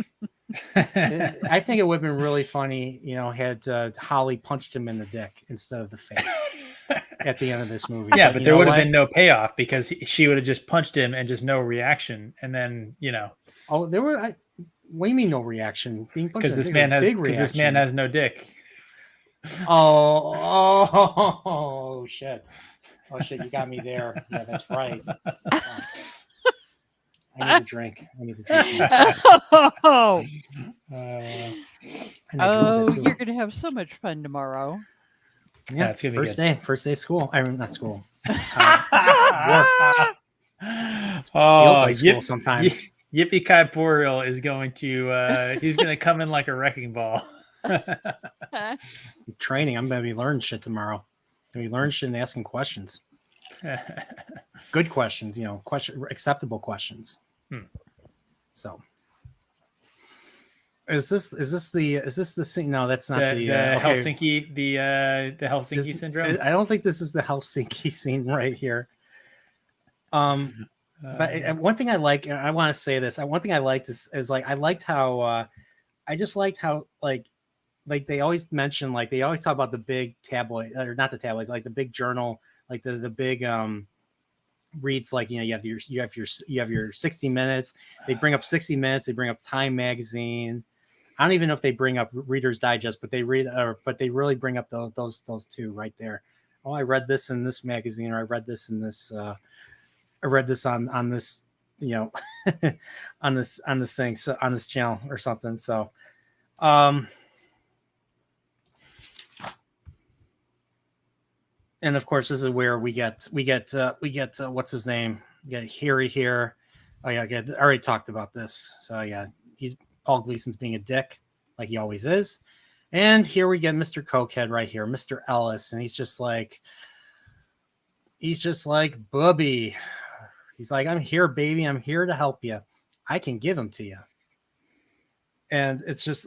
I think it would have been really funny, had Holly punched him in the dick instead of the face at the end of this movie. Yeah, but there would have been no payoff because she would have just punched him and just no reaction. And then, Oh, there were. What do you mean no reaction? Because this man has no dick. Oh shit! Oh shit! You got me there. Yeah, that's right. I need a drink. Oh, you're gonna have so much fun tomorrow. Yeah, it's gonna be first day of school. I mean, not school. Feels like school sometimes. Whitecloaks is going to he's going to come in like a wrecking ball. Training. I'm going to be learning shit tomorrow. I'm going to be learning shit and asking questions. Good questions, acceptable questions. So, is this the scene? No, that's not the Helsinki the Helsinki syndrome. I don't think this is the Helsinki scene right here. But one thing I like, and I want to say this. One thing I liked is like I liked how I just liked how like they always mention, like they always talk about the big tabloid, or not the tabloids, like the big journal, like the big reads, like you have your 60 Minutes. They bring up 60 Minutes. They bring up Time magazine. I don't even know if they bring up Reader's Digest, but they really bring up those two right there. Oh, I read this in this magazine, or I read this in this. I read this on this, on this thing, so on this channel or something. So, and of course, this is where we get what's his name? We got Harry here. Oh yeah, I already talked about this. So yeah, Paul Gleason's being a dick like he always is. And here we get Mr. Cokehead right here, Mr. Ellis, and he's just like Bubby. He's like, I'm here, baby. I'm here to help you. I can give them to you. And it's just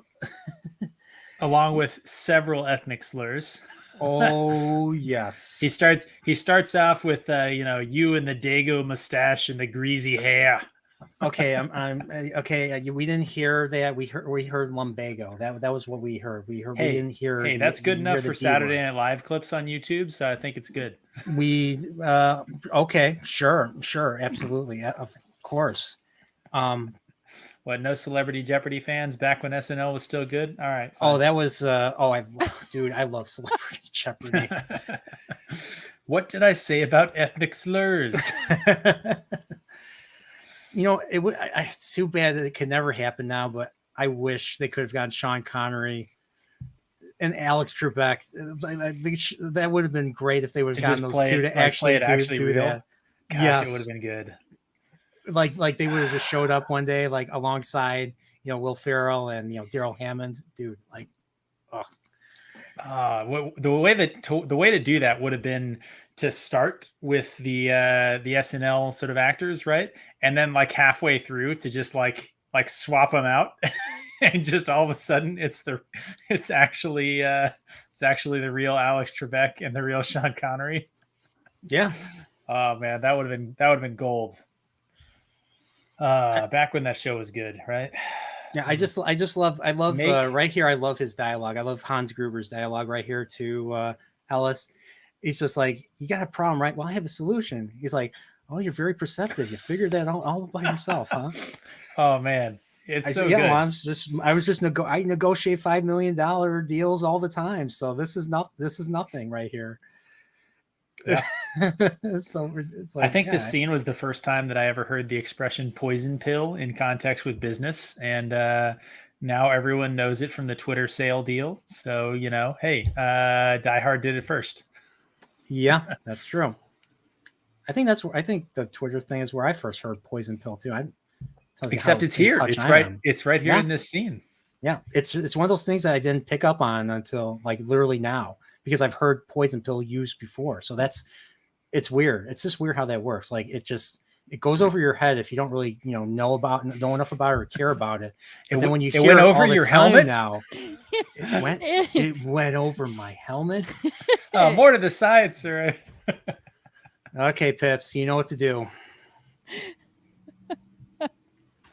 along with several ethnic slurs. Oh yes. He starts off with you and the Dago mustache and the greasy hair. Okay, I'm okay. We didn't hear that. We heard lumbago. That was what we heard. We didn't hear. Hey, that's good enough for Saturday Night Live clips on YouTube. So I think it's good. Okay, sure, absolutely, of course. What, no Celebrity Jeopardy fans back when SNL was still good? All right. Fine. Oh, that was I love Celebrity Jeopardy. What did I say about ethnic slurs? It's too bad that it could never happen now, but I wish they could have gotten Sean Connery and Alex Trebek. That would have been great if they would have gotten those two to actually do that. Gosh, yes. It would have been good. Like they would have just showed up one day, like alongside, Will Ferrell and Daryl Hammond, dude. Like, the way to do that would have been to start with the SNL sort of actors, right? And then like halfway through to just like swap them out. And just all of a sudden it's actually the real Alex Trebek and the real Sean Connery. Yeah. Oh man, that would have been gold. Back when that show was good, right? Yeah, I love right here. I love his dialogue. I love Hans Gruber's dialogue right here to Ellis. He's just like, you got a problem, right? Well, I have a solution. He's like, oh, you're very perceptive. You figured that out all by yourself, huh? Oh man, it's so good. I negotiate $5 million deals all the time. So this is nothing right here. Yeah. So it's I like, think yeah, this scene was the first time that I ever heard the expression poison pill in context with business. And now everyone knows it from the Twitter sale deal. So, hey, Die Hard did it first. yeah, that's true. I think the Twitter thing is where I first heard poison pill too. Tells you Except how it's in here. touch It's I right. am. It's right here Yeah. in this scene. Yeah, it's one of those things that I didn't pick up on until like literally now, because I've heard poison pill used before. So it's weird. It's just weird how that works. Like it goes over your head know enough about it or care about it. But then when you hear went over all the your time helmet now, it went over my helmet. More to the side, sir. Okay, Pips, you know what to do.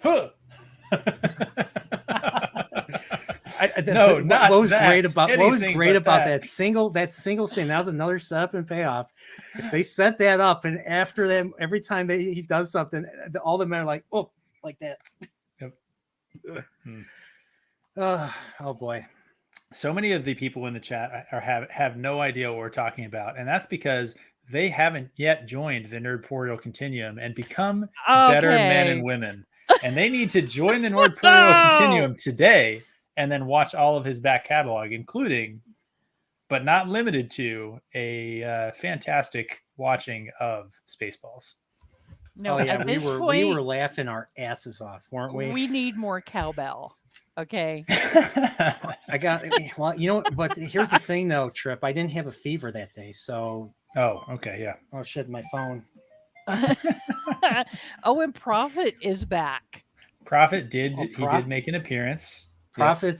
Huh. What was great about that single scene? That was another setup and payoff. They set that up, and after that, every time he does something, all the men are like, "Oh, like that." Yep. Oh boy! So many of the people in the chat have no idea what we're talking about, and that's because they haven't yet joined the Nerdporeal Continuum and become better men and women. And they need to join the Nerdporeal Continuum today and then watch all of his back catalog, including, but not limited to, a fantastic watching of Spaceballs. No, yeah, we were laughing our asses off, weren't we? We need more cowbell. Okay. But here's the thing though, Trip. I didn't have a fever that day, so. Oh, okay, yeah. Oh shit, my phone. And Prophet is back. Prophet did make an appearance. Prophet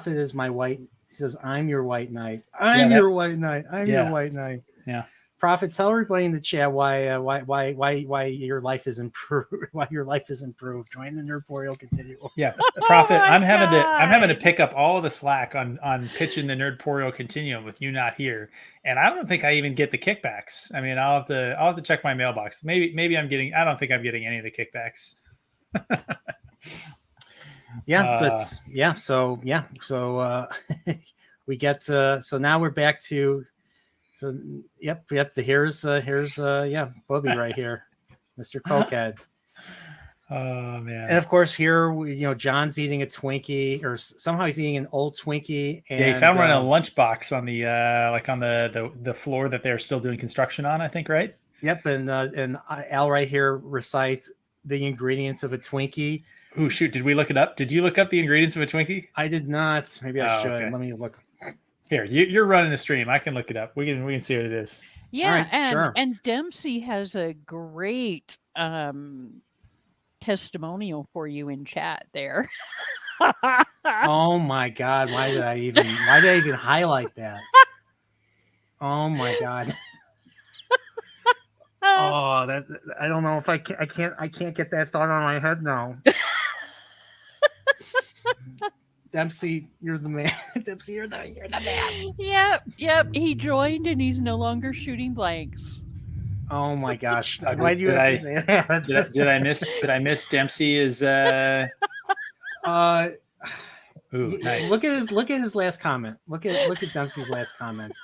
is my white. He says, "I'm your white knight. I'm your white knight. I'm your white knight." Yeah. Prophet, tell everybody in the chat why your life is improved. Why your life is improved. Join the Nerdporeal Continuum. Yeah, Prophet. I'm having to pick up all of the slack on pitching the Nerdporeal Continuum with you not here, and I don't think I even get the kickbacks. I mean, I'll have to check my mailbox. Maybe I'm getting. I don't think I'm getting any of the kickbacks. So we get so now we're back to. So yep. Here's Bobby right here, Mr. Cokehead. Oh man! And of course here John's eating a Twinkie, or somehow he's eating an old Twinkie. And he found one in a lunchbox on the the floor that they're still doing construction on. I think, right? Yep. And Al right here recites the ingredients of a Twinkie. Ooh, shoot! Did we look it up? Did you look up the ingredients of a Twinkie? I did not. Maybe I should. Okay. Let me look. Here, you're running the stream. I can look it up. We can see what it is. Yeah, right, and Dempsey has a great testimonial for you in chat there. Oh my God! Why did I even highlight that? Oh my God! Oh, that I don't know if I can't get that thought on my head now. Dempsey, you're the man. Dempsey, you're the man. Yep. He joined and he's no longer shooting blanks. Oh my gosh! Why do you have to say that? Did I miss Dempsey? Ooh, nice. Look at his last comment. Look at Dempsey's last comment.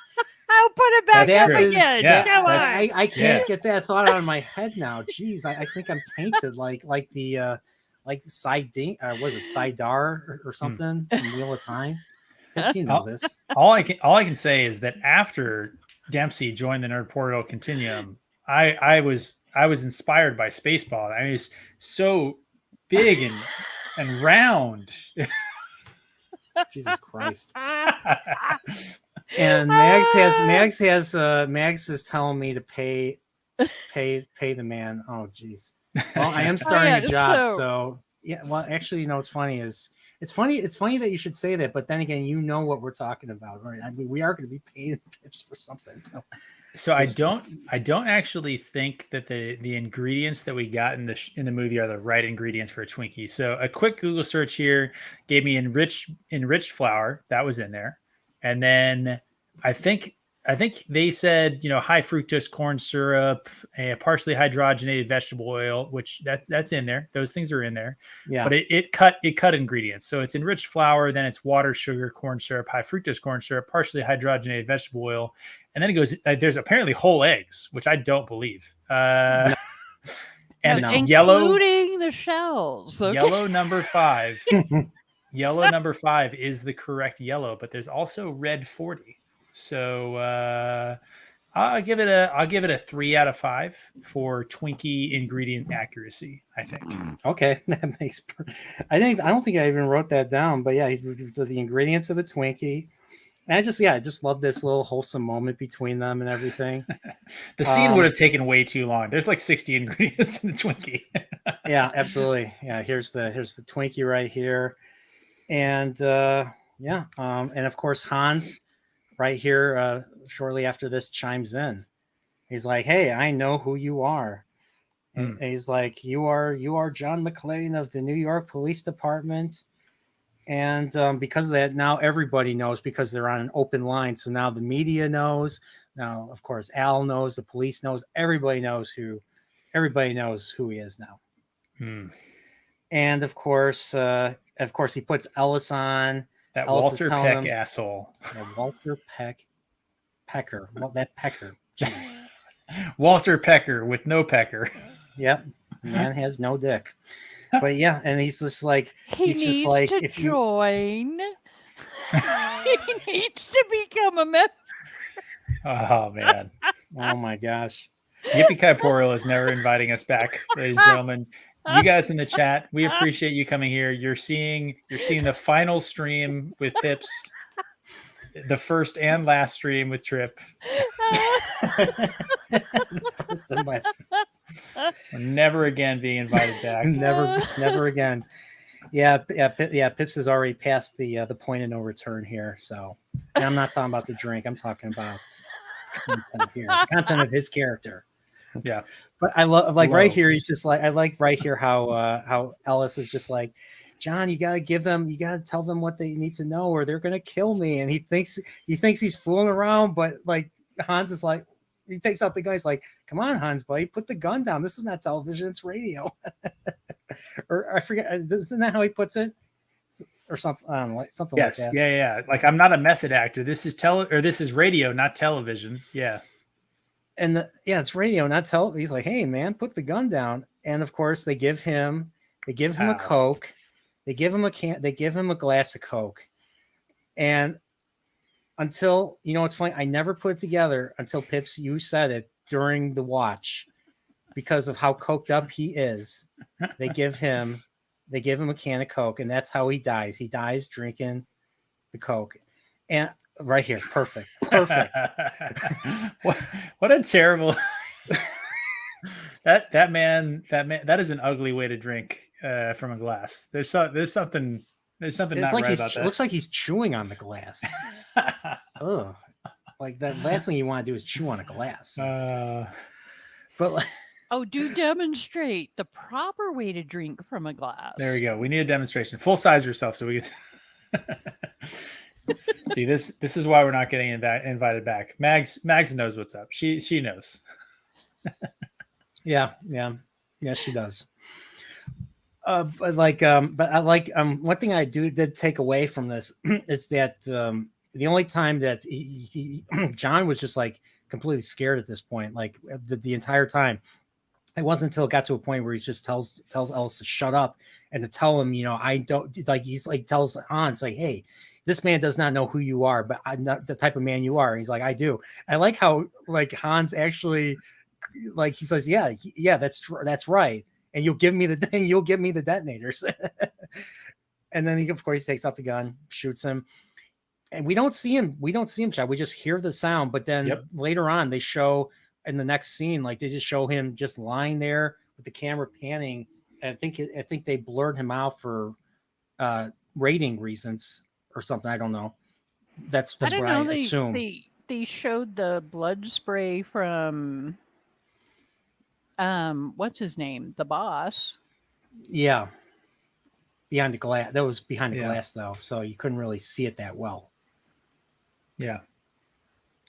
I'll put it back up again. Yeah, come on. I can't get that thought out of my head now. Jeez, I think I'm tainted like the like was it Sidar or something from Wheel of Time? You know this. All I can say is that after Dempsey joined the Nerdporeal Continuum, I was inspired by Spaceball. I mean, it's so big and round. Jesus Christ. And Mags is telling me to pay the man. Oh geez. Well, I am starting a job, so yeah. Well, actually, it's funny it's funny that you should say that, but then again, what we're talking about, right? I mean, we are going to be paying Pips for something. So I don't actually think that the ingredients that we got in the movie are the right ingredients for a Twinkie. So a quick Google search here gave me enriched flour. That was in there. And then I think I think they said, high fructose corn syrup, a partially hydrogenated vegetable oil, which that's in there. Those things are in there. Yeah. But it cut ingredients. So it's enriched flour, then it's water, sugar, corn syrup, high fructose corn syrup, partially hydrogenated vegetable oil, and then it goes. There's apparently whole eggs, which I don't believe. And Yes, yellow, including the shells. Okay. yellow number 5. Yellow number 5 is the correct yellow, but there's also red 40. So I'll give it a 3 out of 5 for Twinkie ingredient accuracy, I think. Okay, that makes. I don't think I even wrote that down, but yeah, the ingredients of a Twinkie. And I just love this little wholesome moment between them and everything. The scene would have taken way too long. There's like 60 ingredients in the Twinkie. Yeah, absolutely. Yeah, here's the Twinkie right here, and and of course Hans right here shortly after this chimes in. He's like, "Hey, I know who you are." And he's like, you are John McClane of the New York Police Department. And because of that, now everybody knows because they're on an open line. So now the media knows. Now, of course, Al knows, the police knows, everybody knows who he is now. And of course, he puts Ellis on. That Ellis Walter Peck asshole. Walter Pecker. Well, that Pecker. Walter Pecker with no pecker. Yep. Man has no dick. But yeah, and he's just like he needs just like to join. He needs to become a member. Oh man. Oh my gosh. Nerdporeal is never inviting us back, ladies and gentlemen. You guys in the chat, we appreciate you coming here. You're seeing the final stream with Pips, the first and last stream with Trip. First and last. Never again being invited back. Never again. Yeah. Pips has already passed the point of no return here. So, and I'm not talking about the drink. I'm talking about content here, the content of his character. Yeah. But I love right here. He's just like, I like right here how Ellis is just like, John, you got to tell them what they need to know or they're going to kill me. And he thinks he's fooling around, but like Hans is like, he takes out the gun. He's like, come on, Hans, buddy, put the gun down. This is not television. It's radio. Or I forget. Isn't that how he puts it? Or something, something yes, like that. Yeah. Like, I'm not a method actor. This is radio, not television. Yeah. And it's radio, not television. He's like, hey man, put the gun down. And of course they give him a Coke. They give him a glass of Coke. And until, it's funny, I never put it together until Pips, you said it during the watch, because of how coked up he is. They give him a can of Coke, and that's how he dies. He dies drinking the Coke. And right here, perfect. What a terrible that man, that is an ugly way to drink from a glass. There's something not like right about that. It looks like he's chewing on the glass. Oh, like the last thing you want to do is chew on a glass. But do demonstrate the proper way to drink from a glass. There we go. We need a demonstration. Full size yourself so we can see this. This is why we're not getting invited back. Mags knows what's up. She knows. Yeah, she does. But I like one thing I did take away from this is that the only time that John was just like completely scared at this point, like the entire time. It wasn't until it got to a point where he just tells Ellis to shut up and to tell him, I don't like. He's like tells Hans like, hey, this man does not know who you are, but I'm not the type of man you are. And he's like, I do. I like how like Hans actually like he says, yeah, that's right. And you'll give me the detonators. And then he, of course, takes out the gun, shoots him. And we don't see him shot. We just hear the sound. But then later on, they show in the next scene, like they just show him just lying there with the camera panning. And I think they blurred him out for rating reasons or something. I don't know. That's what I assume. They showed the blood spray from what's his name? The boss. Yeah. Behind the glass. That was behind the glass though, so you couldn't really see it that well. Yeah.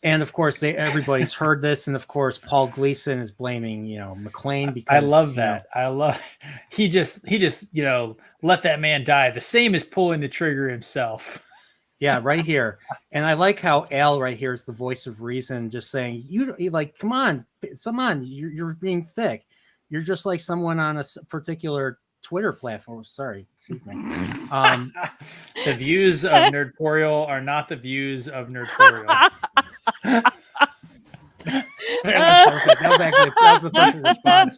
And of course, everybody's heard this, and of course, Paul Gleason is blaming McClane because I love that. I love he just let that man die. The same as pulling the trigger himself. Yeah, right here. And I like how Al right here is the voice of reason, just saying, you like, come on, you're being thick. You're just like someone on a particular Twitter platform. Sorry, excuse me. The views of Nerdporeal are not the views of Nerdporeal. That was perfect. That was a perfect response.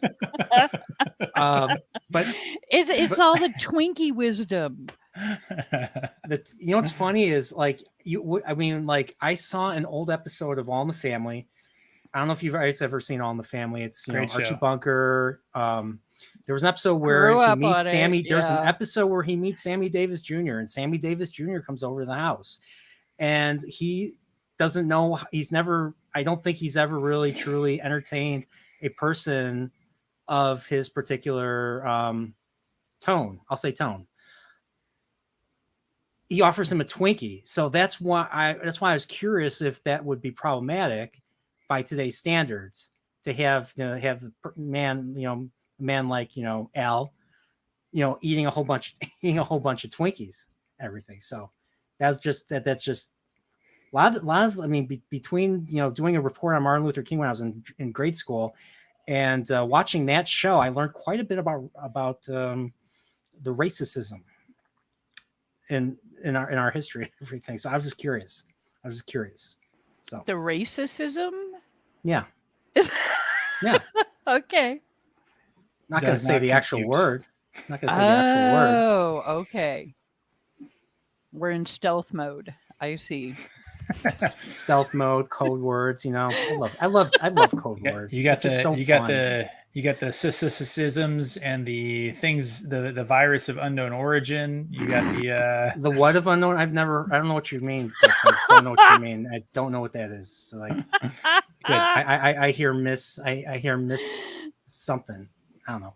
But it's all the Twinkie wisdom. What's funny is like I saw an old episode of All in the Family. I don't know if you guys ever seen All in the Family. It's Archie show. Bunker. There was an episode where he meets Sammy. There's an episode where he meets Sammy Davis Jr. and Sammy Davis Jr. comes over to the house, and he doesn't know. I don't think he's ever really truly entertained a person of his particular tone. I'll say tone. He offers him a Twinkie, so that's why I was curious if that would be problematic by today's standards to have a man like Al, eating a whole bunch of Twinkies, everything. So that's just a lot of I mean, between doing a report on Martin Luther King when I was in grade school and watching that show, I learned quite a bit about the racism in our history and everything. So I was just curious. So the racism? Yeah. Yeah. Okay. Not going to say the actual word. Not going to say the actual word. Oh, okay. We're in stealth mode. I see. Stealth mode, code words. I love code words. You got the sisms and the things, the virus of unknown origin. You got the what of unknown. I don't know what you mean. I don't know what you mean. I don't know what that is. So like, I hear miss something. I don't know.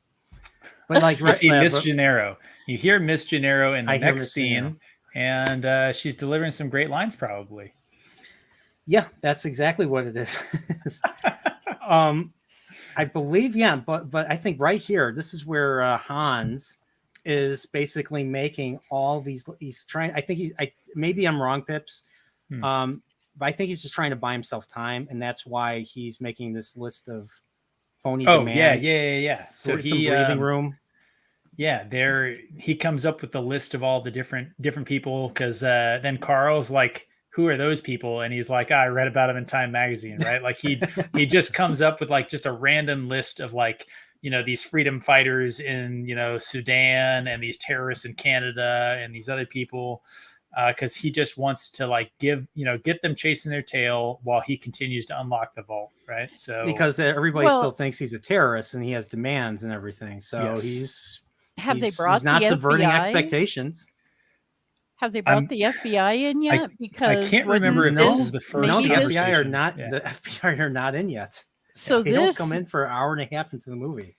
But like, you see Miss Gennaro. You hear Miss Gennaro in the next scene, and she's delivering some great lines, probably. Yeah, that's exactly what it is. I believe, but I think right here, this is where Hans is basically making all these. He's trying. I think maybe I'm wrong, Pips. But I think he's just trying to buy himself time, and that's why he's making this list of phony demands. Yeah. So some breathing room. Yeah, there he comes up with the list of all the different people because then Carl's like, who are those people? And he's like, I read about them in Time magazine, right? Like he just comes up with like just a random list of like, these freedom fighters in, Sudan and these terrorists in Canada and these other people. Because he just wants to like get them chasing their tail while he continues to unlock the vault, right? So because everybody still thinks he's a terrorist and he has demands and everything. So yes. he's not subverting expectations. Have they brought the FBI in yet? Because I can't remember if this is the first. No, the FBI are not. Yeah. The FBI are not in yet. So they don't come in for an hour and a half into the movie.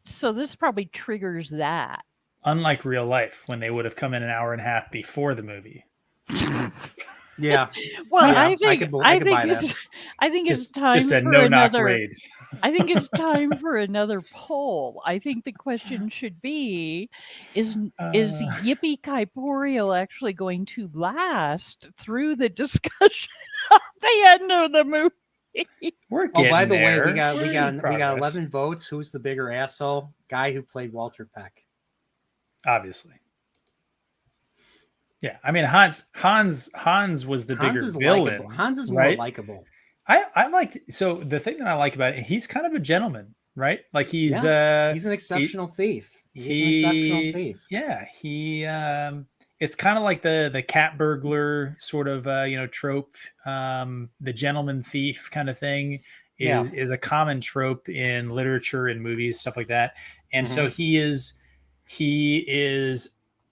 So this probably triggers that. Unlike real life, when they would have come in an hour and a half before the movie. Yeah. Well, yeah, I think it's time just a for no-knock raid. I think it's time for another poll. I think the question should be: Is Yippee-Ki-Poreal actually going to last through the discussion of the end of the movie? We're getting by the there. way, we got 11 votes. Who's the bigger asshole? Guy who played Walter Peck. Obviously. Yeah, I mean Hans was the bigger villain. Hans is more likable. I liked the thing that I like about it, he's kind of a gentleman, right? Like he's an exceptional thief. He's an exceptional thief. Yeah, it's kind of like the cat burglar sort of trope. The gentleman thief kind of thing is a common trope in literature and movies, stuff like that. And so he is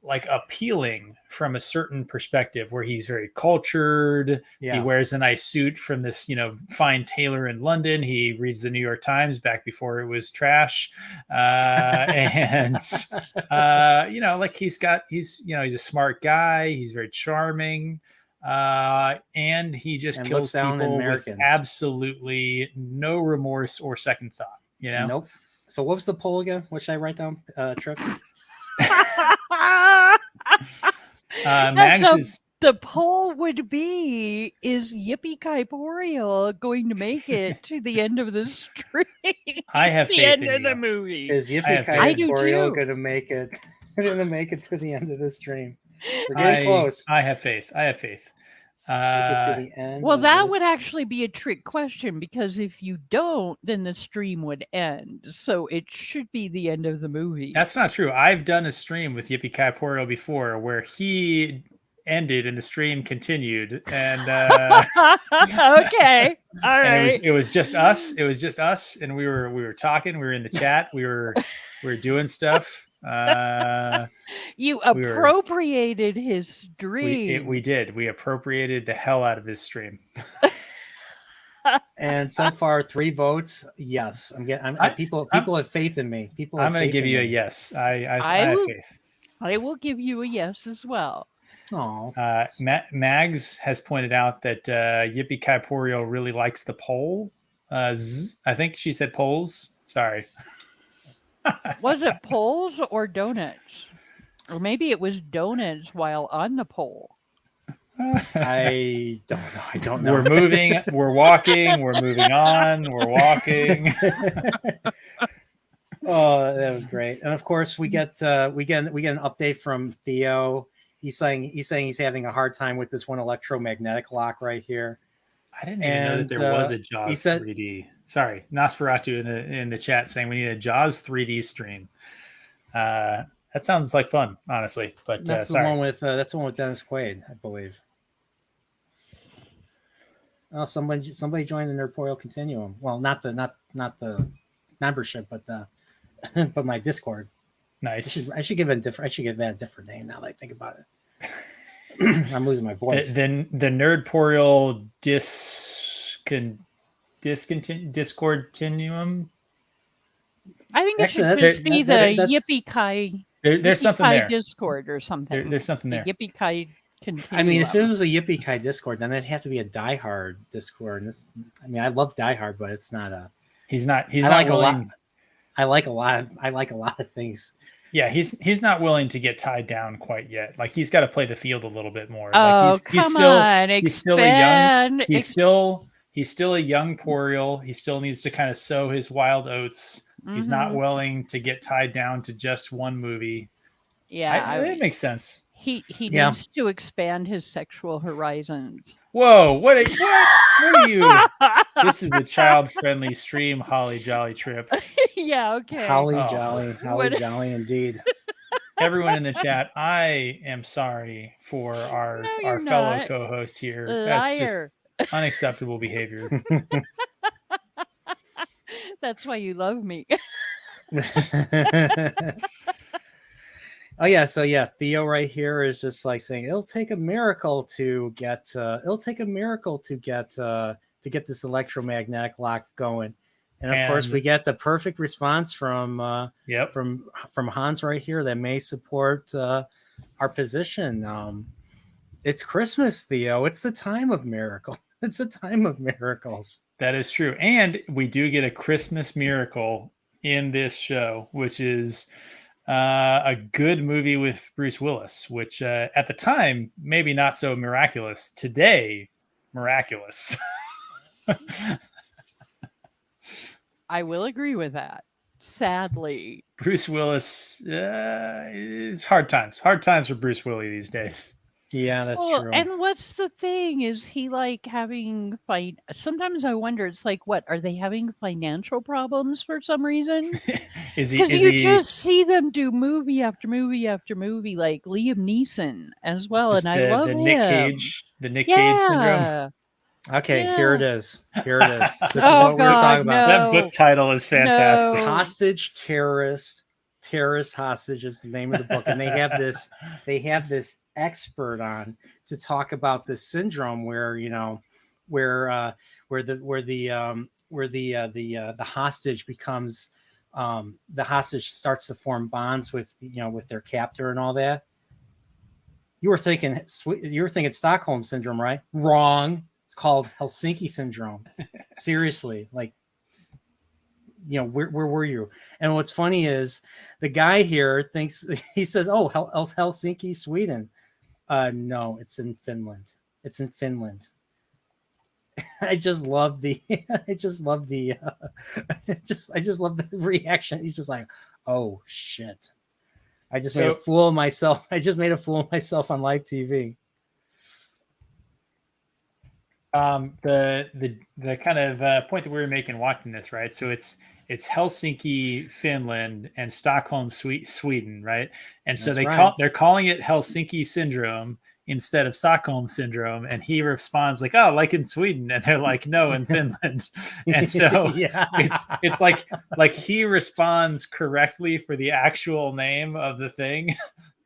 like appealing from a certain perspective where he's very cultured. He wears a nice suit from this, fine tailor in London. He reads the New York Times back before it was trash. And like he's a smart guy. He's very charming. And he just And kills looks down on people with Americans. absolutely no remorse or second thought. You know? Nope. So what was the poll again? What should I write down? Trips. Mags is. The poll would be: is Yippee-Ki-Boreal going to make it to the end of the stream? I have the faith end in of you. the movie. Is I have faith. I do Yippee-Ki-Boreal too. going to make it? Going to make it to the end of the stream? We're getting close. I have faith. I have faith. Make it to the end. Well, of that this. would actually be a trick question, because if you don't, then the stream would end. So it should be the end of the movie. That's not true. I've done a stream with Yippee-Ki-Boreal before where he ended and the stream continued, and okay, all right. and it was just us. It was just us, and we were talking. We were in the chat. We were doing stuff. You appropriated his stream. We did. We appropriated the hell out of his stream. And so far, 3 votes. Yes, people have faith in me. I'm going to give you a yes. I have faith. I will give you a yes as well. Oh, Mags has pointed out that Yippee-Ki-Boreal really likes the poll. I think she said polls. Sorry. Was it polls or donuts? Or maybe it was donuts while on the poll. I don't know. I don't know. We're moving. We're walking. We're moving on. We're walking. Oh, that was great. And of course, we get an update from Theo. He's saying he's having a hard time with this one electromagnetic lock right here. I didn't even know that there was a Jaws 3D. Sorry, Nosferatu in the chat saying we need a Jaws 3D stream. That sounds like fun, honestly. But that's the one with Dennis Quaid, I believe. Oh, somebody joined the Nerdporeal Continuum. Well, not the membership, but but my Discord. Nice. I should give that a different name now that I think about it. I'm losing my voice. The Nerdporeal Discordtinuum. I think it should just be the Yippee-Ki. There's something there. Discord or something. There's something there. Yippee-Ki Continuum. I mean, if it was a Yippee-Ki Discord, then it'd have to be a Die Hard Discord. And I love Die Hard, but it's not a. He's not willing. I like a lot of things. Yeah, he's not willing to get tied down quite yet. Like he's got to play the field a little bit more. Oh, like he's still a young Poreal. He still needs to kind of sow his wild oats. Mm-hmm. He's not willing to get tied down to just one movie. Yeah, it makes sense. He needs to expand his sexual horizons. Whoa, what are you? This is a child-friendly stream, Holly Jolly Trip. Yeah, okay. Holly Jolly indeed. Everyone in the chat, I am sorry for our fellow co-host here. That's just unacceptable behavior. That's why you love me. Oh yeah, so yeah, Theo right here is just like saying it'll take a miracle to get this electromagnetic lock going, and of course we get the perfect response from Hans right here that may support our position. It's Christmas, Theo. It's the time of miracle. It's the time of miracles. That is true, and we do get a Christmas miracle in this show, which is a good movie with Bruce Willis, which at the time maybe not so miraculous. Today, miraculous. I will agree with that. Sadly, Bruce Willis, it's hard times for Bruce Willis these days. Yeah, that's true. And what's the thing? Is he like having sometimes I wonder, it's like, what, are they having financial problems for some reason? Because just see them do movie after movie after movie, like Liam Neeson as well. And I love him. The Nick Cage syndrome. Okay, here it is. This is what we're talking about. That book title is fantastic. No. Hostage terrorist hostage is the name of the book, and they have this expert on to talk about this syndrome where the hostage becomes the hostage starts to form bonds with their captor and all that. You were thinking Stockholm syndrome, right? Wrong. It's called Helsinki syndrome. Seriously, like, where were you? And what's funny is the guy here thinks, he says, "Oh, Helsinki, Sweden." No, it's in Finland. It's in Finland. I just love the I just love the I just love the reaction. He's just like, "Oh shit. I just made a fool of myself. I just made a fool of myself on live TV." The kind of point that we were making watching this, right? So it's Helsinki, Finland, and Stockholm, Sweden, right? And so they're calling it Helsinki syndrome instead of Stockholm syndrome, and he responds like, "Oh, like in Sweden," and they're like, "No, in Finland." And so it's like he responds correctly for the actual name of the thing,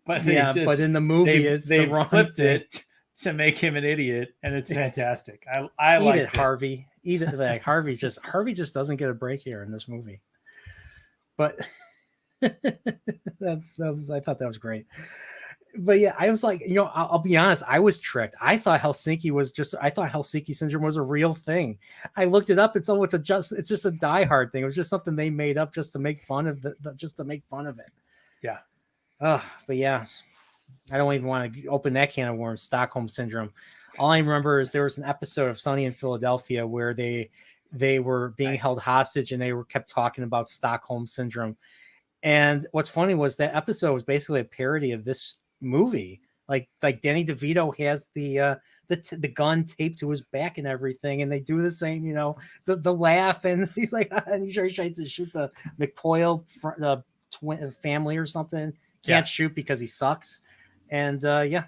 but but in the movie they flipped it to make him an idiot, and it's fantastic. I like it, Harvey. Like Harvey just doesn't get a break here in this movie. But I thought that was great. But yeah, I was like, I'll be honest, I was tricked. I thought Helsinki syndrome was a real thing. I looked it up, and so it's just a Die Hard thing. It was just something they made up just to make fun of it. Yeah. But yeah, I don't even want to open that can of worms. Stockholm syndrome. All I remember is there was an episode of Sunny in Philadelphia where they were being held hostage, and they kept talking about Stockholm syndrome. And what's funny was that episode was basically a parody of this movie. Like Danny DeVito has the gun taped to his back and everything, and they do the same, the laugh, and he's like, and he tries to shoot the McPoyle twin family or something. Can't shoot because he sucks. And what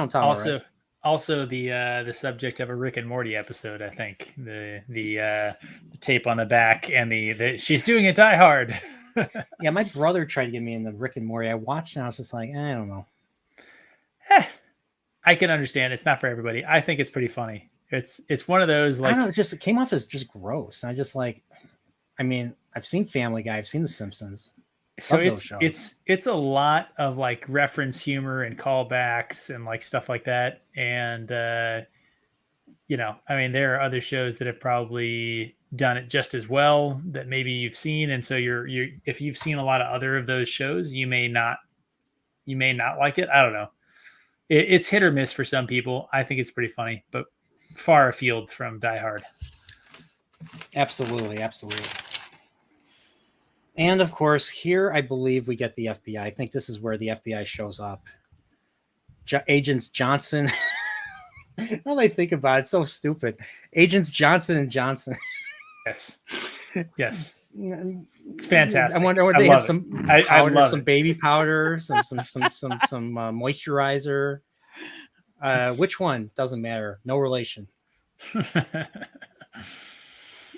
I'm talking about, right? Also the subject of a Rick and Morty episode, I think. The tape on the back and the she's doing it Die Hard. Yeah, my brother tried to get me into Rick and Morty. I watched and I was just like, I don't know. I can understand it's not for everybody. I think it's pretty funny. It's one of those, like, I don't know, it came off as just gross. And I just like, I mean, I've seen Family Guy, I've seen The Simpsons. So it's a lot of like reference humor and callbacks and like stuff like that. And I mean, there are other shows that have probably done it just as well that maybe you've seen. And so if you've seen a lot of other of those shows, you may not like it. I don't know. It's hit or miss for some people. I think it's pretty funny, but far afield from Die Hard. Absolutely. And of course, here I believe we get the FBI. I think this is where the FBI shows up. Agents Johnson. Now that I think about it, it's so stupid. Agents Johnson and Johnson. Yes. It's fantastic. I wonder they have some powder, some baby powder, some moisturizer. Which one? Doesn't matter. No relation.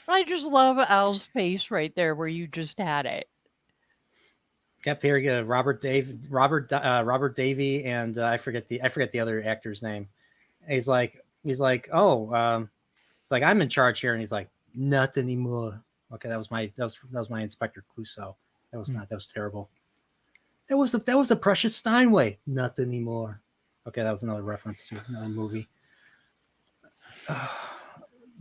I just love Al's face right there where you just had it. Yep, here Robert Davey, and I forget the other actor's name. He's like, oh, it's like, I'm in charge here, and he's like, not anymore. Okay, that was my Inspector Clouseau. That was terrible. That was a Precious Steinway. Not anymore. Okay, that was another reference to another movie.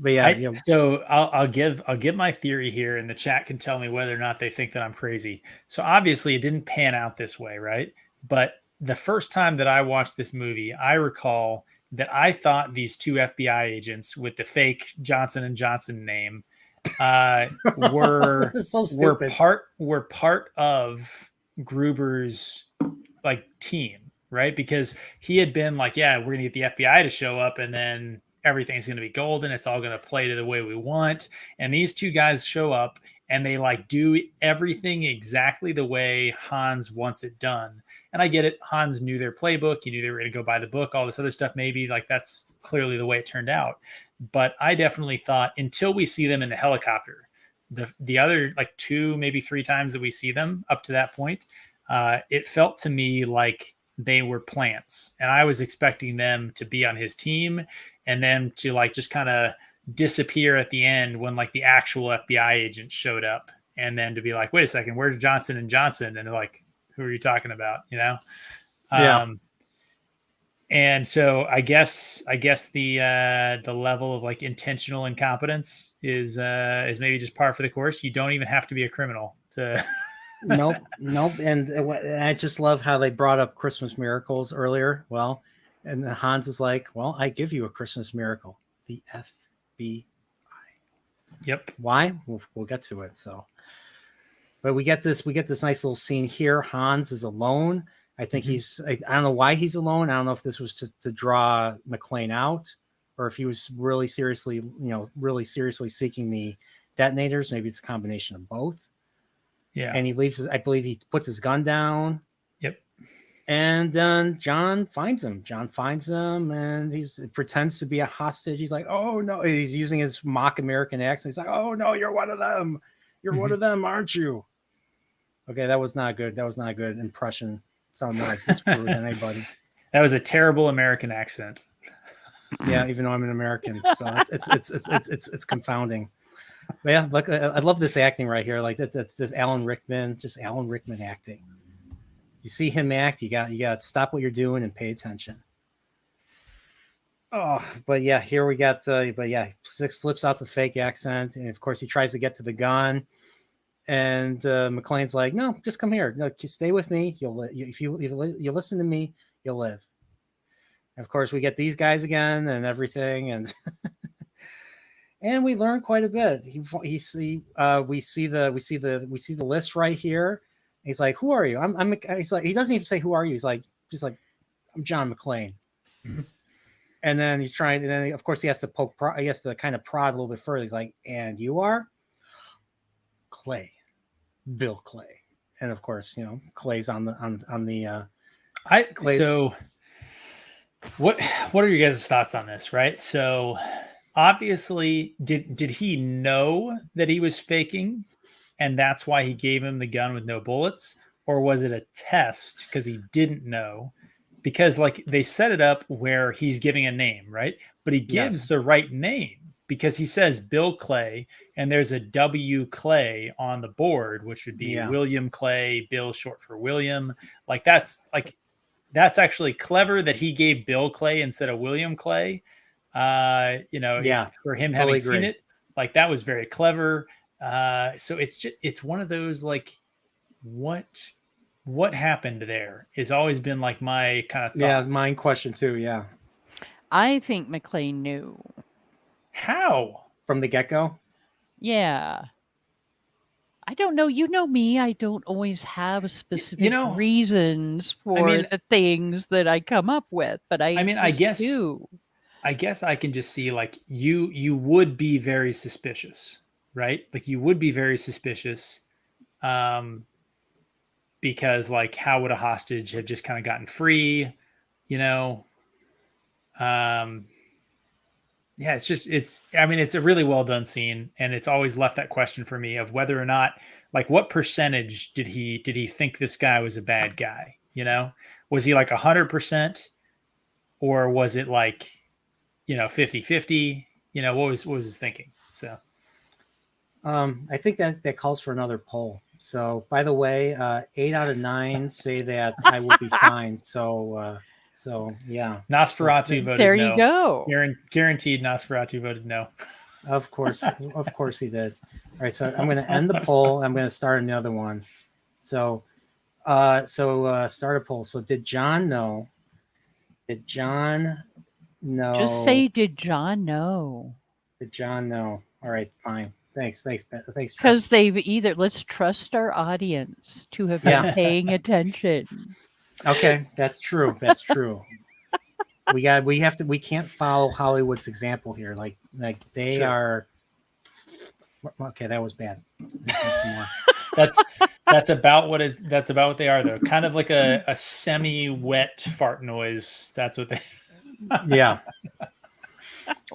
But yeah, So I'll give my theory here, and the chat can tell me whether or not they think that I'm crazy. So obviously it didn't pan out this way, right? But the first time that I watched this movie, I recall that I thought these two FBI agents with the fake Johnson and Johnson name were part of Gruber's like team, right? Because he had been like, yeah, we're gonna get the FBI to show up, and then everything's going to be golden. It's all going to play to the way we want. And these two guys show up, and they like do everything exactly the way Hans wants it done. And I get it. Hans knew their playbook. He knew they were going to go by the book, all this other stuff. Maybe like that's clearly the way it turned out. But I definitely thought, until we see them in the helicopter, the other like 2, maybe 3 times that we see them up to that point, it felt to me like they were plants, and I was expecting them to be on his team and then to like just kind of disappear at the end when like the actual FBI agent showed up, and then to be like, wait a second, where's Johnson and Johnson? And they're like, who are you talking about? Yeah. And so I guess the level of like intentional incompetence is maybe just par for the course. You don't even have to be a criminal to. Nope. And I just love how they brought up Christmas miracles earlier. Well, and Hans is like, well, I give you a Christmas miracle. The FBI. Yep. Why? We'll get to it. So, but we get this nice little scene here. Hans is alone. I think I don't know why he's alone. I don't know if this was to draw McClane out, or if he was really seriously seeking the detonators. Maybe it's a combination of both. Yeah. And he leaves. I believe he puts his gun down. Yep. And then John finds him. And he pretends to be a hostage. He's like, "Oh no!" He's using his mock American accent. He's like, "Oh no, you're one of them. You're one of them, aren't you?" Okay, that was not good. That was not a good impression. Sounded more like disprove than anybody. That was a terrible American accent. Yeah, even though I'm an American, so it's confounding. But yeah, look, I love this acting right here. Like that's just Alan Rickman acting. You see him act, you got to stop what you're doing and pay attention. Oh, but yeah, here we got. Six slips out the fake accent, and of course he tries to get to the gun. And McClane's like, "No, just come here. No, just stay with me. If you listen to me, you'll live." And of course, we get these guys again and everything, and and we learn quite a bit. We see the list right here. He's like, "Who are you?" He's like, he doesn't even say, "Who are you?" He's like, just like, "I'm John McClane." Mm-hmm. And then he's trying, and then of course he has to kind of prod a little bit further. He's like, "And you are Clay, Bill Clay." And of course, Clay's on the Clay. So what are your guys' thoughts on this? Right. So obviously, did he know that he was faking, and that's why he gave him the gun with no bullets? Or was it a test because he didn't know? Because like they set it up where he's giving a name, right? But he gives the right name because he says Bill Clay and there's a W Clay on the board, which would be William Clay, Bill short for William. That's actually clever that he gave Bill Clay instead of William Clay. For him having seen it, like that was very clever. So it's one of those like what happened there has always been like my kind of thought. Yeah, my question too. Yeah, I think McClane knew. How? From the get-go? Yeah. I don't know. You know me. I don't always have specific reasons for the things that I come up with, but I guess I can just see like you would be very suspicious, right? Like you would be very suspicious. Because like how would a hostage have just kind of gotten free, it's a really well done scene, and it's always left that question for me of whether or not like what percentage did he think this guy was a bad guy? Was he like 100%, or was it like 50-50? What was his thinking? So I think that calls for another poll. So, by the way, 8 out of 9 say that I will be fine. So yeah. Nosferatu voted there no. You go. Guaranteed Nosferatu voted no. Of course he did. All right, so I'm going to end the poll. I'm going to start another one. So start a poll. So did John know? Did John know? Just say, did John know? Did John know? All right, fine. Thanks. Because they've let's trust our audience to have been paying attention. Okay, that's true. We can't follow Hollywood's example here. Like they are. Okay, that was bad. That's about what they are though. Kind of like a semi-wet fart noise. That's what they. Yeah.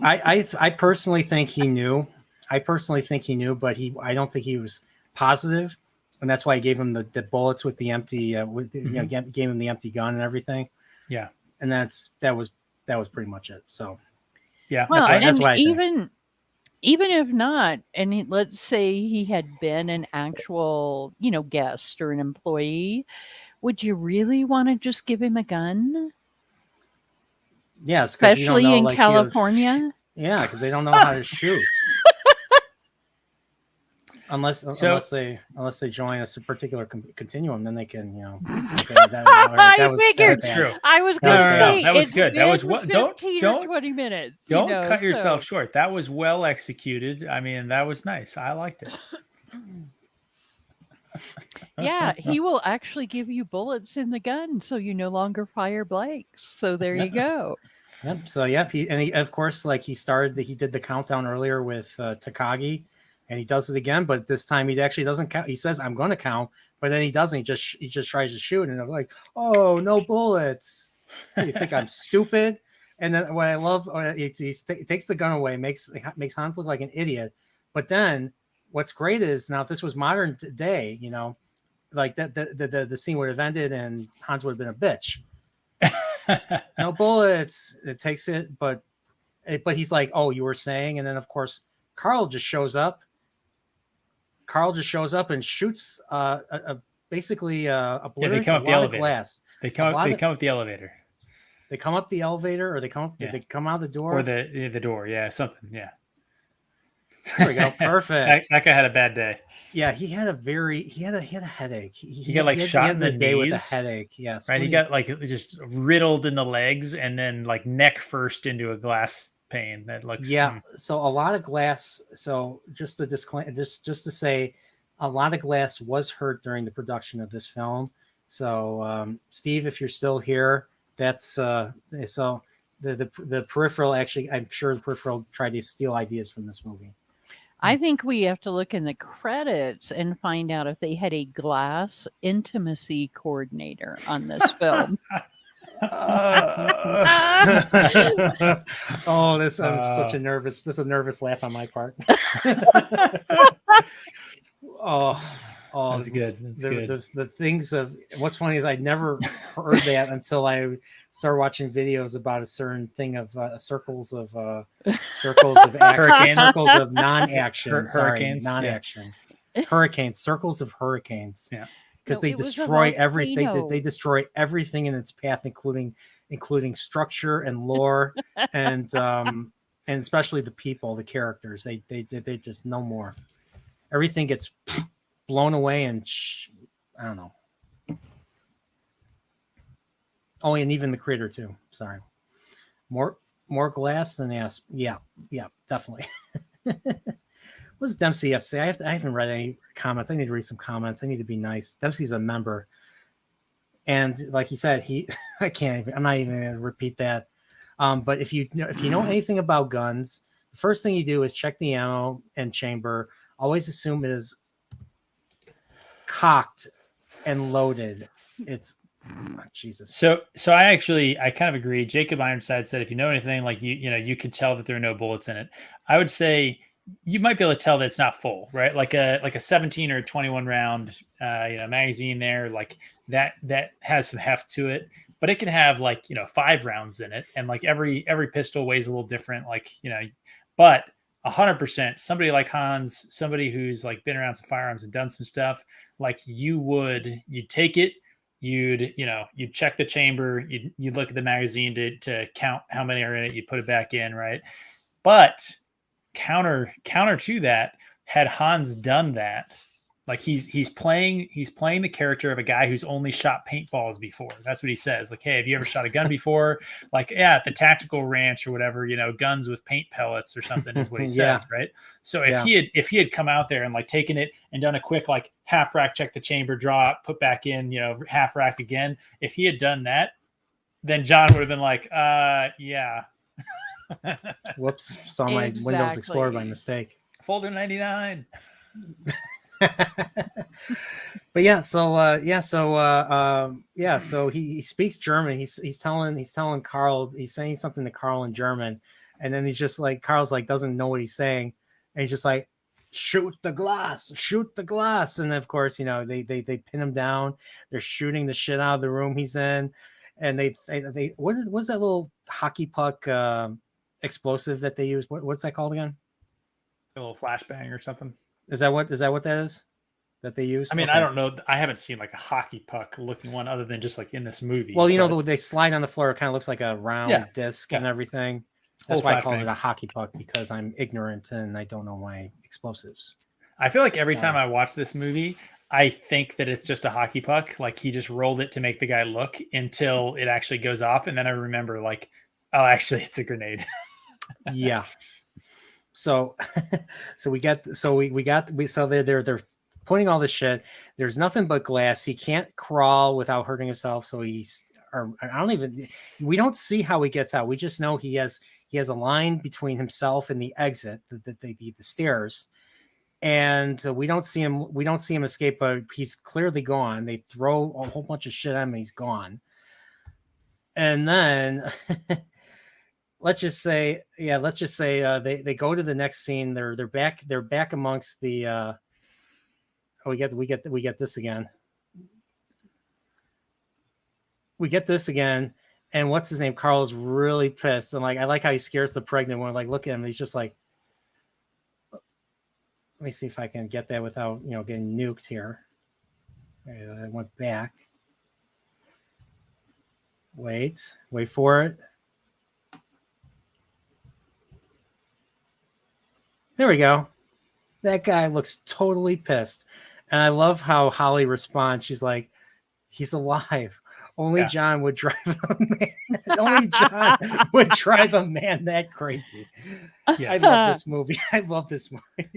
I personally think he knew. But I don't think he was positive, and that's why I gave him the bullets with the empty, gave him the empty gun and everything. Yeah, and that was pretty much it. So, yeah, well, that's why even if not, and let's say he had been an actual, guest or an employee, would you really want to just give him a gun? Yes, because you don't Especially know, in like California? yeah, because they don't know how to shoot. Unless So they join a particular continuum, then they can, okay, I figured. bad. true. I was That was going to No, bad. say that was it's good. That was been what 15 or 20 minutes. don't cut so- yourself short. That was well executed. I mean, that was nice. I liked it. Yeah, he will actually give you bullets in the gun, so you no longer fire blanks. So there you go. Yep. So yep. He of course, like he did the countdown earlier with Takagi, and he does it again, but this time he actually doesn't count. He says, "I'm going to count," but then he doesn't. He just tries to shoot, and I'm like, "Oh, no bullets! You think I'm stupid?" And then what I love, he takes the gun away, makes Hans look like an idiot. But then what's great is now if this was modern day, like that the scene would have ended and Hans would have been a bitch. No bullets. It takes it, but he's like, "Oh, you were saying," and then of course Carl just shows up. And shoots basically obliterates a lot of glass. They come up the elevator. They come up the elevator, or they come up. Yeah. They come out the door, or the door. Yeah, something. Yeah. There we go. Perfect. that guy had a bad day. Yeah, he had a headache. He got like shot in the day knees with a headache. Yes, right. He got like just riddled in the legs, and then like neck first into a glass pane. That looks So a lot of glass. So just to just to say, a lot of glass was hurt during the production of this film. So Steve, if you're still here, that's so the peripheral. Actually, I'm sure the peripheral tried to steal ideas from this movie. I think we have to look in the credits and find out if they had a glass intimacy coordinator on this film. Oh, I'm such a nervous. This is a nervous laugh on my part. Oh, that's good. That's good. The things of what's funny is I never heard that until I started watching videos about a certain thing of circles of Hurricanes. circles of non-action, hurricanes, non-action, hurricanes, circles of hurricanes. Yeah, because they destroy everything. They destroy everything in its path, including structure and lore, and especially the people, the characters. They just no more. Everything gets blown away, and I don't know. Oh, and even the creator too. Sorry, more glass than ass. Yeah, definitely. What does Dempsey have to say? I haven't read any comments. I need to read some comments. I need to be nice. Dempsey's a member, and like he said, I'm not even going to repeat that. But if you know anything about guns, the first thing you do is check the ammo and chamber. Always assume it is cocked and loaded. It's Jesus. So I kind of agree. Jacob Ironside said if you know anything, like you could tell that there are no bullets in it. I would say you might be able to tell that it's not full, right? Like a 17 or 21 round magazine there, like that has some heft to it, but it can have 5 rounds in it, and like every pistol weighs a little different, but 100% somebody like Hans, somebody who's like been around some firearms and done some stuff, like you'd take it, you'd check the chamber, you'd look at the magazine to count how many are in it, you put it back in, right? But counter to that, had Hans done that, like he's playing the character of a guy who's only shot paintballs before. That's what he says. Like, hey, have you ever shot a gun before? Like, yeah, at the tactical ranch or whatever, guns with paint pellets or something is what he says, right? So if he had come out there and like taken it and done a quick like half rack, check the chamber, draw it, put back in, half rack again. If he had done that, then John would have been like, yeah. Whoops, saw my Windows Explorer by mistake. Folder 99. But so he speaks German. He's telling Carl, he's saying something to Carl in German, and then he's just like, Carl's like doesn't know what he's saying, and he's just like, shoot the glass, and then of course they pin him down. They're shooting the shit out of the room he's in, and they what's that little hockey puck explosive that they use? What's that called again? A little flashbang or something. Is that what that is? that they use? I mean, Okay. I don't know. I haven't seen like a hockey puck looking one other than just like in this movie. Well, but they slide on the floor. It kind of looks like a round Yeah, disc yeah. and everything. whole That's why I call it flashbang. a hockey puck, because I'm ignorant and I don't know my explosives. I feel like every time Sorry. I watch this movie, I think that it's just a hockey puck. Like he just rolled it to make the guy look until it actually goes off. And then I remember like, oh, actually it's a grenade. Yeah. So, so they're pointing all this shit. There's nothing but glass. He can't crawl without hurting himself. So we don't see how he gets out. We just know he has a line between himself and the exit, the stairs. And we don't see him escape, but he's clearly gone. They throw a whole bunch of shit at him and he's gone. And then let's just say they go to the next scene. They're back amongst the we get this again. We get this again, and what's his name? Carl's really pissed, and like I like how he scares the pregnant one. Like, look at him, he's just like, let me see if I can get that without getting nuked here. I went back. Wait for it. There we go. That guy looks totally pissed. And I love how Holly responds. She's like, he's alive. Only John would drive a man. Only John would drive a man that crazy. Yes. I love this movie. I love this movie.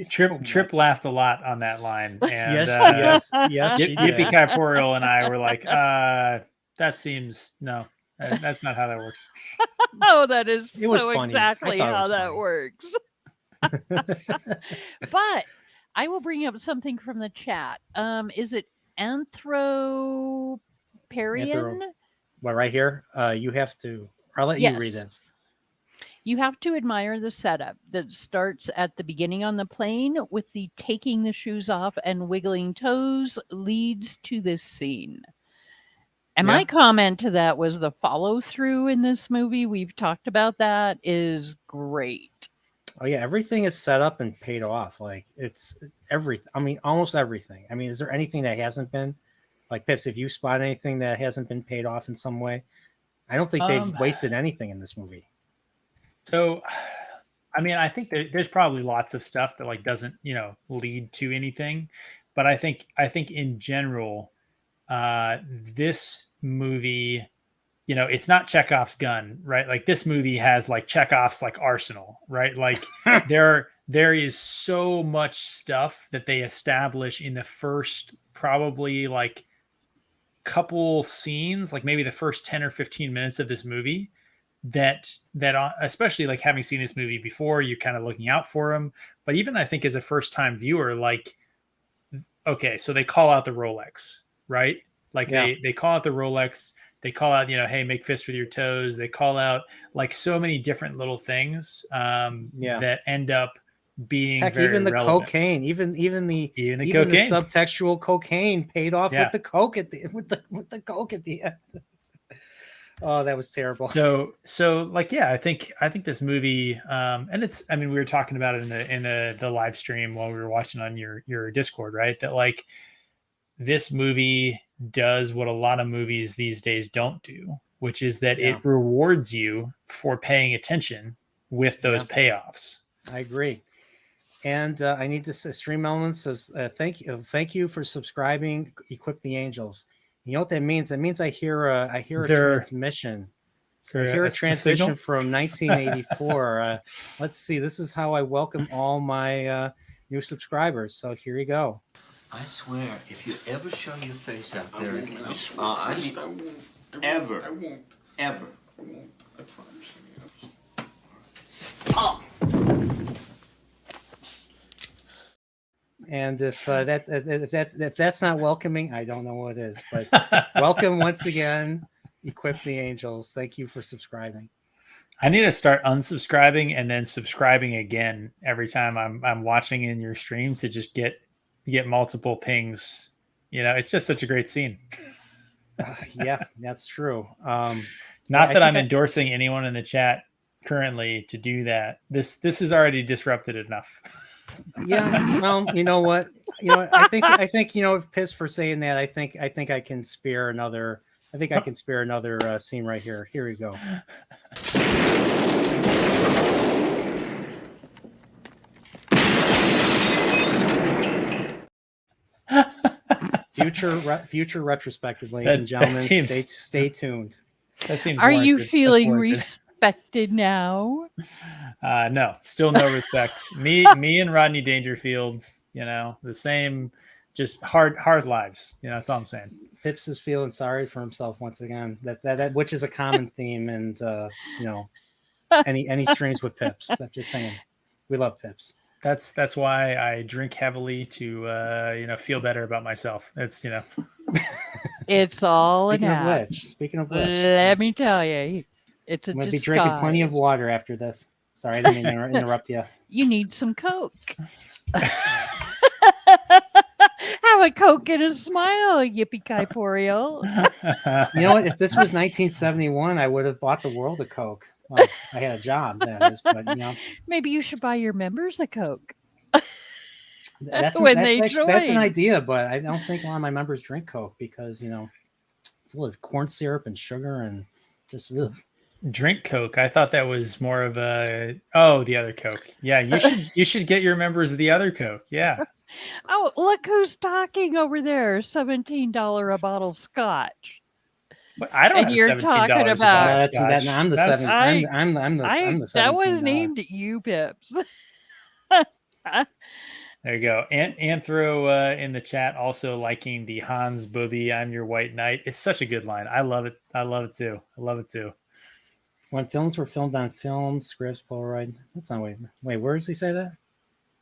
Trip laughed a lot on that line. And yes. Nerdporeal and I were like, that seems no. That's not how that works. Oh, that is It was so funny. exactly how that funny. works. But I will bring up something from the chat. Is it Anthroparian? Well, right here, you have to. I'll let you read it. You have to admire the setup that starts at the beginning on the plane with the taking the shoes off and wiggling toes leads to this scene. And my comment to that was the follow through in this movie. We've talked about that is great. Oh yeah, everything is set up and paid off. Like it's everything. I mean, almost everything. I mean, is there anything that hasn't been? Like Pips, if you spot anything that hasn't been paid off in some way, I don't think they've wasted anything in this movie. So, I mean, I think there's probably lots of stuff that like doesn't lead to anything, but I think in general, this movie, it's not Chekhov's gun, right? Like this movie has like Chekhov's like arsenal, right? Like there is so much stuff that they establish in the first probably like couple scenes, like maybe the first 10 or 15 minutes of this movie that especially like having seen this movie before, you're kind of looking out for them. But even I think as a first time viewer, like, okay, so they call out the Rolex, right? Like they call out the Rolex. They call out, hey, make fists with your toes. They call out like so many different little things that end up being even the relevant. cocaine, even the cocaine, the subtextual cocaine paid off with the coke at the with the coke at the end. Oh, that was terrible. So like, yeah, I think this movie, and it's, I mean, we were talking about it in the live stream while we were watching on your Discord, right? That like this movie does what a lot of movies these days don't do, which is that it rewards you for paying attention with those payoffs. I agree. And I need to say, Stream Elements says, thank you for subscribing. Equip the Angels. You know what that means? That means I hear a transmission. I hear a transmission from 1984. Let's see. This is how I welcome all my new subscribers. So here you go. I swear, if you ever show your face out there, I won't. Ever. I won't. Ever. I won't. I promise you. Oh. And if that's not welcoming, I don't know what is. But welcome once again. Equip the Angels. Thank you for subscribing. I need to start unsubscribing and then subscribing again every time I'm watching in your stream to just get multiple pings. It's just such a great scene. Yeah, that's true. Not that I'm endorsing anyone in the chat currently to do that. This is already disrupted enough. Yeah, well, you know what? I think Pips for saying that. I think I can spare another. I think I can spare another scene right here. Here we go. Future retrospective, ladies and gentlemen. Stay tuned. That seems. Are you warranted. feeling respected now? No, still no respect. Me and Rodney Dangerfield, the same, just hard lives. That's all I'm saying. Pips is feeling sorry for himself once again. That which is a common theme, and any streams with Pips. That's just saying, we love Pips. That's why I drink heavily to feel better about myself. It's It's all Speaking an of act. which, speaking of which, Let me tell you, it's a I'm gonna disguise. be drinking plenty of water after this. Sorry, I didn't mean to interrupt you. You need some Coke. Have a Coke and a smile, yippee-ki-poreal. You know what? If this was 1971, I would have bought the world a Coke. Well, I had a job then, but Maybe you should buy your members a Coke. that's when that's they an join. idea, but I don't think a lot of my members drink Coke because full of corn syrup and sugar and just ugh. Drink Coke. I thought that was more of the other Coke. Yeah, you should get your members the other Coke. Yeah. Oh, look who's talking over there. $17 a bottle scotch. But I don't And have you're $17 talking a about- bottle That's scotch. I'm the That's- seven. I'm the That was $17. named at you, Pips. There you go. Anthro in the chat also liking the Hans Booby, I'm your white knight. It's such a good line. I love it. I love it too. When films were filmed on film, scripts, Polaroid. That's not wait. Where does he say that?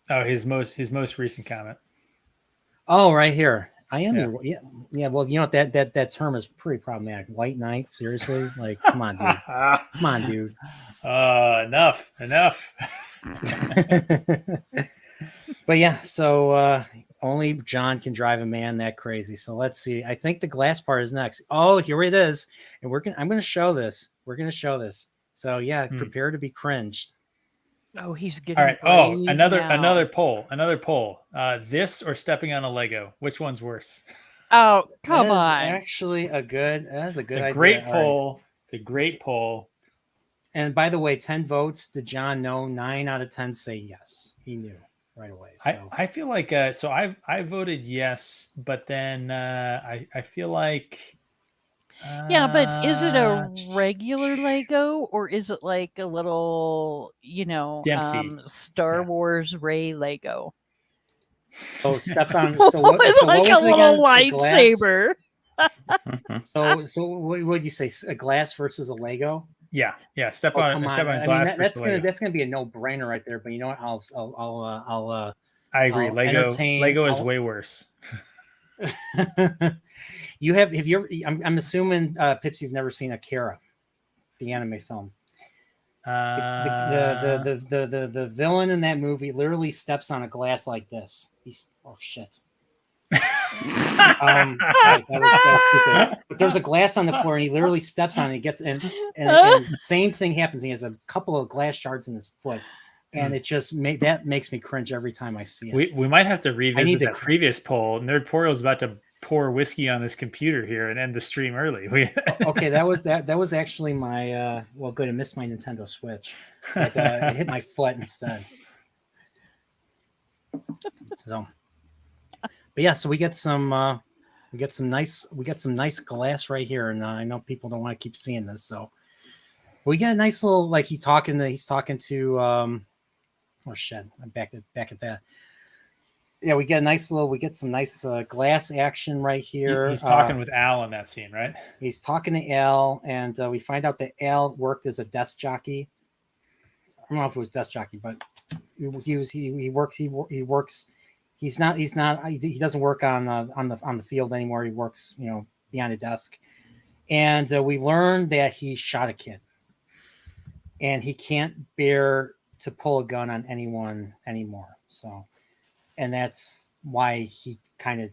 Oh, his most recent comment. Oh, right here. I am Yeah. yeah. Well, that term is pretty problematic. White knight, seriously? Like, come on, dude. Come on, dude. Enough. But yeah, so only John can drive a man that crazy. So let's see. I think the glass part is next. Oh, here it is. And I'm gonna show this. We're gonna show this. So yeah, prepare to be cringed. Oh, he's getting All right. brave Another now. poll. This or stepping on a Lego? Which one's worse? Oh, come That is on. actually a good. That's a good It's a idea. great All right. poll. It's a great poll. And by the way, 10 votes. Did John know? 9 out of 10 say yes. He knew right away. So I feel like so I voted yes, but then I feel like Yeah, but is it a regular Lego or is it like a little, Dempsey. Star Wars Ray Lego? so Stefan. So what? It's So like what was a it little again? A glass? lightsaber. So what would you say? A glass versus a Lego? Yeah. Step Oh, on come on. step on I glass mean, versus Lego. that's gonna be a no-brainer right there. But you know what? I agree. I'll Lego is way worse. Have you ever? I'm assuming Pips, you've never seen Akira, the anime film. The villain in that movie literally steps on a glass like this. Oh shit. That was stupid. But there's a glass on the floor and he literally steps on it. He gets and the same thing happens. He has a couple of glass shards in his foot. And it just makes me cringe every time I see it. We might have to revisit that previous poll. Nerdporeal is about to pour whiskey on his computer here and end the stream early. Okay, that was actually my good. I missed my Nintendo Switch. But, it hit my foot instead. So, but yeah, so we get some nice glass right here, and I know people don't want to keep seeing this, so we get a nice little he's talking to oh shit, I'm back at that. Yeah, we get some nice glass action right here. He's talking with Al in that scene, right? He's talking to Al, and we find out that Al worked as a desk jockey. I don't know if it was desk jockey, but he works. He doesn't work on the field anymore. He works, behind a desk. And we learn that he shot a kid, and he can't bear to pull a gun on anyone anymore. So, and that's why he kind of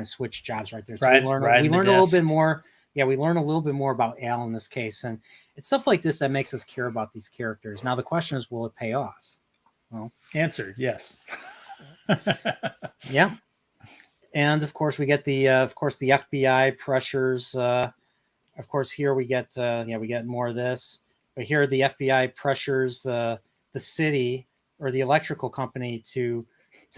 switched jobs right there. So we learn a little bit more. Yeah, we learn a little bit more about Al in this case, and it's stuff like this that makes us care about these characters. Now the question is, will it pay off? Well, answer yes. Yeah. And of course, we get the FBI pressures. Of course, here we get we get more of this. But here the FBI pressures the city or the electrical company to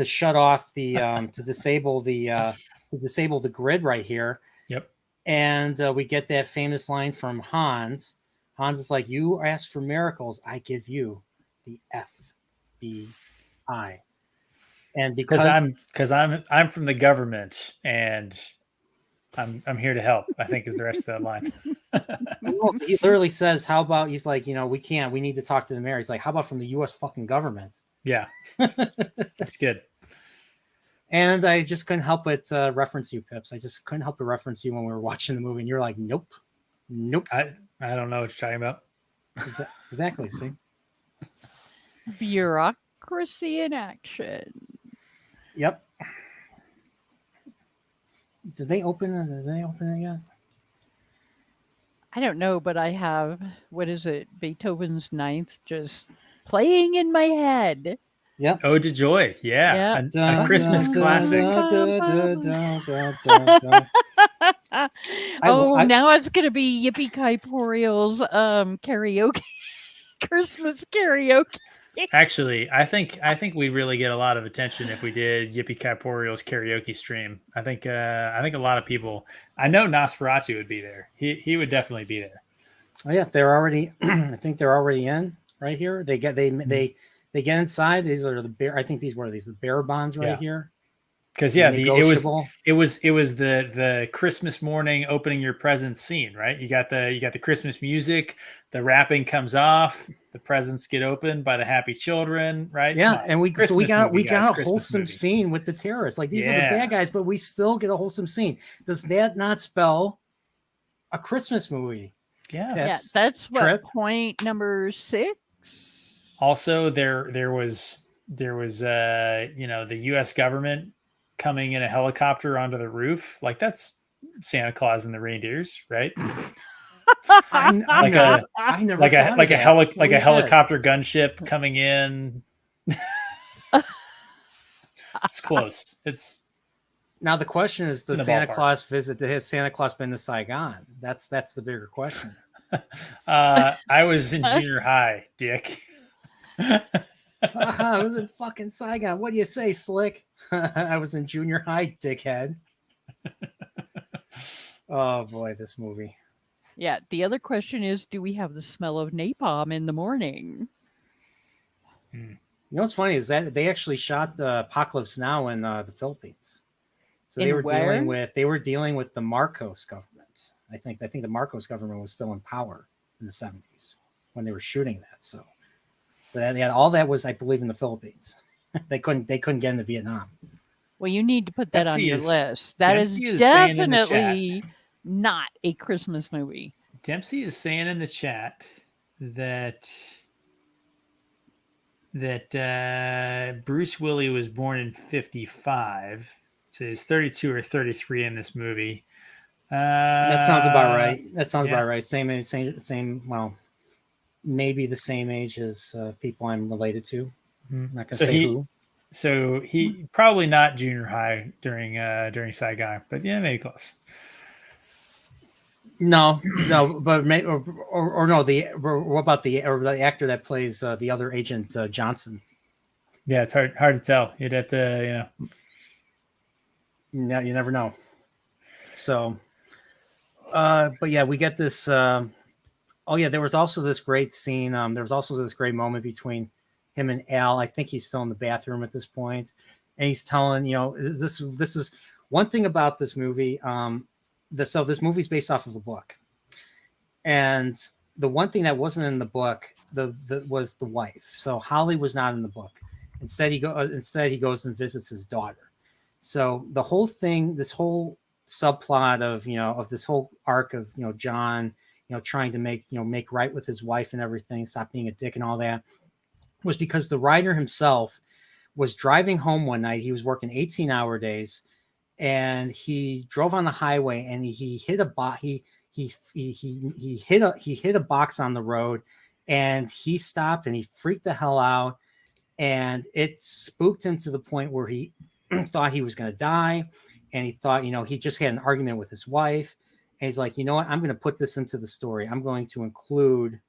shut off the to disable the grid right here. Yep. And we get that famous line from Hans. Hans is like, "You ask for miracles, I give you the FBI." And because I'm from the government and I'm here to help, I think is the rest of that line. he literally says, "How about?" He's like, we need to talk to the mayor. He's like, "How about from the U.S. fucking government?" Yeah, that's good. And I just couldn't help but reference you, Pips. I just couldn't help but reference you when we were watching the movie, and you're like, "Nope." I don't know what you're talking about. Exactly. See, Bureaucracy in action. yep. Did they open it yet? I don't know, but I have, what is it, Beethoven's Ninth just playing in my head. Yep. Ode to Joy. Yeah. Yeah. A Christmas classic. Now it's going to be Yippee-Ki-Poriel's karaoke, Christmas karaoke. Actually, I think we'd really get a lot of attention if we did Yippee-Ki-Poriel's karaoke stream. I think a lot of people. I know Nosferatu would be there. He would definitely be there. Oh yeah, they're already. I think they're already in right here. They get inside. These are the bear. I think these were the bear bonds right here. Because it was the Christmas morning opening your presents scene, right? You got the Christmas music, the wrapping comes off, the presents get opened by the happy children, right? Yeah, and we got a wholesome movie. scene with the terrorists. Like these are the bad guys, but we still get a wholesome scene. Does that not spell a Christmas movie? Yeah, yeah, that's what point number 6. Also, there was the U.S. government coming in a helicopter onto the roof. Like that's Santa Claus and the reindeers, right? I never like a helicopter gunship coming in. It's close. It's now the question is: does Santa Claus visit? Has Santa Claus been to Saigon? That's the bigger question. I was in junior high, Dick. I was in fucking Saigon. What do you say, Slick? I was in junior high, dickhead. Oh boy, this movie. Yeah, the other question is, do we have the smell of napalm in the morning? You know what's funny is that they actually shot the Apocalypse Now in the Philippines. So they were dealing with the Marcos government. I think the Marcos government was still in power in the 70s when they were shooting that. So all that was, I believe, in the Philippines. They couldn't get into Vietnam. Well, you need to put that on your list. That is Dempsey definitely not a Christmas movie. Dempsey is saying in the chat that Bruce Willis was born in 1955, so he's 32 or 33 in this movie. That sounds about right. About right. Same. Well, maybe the same age as people I'm related to. I'm not gonna say who. So he probably not junior high during Saigon, but yeah, maybe close. No, but maybe, or no. What about the actor that plays the other Agent Johnson? Yeah, it's hard to tell. You'd have to, No, you never know. So, but yeah, we get this. There was also this great scene. There was also this great moment between him and Al. I think he's still in the bathroom at this point, and he's telling, this is one thing about this movie. So this movie's based off of a book, and the one thing that wasn't in the book was the wife. So Holly was not in the book. Instead, he goes and visits his daughter. So the whole thing, this whole subplot of this whole arc of John trying to make right with his wife and everything, stop being a dick and all that, was because the writer himself was driving home one night. He was working 18-hour days. And he drove on the highway, and he hit a box. He hit a box on the road, and he stopped and he freaked the hell out, and it spooked him to the point where he thought he was going to die. and he thought, he just had an argument with his wife, and he's like, you know what, I'm going to put this into the story. I am going to include,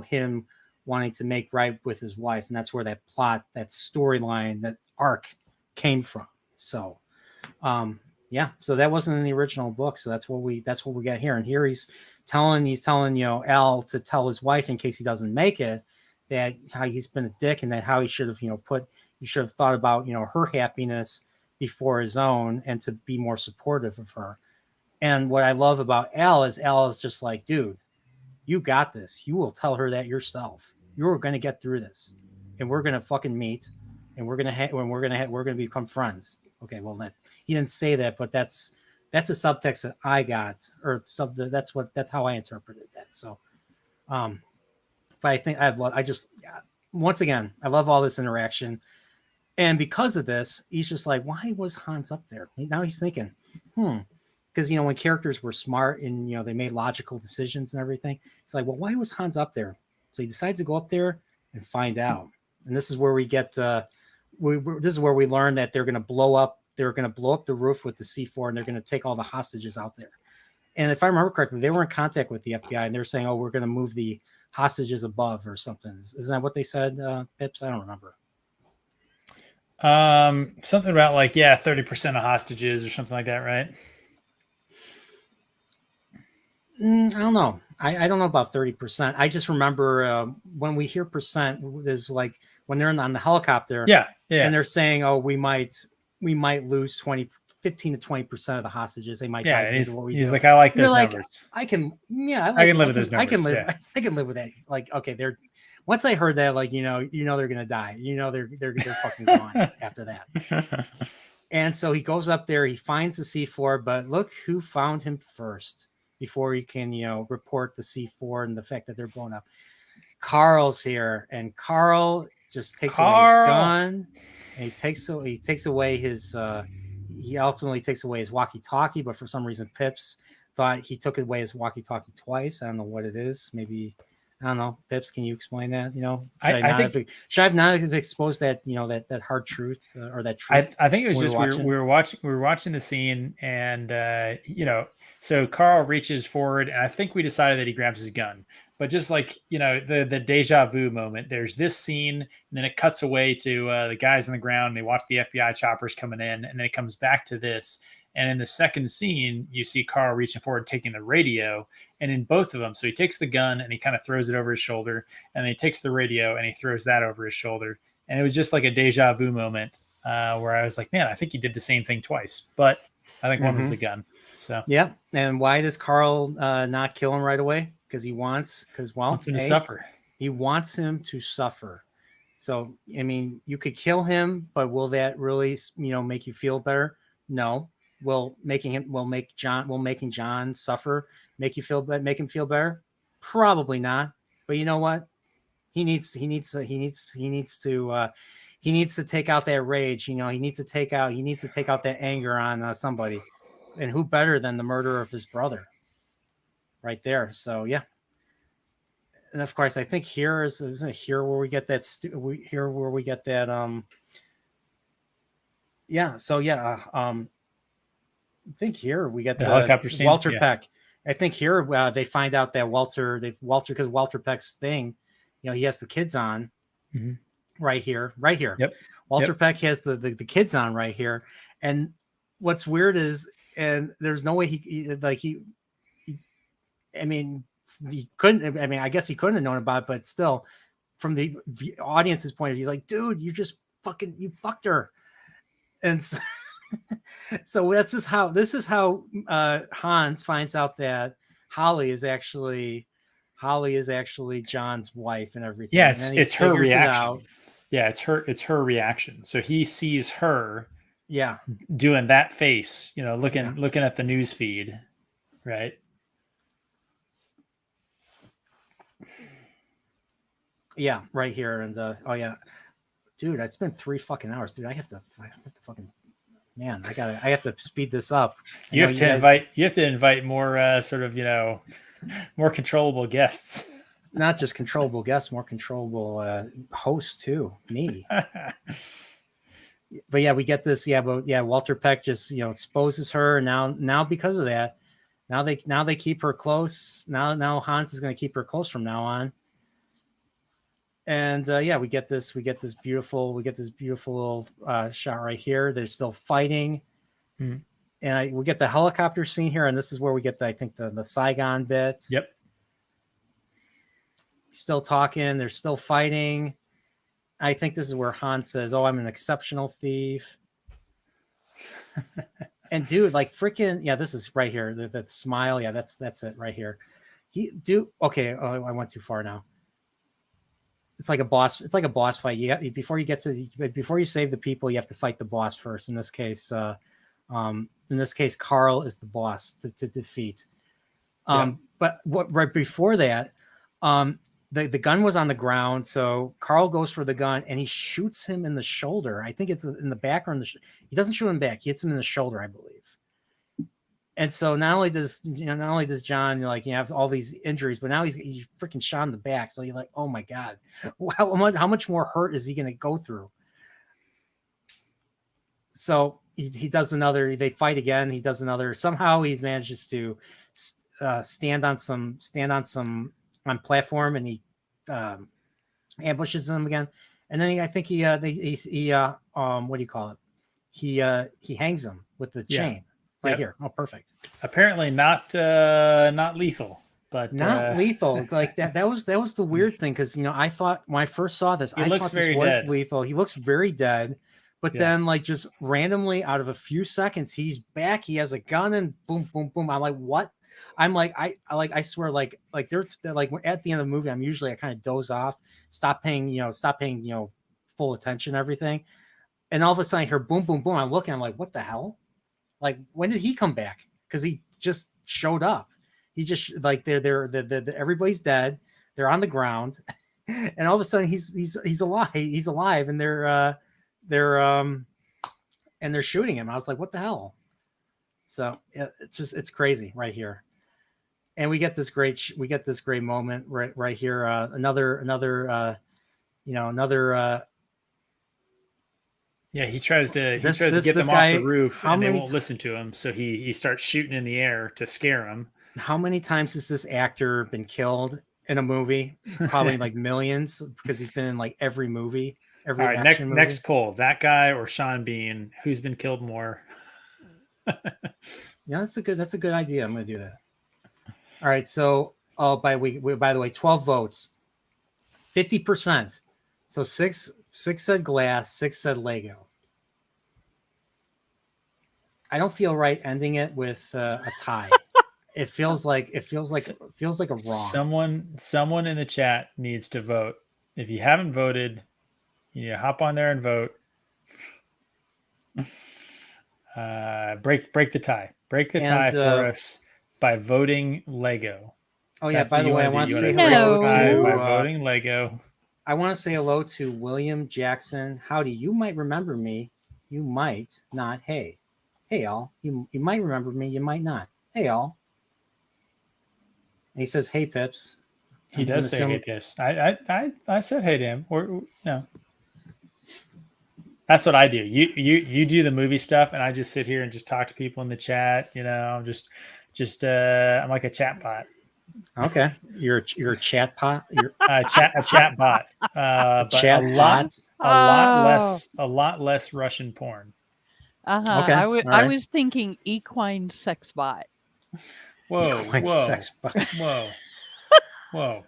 him wanting to make right with his wife, and that's where that plot, that storyline, that arc came from. So, so that wasn't in the original book. So that's what we got here. And here he's telling Al to tell his wife, in case he doesn't make it, that how he's been a dick, and that how he should have, thought about, her happiness before his own, and to be more supportive of her. And what I love about Al is just like, dude, you got this. You will tell her that yourself. You're going to get through this, and we're going to fucking meet, and we're going to become friends. Okay. Well, he didn't say that, but that's a subtext that I got, or that's how I interpreted that. So, but I think once again, I love all this interaction. And because of this, he's just like, why was Hans up there? Now he's thinking, because, when characters were smart and, they made logical decisions and everything, it's like, well, why was Hans up there? So he decides to go up there and find out. And this is where we get, this is where we learn that they're going to blow up the roof with the C4, and they're going to take all the hostages out there. And if I remember correctly, they were in contact with the FBI, and they're saying, oh, we're going to move the hostages above or something. Isn't that what they said, Pips? I don't remember. Something about 30% of hostages or something like that, right? I don't know. I don't know about 30%. I just remember when we hear percent, there's like when they're on the helicopter, and they're saying, oh, we might lose 15 to 20% of the hostages. They might die. And he's like, I like those numbers. I can live with those numbers. I can live with that. Like, okay, once I heard that, like, they're gonna die. They're fucking gone after that. And so he goes up there, he finds the C4, but look who found him first before he can, report the C4 and the fact that they're blown up. Carl's here, and Carl just takes away his gun, and he takes away his he ultimately takes away his walkie-talkie, but for some reason Pips thought he took away his walkie-talkie twice. I don't know what it is. Maybe, I don't know. Pips, can you explain that? Should I have not exposed that, that hard truth or that truth? I think it was just we were watching the scene, and so Carl reaches forward, and I think we decided that he grabs his gun. But just like, the deja vu moment, there's this scene, and then it cuts away to the guys on the ground. And they watch the FBI choppers coming in, and then it comes back to this. And in the second scene, you see Carl reaching forward, taking the radio. And in both of them, so he takes the gun and he kind of throws it over his shoulder, and then he takes the radio and he throws that over his shoulder. And it was just like a deja vu moment where I was like, man, I think he did the same thing twice. But I think one was the gun. So yeah. And why does Carl not kill him right away? Because he wants him to suffer. He wants him to suffer. So, I mean, you could kill him, but will that really, make you feel better? No. Will making John suffer make him feel better? Probably not. But you know what? He needs to take out that rage. He needs to take out that anger on somebody. And who better than the murderer of his brother? Right there. So yeah. And of course, I think here isn't it here where we get that I think here we get the helicopter scene. Walter Peck. I think here they find out that because Walter Peck's thing, he has the kids on right here. Yep. Walter Peck has the kids on right here. And what's weird is, and there's no way he couldn't. I mean, I guess he couldn't have known about it, but still, from the audience's point of view, he's like, dude, you fucked her. And so this is how Hans finds out that Holly is actually John's wife and everything. Yeah, it's her reaction. Yeah, it's her reaction. So he sees her doing that face, looking at the news feed, right? Yeah, right here. And dude, it's been 3 fucking hours, dude. I have to fucking, man, I have to speed this up. You have to invite more sort of, more controllable guests. Not just controllable guests, more controllable hosts too. Me. but yeah, we get this. Yeah, but yeah, Walter Peck just exposes her. Now because of that, now they keep her close. Now Hans is going to keep her close from now on. And yeah, we get this beautiful shot right here. They're still fighting, and we get the helicopter scene here, and this is where we get I think the Saigon bit. Yep. Still talking. They're still fighting. I think this is where Hans says, "Oh, I'm an exceptional thief." And dude, like freaking, yeah, this is right here. That smile, yeah, that's it right here. Okay. Oh, I went too far now. It's like a boss. It's like a boss fight. Before you save the people, you have to fight the boss first. In this case, Carl is the boss to defeat. But right before that, the gun was on the ground, so Carl goes for the gun and he shoots him in the shoulder. I think it's in the back or in the. He doesn't shoot him back. He hits him in the shoulder, I believe. And so not only does John have all these injuries, but now he's freaking shot in the back. So you're like, oh my god, how much more hurt is he going to go through? So he does another. They fight again. He does another. Somehow he manages to stand on platform, and he ambushes them again. And then I think he what do you call it? He hangs him with the chain. Right here. Oh, perfect. Apparently not lethal, but not lethal. Like that was the weird thing, because I thought when I first saw this, I thought this was lethal. He looks very dead, but then just randomly out of a few seconds, he's back. He has a gun and boom, boom, boom. I'm like, what? I'm like, I swear, like they're like at the end of the movie, I kind of doze off, stop paying full attention to everything, and all of a sudden I hear boom, boom, boom. I'm looking, I'm like, what the hell? Like, when did he come back? Because he just showed up. He just they're everybody's dead. They're on the ground, and all of a sudden he's alive. He's alive, and they're shooting him. I was like, what the hell? So it's crazy right here, and we get this great moment right here. Another. Yeah, he tries to get them off the roof, and they won't listen to him. So he starts shooting in the air to scare them. How many times has this actor been killed in a movie? Probably like millions, because he's been in like every movie. All right, next poll: that guy or Sean Bean? Who's been killed more? Yeah, that's a good idea. I'm going to do that. All right, so by the way, 12 votes, 50%. So six said glass, 6 said Lego. I don't feel right ending it with a tie. It feels like a wrong. Someone in the chat needs to vote. If you haven't voted, you need to hop on there and vote. Break the tie. Break the tie for us by voting Lego. Oh yeah, by the way, I want to say hello by voting Lego. I want to say hello to William Jackson. Howdy, you might remember me. You might not. Hey y'all. You might remember me. You might not. Hey y'all. And he says, "Hey Pips." He does say, "Hey Pips." I said, "Hey to him." Or no. That's what I do. You do the movie stuff, and I just sit here and just talk to people in the chat. I'm just I'm like a chat bot. Okay, you're a chat pot. You're a chat bot. But a lot less Russian porn. Okay. I was thinking equine sex bot. Sex bot. Whoa.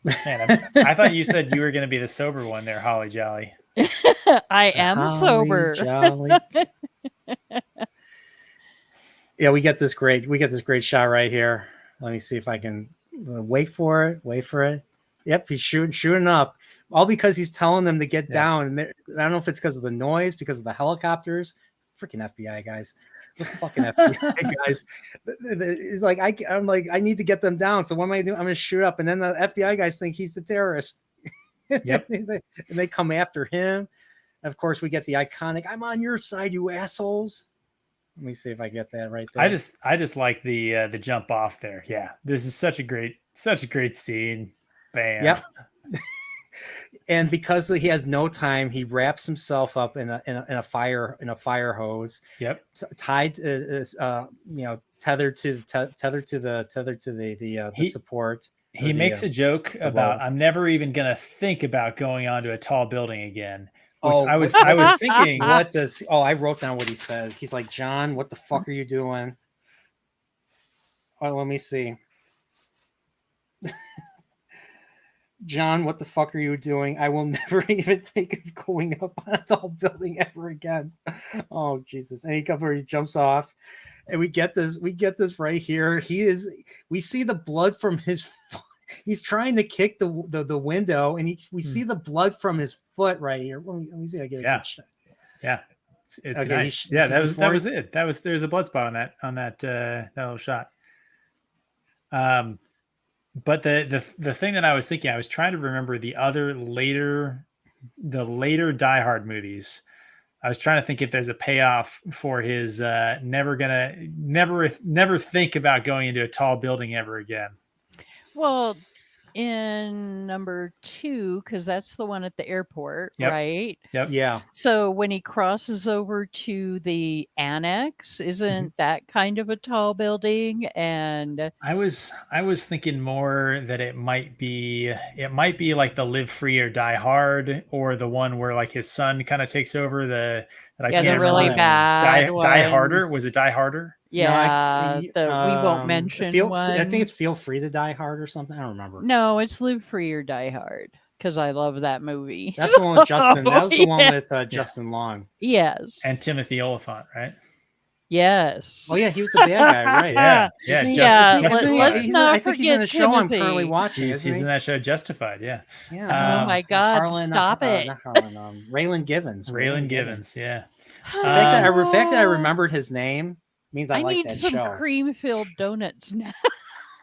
Man, I thought you said you were going to be the sober one there, Holly Jolly. I am sober. Jolly. Yeah, we get this great shot right here. Let me see if I can wait for it. Yep, he's shooting up, all because he's telling them to get down. And I don't know if it's because of the noise, because of the helicopters. Freaking FBI guys, the fucking FBI guys. It's like I'm like, I need to get them down. So what am I doing? I'm gonna shoot up, and then the FBI guys think he's the terrorist. Yep, and they come after him. And of course, we get the iconic "I'm on your side, you assholes." Let me see if I get that right there. I just like the jump off there. Yeah, this is such a great scene. Bam. Yep. And because he has no time, he wraps himself up in a fire hose. Yep. Tied, tethered to the support. He makes a joke about, rope. I'm never even gonna think about going onto a tall building again. Which Oh, I was thinking, what does? Oh, I wrote down what he says. He's like, John, what the fuck are you doing? Oh, let me see. John, what the fuck are you doing? I will never even think of going up on a tall building ever again. Oh, Jesus. And he jumps off. And we get this right here. We see the blood from his he's trying to kick the window, and we see the blood from his foot right here. Let me see if I get a good shot. Yeah. It's Okay, nice. Yeah, that was it. There's a blood spot on that little shot. But the thing that I was thinking, I was trying to remember the later Die Hard movies. I was trying to think if there's a payoff for his never think about going into a tall building ever again. Well, in number 2, because that's the one at the airport, Yep. right? Yep. Yeah. So when he crosses over to the annex, isn't that kind of a tall building? And I was thinking more that it might be like the Live Free or Die Hard, or the one where like his son kind of takes over the the really bad one. Die Harder. Was it Die Harder? Yeah, we won't mention one. I think it's Feel Free to Die Hard or something. I don't remember. No, it's Live Free or Die Hard, because I love that movie. That's the one with Justin. That was the one with Justin Long. Yes. And Timothy Oliphant, right? Yes. Oh yeah, he was the bad guy, right? Yeah. Let's not I think he's in the show Timothy. I'm currently watching. He's in that show, Justified. Yeah. Yeah. Oh my God! Stop it. Not Harlan. Raylan Givens. Raylan Givens. Yeah. The fact that I remembered his name means I like need that some show. cream-filled donuts now.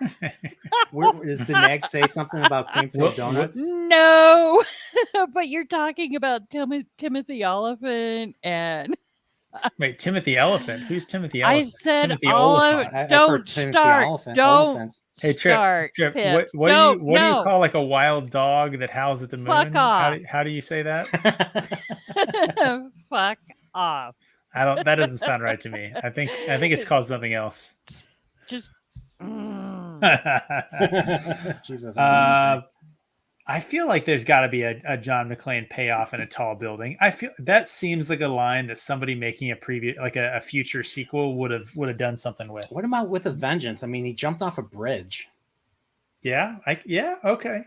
Does the nag say something about cream-filled donuts? No, but you're talking about Timothy Oliphant and. Wait, Timothy Elephant? Who's Timothy Elephant? I said Timothy Oliphant. Don't start. Don't. Hey, Trip. Pip. What do you call like a wild dog that howls at the moon? Fuck off. How do you say that? Fuck off. That doesn't sound right to me. I think it's called something else. Just. Jesus. I feel like there's got to be a John McClane payoff in a tall building. I feel that seems like a line that somebody making a future sequel would have done something with. What about With a Vengeance? I mean, he jumped off a bridge. Yeah. Okay.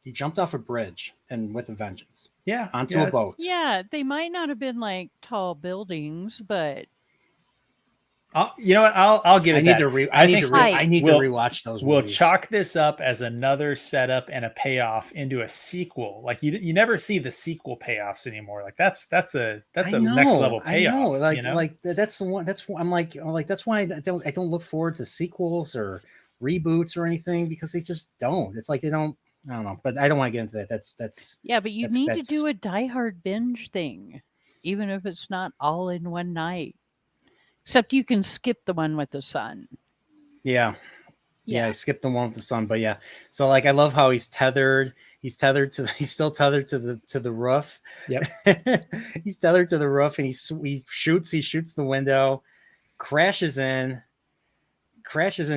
He jumped off a bridge and With a Vengeance. Yeah. Onto a boat. Yeah, they might not have been like tall buildings, but. You know what? I'll give it. I need to rewatch those. We'll movies. chalk this up as another setup and a payoff into a sequel. Like you never see the sequel payoffs anymore. Like that's a next level payoff. I know. Like that's the one. That's I'm like that's why I don't look forward to sequels or reboots or anything, because they just don't. It's like they don't. I don't know, but I don't want to get into that. That's yeah, but you need to do a Die Hard binge thing, even if it's not all in one night. Except you can skip the one with the sun. Yeah. I skipped the one with the sun, but yeah. So like, I love how he's tethered. He's still tethered to the roof. Yep. He's tethered to the roof, and he shoots the window, crashes in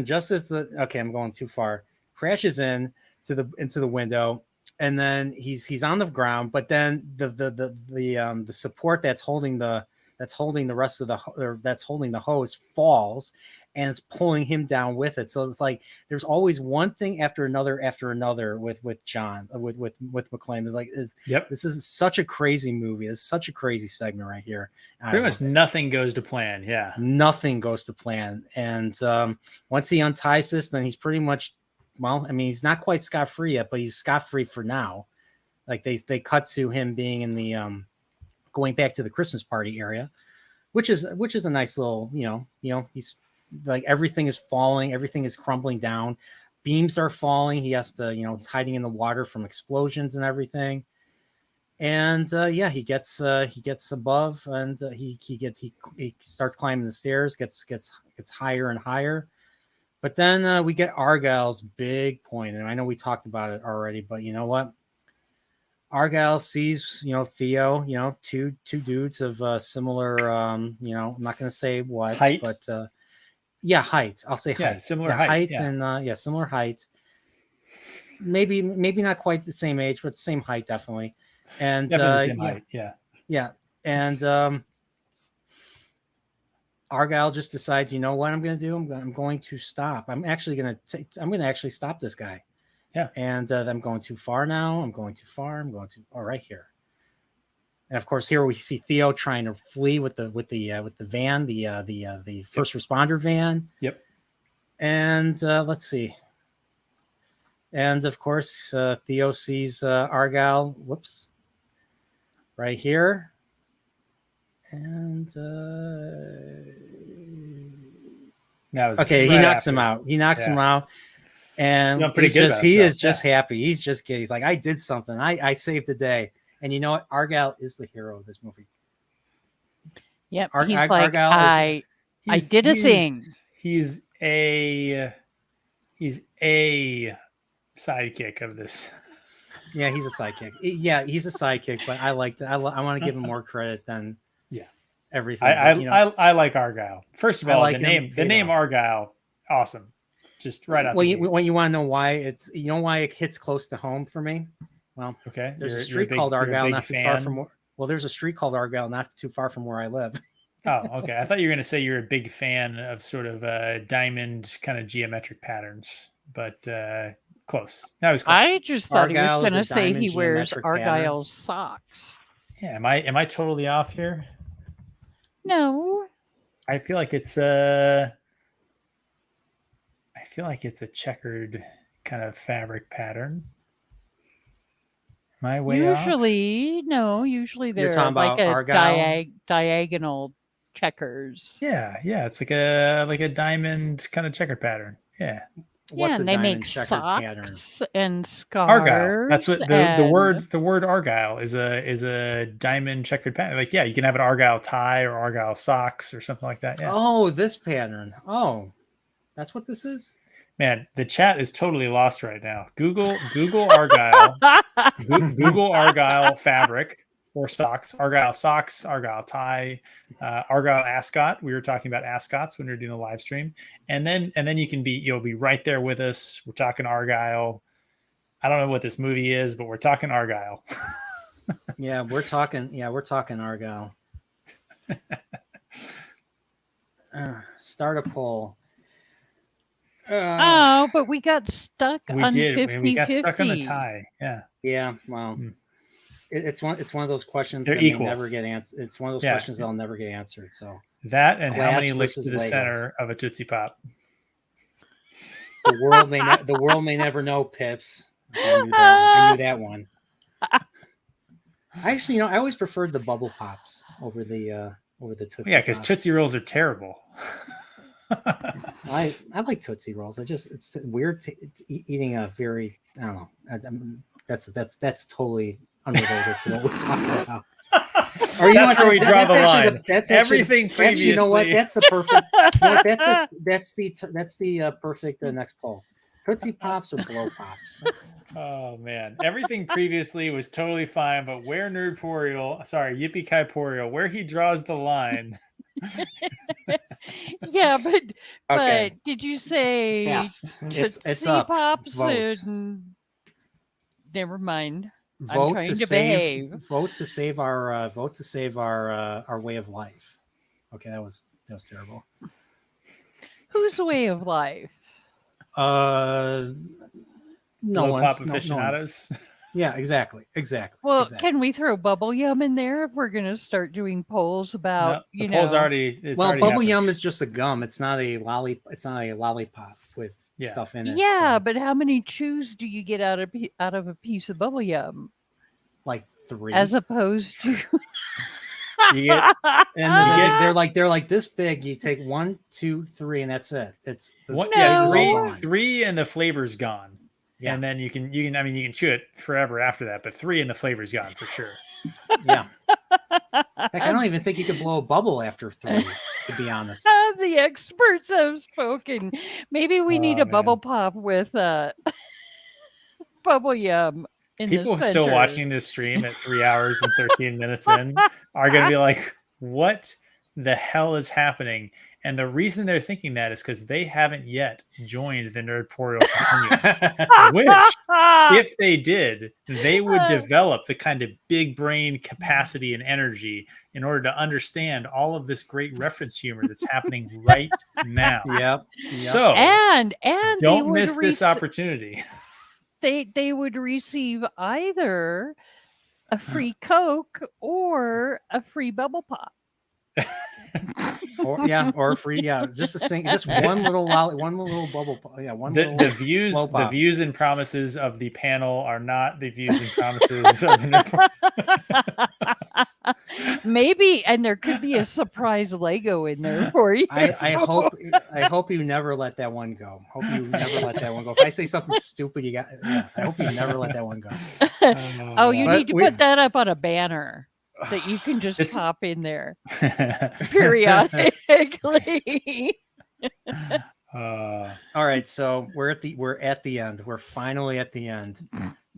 just as I'm going too far. Crashes into the window, and then he's on the ground, but then the support that's holding the hose falls, and it's pulling him down with it. So it's like there's always one thing after another with John with McClane. It's like this is such a crazy movie. This is such a crazy segment right here. Pretty much nothing goes to plan. Yeah, nothing goes to plan. And once he unties this, then he's pretty much, well, I mean, he's not quite scot-free yet, but he's scot-free for now. Like they cut to him being in the going back to the Christmas party area, which is a nice little, he's like, everything is falling, everything is crumbling down, beams are falling. He has to, he's hiding in the water from explosions and everything. And he gets above, and he starts climbing the stairs, gets higher and higher. But then we get Argyle's big point, and I know we talked about it already, but you know what? Argyle sees, Theo, two dudes of similar, I'm not going to say what, Height? but yeah, height. I'll say height. Similar height. Yeah. And similar height. Maybe not quite the same age, but same height definitely. And definitely the same height. Yeah. Yeah. And Argyle just decides, you know what I'm going to do? I'm going to stop. I'm going to actually stop this guy. Yeah. And I'm going too far now. I'm going too far. Right here. And of course, here we see Theo trying to flee with the van, the first responder van. Yep. And let's see. And of course, Theo sees Argyle. Whoops. Right here. And okay, he knocks him out. He knocks him out. And he is just happy. He's just kidding. He's like, I did something. I saved the day. And you know what? Argyle is the hero of this movie. Yep. He's like, I did a thing. He's a sidekick of this. Yeah, he's a sidekick. Yeah, he's a sidekick, but I like to. I want to give him more credit than everything. I like Argyle. First of all, the name Argyle, awesome. Just right out. Well, you want to know why it hits close to home for me? Well, okay. There's a street called Argyle not too far from. Well, there's a street called Argyle not too far from where I live. Oh, okay. I thought you were going to say you're a big fan of sort of diamond kind of geometric patterns, but close. That was close. I just thought he was going to say he wears Argyle's socks. Yeah. Am I totally off here? No. I feel like it's a checkered kind of fabric pattern. Am I way off? Usually they're like a diagonal checkers. Yeah, it's like a diamond kind of checkered pattern. Yeah. And they make socks pattern? And scarves. Argyle. That's what the word Argyle is a diamond checkered pattern. Like, yeah, you can have an Argyle tie or Argyle socks or something like that. Yeah. Oh, this pattern. Oh, that's what this is? Man, the chat is totally lost right now. Google Argyle. Google Argyle fabric or socks. Argyle socks, Argyle tie, Argyle ascot. We were talking about ascots when we were doing the live stream. And then you'll be right there with us. We're talking Argyle. I don't know what this movie is, but we're talking Argyle. Yeah, we're talking Argyle. Start a poll. But we got stuck on 50-50. We got stuck on the tie. Yeah. Well, it's one of those questions They're that equal. May never get answered. It's one of those questions that'll never get answered. So that and how many licks to the center of a Tootsie Pop? The world may never know, Pips. I knew that one. Actually, I always preferred the Bubble Pops over the Tootsie. Yeah, because Tootsie Rolls are terrible. I like Tootsie Rolls. It's weird eating a very, I don't know. That's totally unrelated to what we're talking about. Or that's where we draw the line. That's everything previously. You know what? That's the perfect. That's the perfect next poll. Tootsie Pops or Blow Pops? Oh man, everything previously was totally fine, but where Yippee-Ki-Porial, where he draws the line. Yeah, but did you say it's up? Pops? Never mind. Vote I'm trying to behave. Vote to save our way of life. Okay, that was terrible. Whose way of life? No pop aficionados. Yeah, exactly. Well, can we throw bubble yum in there if we're going to start doing polls about the polls already? Bubble yum is just a gum. It's not a lollipop with stuff in it. Yeah, but how many chews do you get out of a piece of bubble yum? Like 3, as opposed to. They're like this big. You take 1, 2, 3, and that's it. It's three, and the flavor's gone. Yeah. And then you can chew it forever after that, but 3 and the flavor's gone for sure. Yeah. Heck, I don't even think you could blow a bubble after 3, to be honest. The experts have spoken. Maybe we need a bubble pop with bubble yum. in People the still center. watching this stream at 3 hours and 13 minutes in are going to be like, what the hell is happening? And the reason they're thinking that is because they haven't yet joined the Nerdporeal Continuum, which, if they did, they would develop the kind of big brain capacity and energy in order to understand all of this great reference humor that's happening right now. Yep. So, and they don't would miss this opportunity. They would receive either a free Coke or a free bubble pop. or free, just just one little bubble pop. Yeah, one little The views blow pop. the views and promises of the panel are not the views and promises of the Maybe, and there could be a surprise Lego in there for you. I hope you never let that one go. Hope you never let that one go. If I say something stupid, I hope you never let that one go. Oh, you But need to put that up on a banner that you can just pop in there periodically. All right, so we're at the end. We're finally at the end.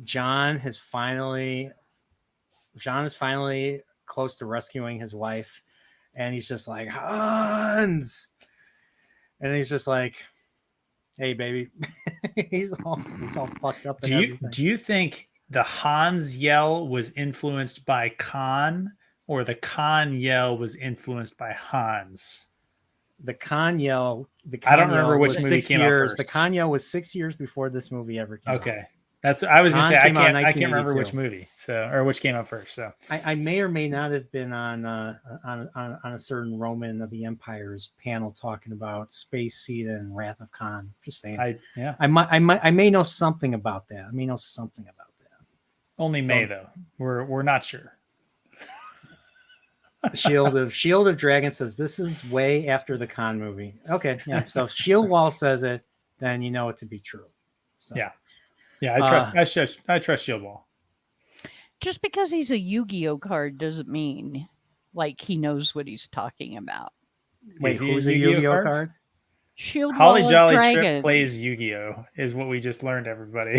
John is finally close to rescuing his wife, and he's just like, Hans, and he's just like, hey baby. he's all fucked up. Do you think the Hans yell was influenced by Khan, or the Khan yell was influenced by Hans? The Khan yell. I don't remember which movie came out first. The Khan yell was 6 years before this movie ever came out. Okay. I was gonna say I can't remember 1982. which movie, or which came out first. So I may or may not have been on a certain Roman of the Empire's panel talking about Space Sita and Wrath of Khan. Just saying. I may know something about that. Only May though. We're not sure. Shield of Dragon says this is way after the Khan movie. Okay, yeah. So if Shield Wall says it, then you know it to be true. So. Yeah, I trust Shield Wall. Just because he's a Yu-Gi-Oh card doesn't mean like he knows what he's talking about. Wait, who's a Yu-Gi-Oh card? Shield Holly Wall Jolly Dragon. Trip plays Yu-Gi-Oh is what we just learned, everybody.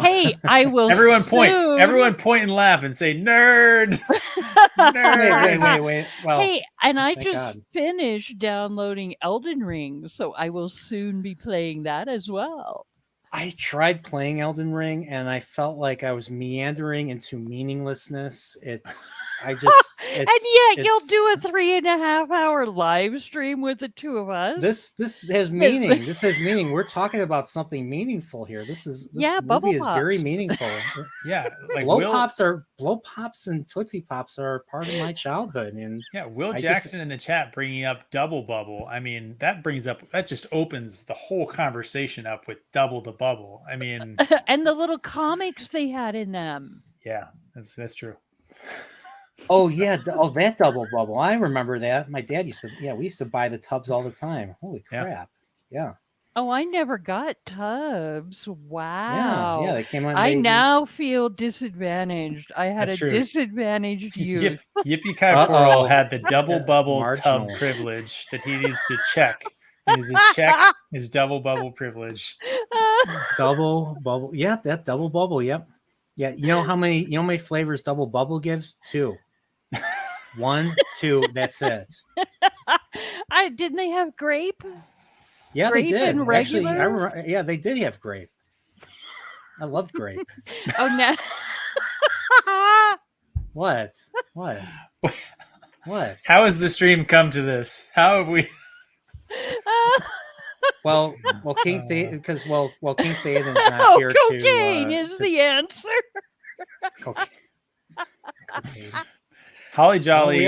Hey, I will. Everyone point and laugh and say nerd. Nerd. Wait. Well, hey, and I just God. finished downloading Elden Ring, so I will soon be playing that as well. I tried playing Elden Ring and I felt like I was meandering into meaninglessness. And yet you'll do a 3.5 hour live stream with the two of us. This has meaning. This has meaning. We're talking about something meaningful here. This movie is very meaningful. Yeah, like blow pops and Tootsie Pops are part of my childhood. And yeah, Will Jackson in the chat bringing up Double Bubble. I mean, that just opens the whole conversation up with Double the Bubble. I mean, and the little comics they had in them. Yeah, that's true. Oh yeah, that Double Bubble. I remember that. My dad used to. Yeah, we used to buy the tubs all the time. Holy crap! Yeah. Oh, I never got tubs. Wow. Yeah, they came on. I now feel disadvantaged. I had disadvantaged youth. Yippee Kai Coral had the Double Bubble tub privilege that he needs to check. He needs to check his Double Bubble privilege. Double Bubble. Yeah, that Double Bubble. Yep. Yeah. You know how many flavors Double Bubble gives? 2. 1, 2. That's it. Didn't they have grape? Yeah, grape they did. And regular? Actually, I remember, yeah, they did have grape. I loved grape. Oh no. What? How has the stream come to this? How have we? Well, King Theoden's not here. Cocaine is the answer. Cocaine. Holly Jolly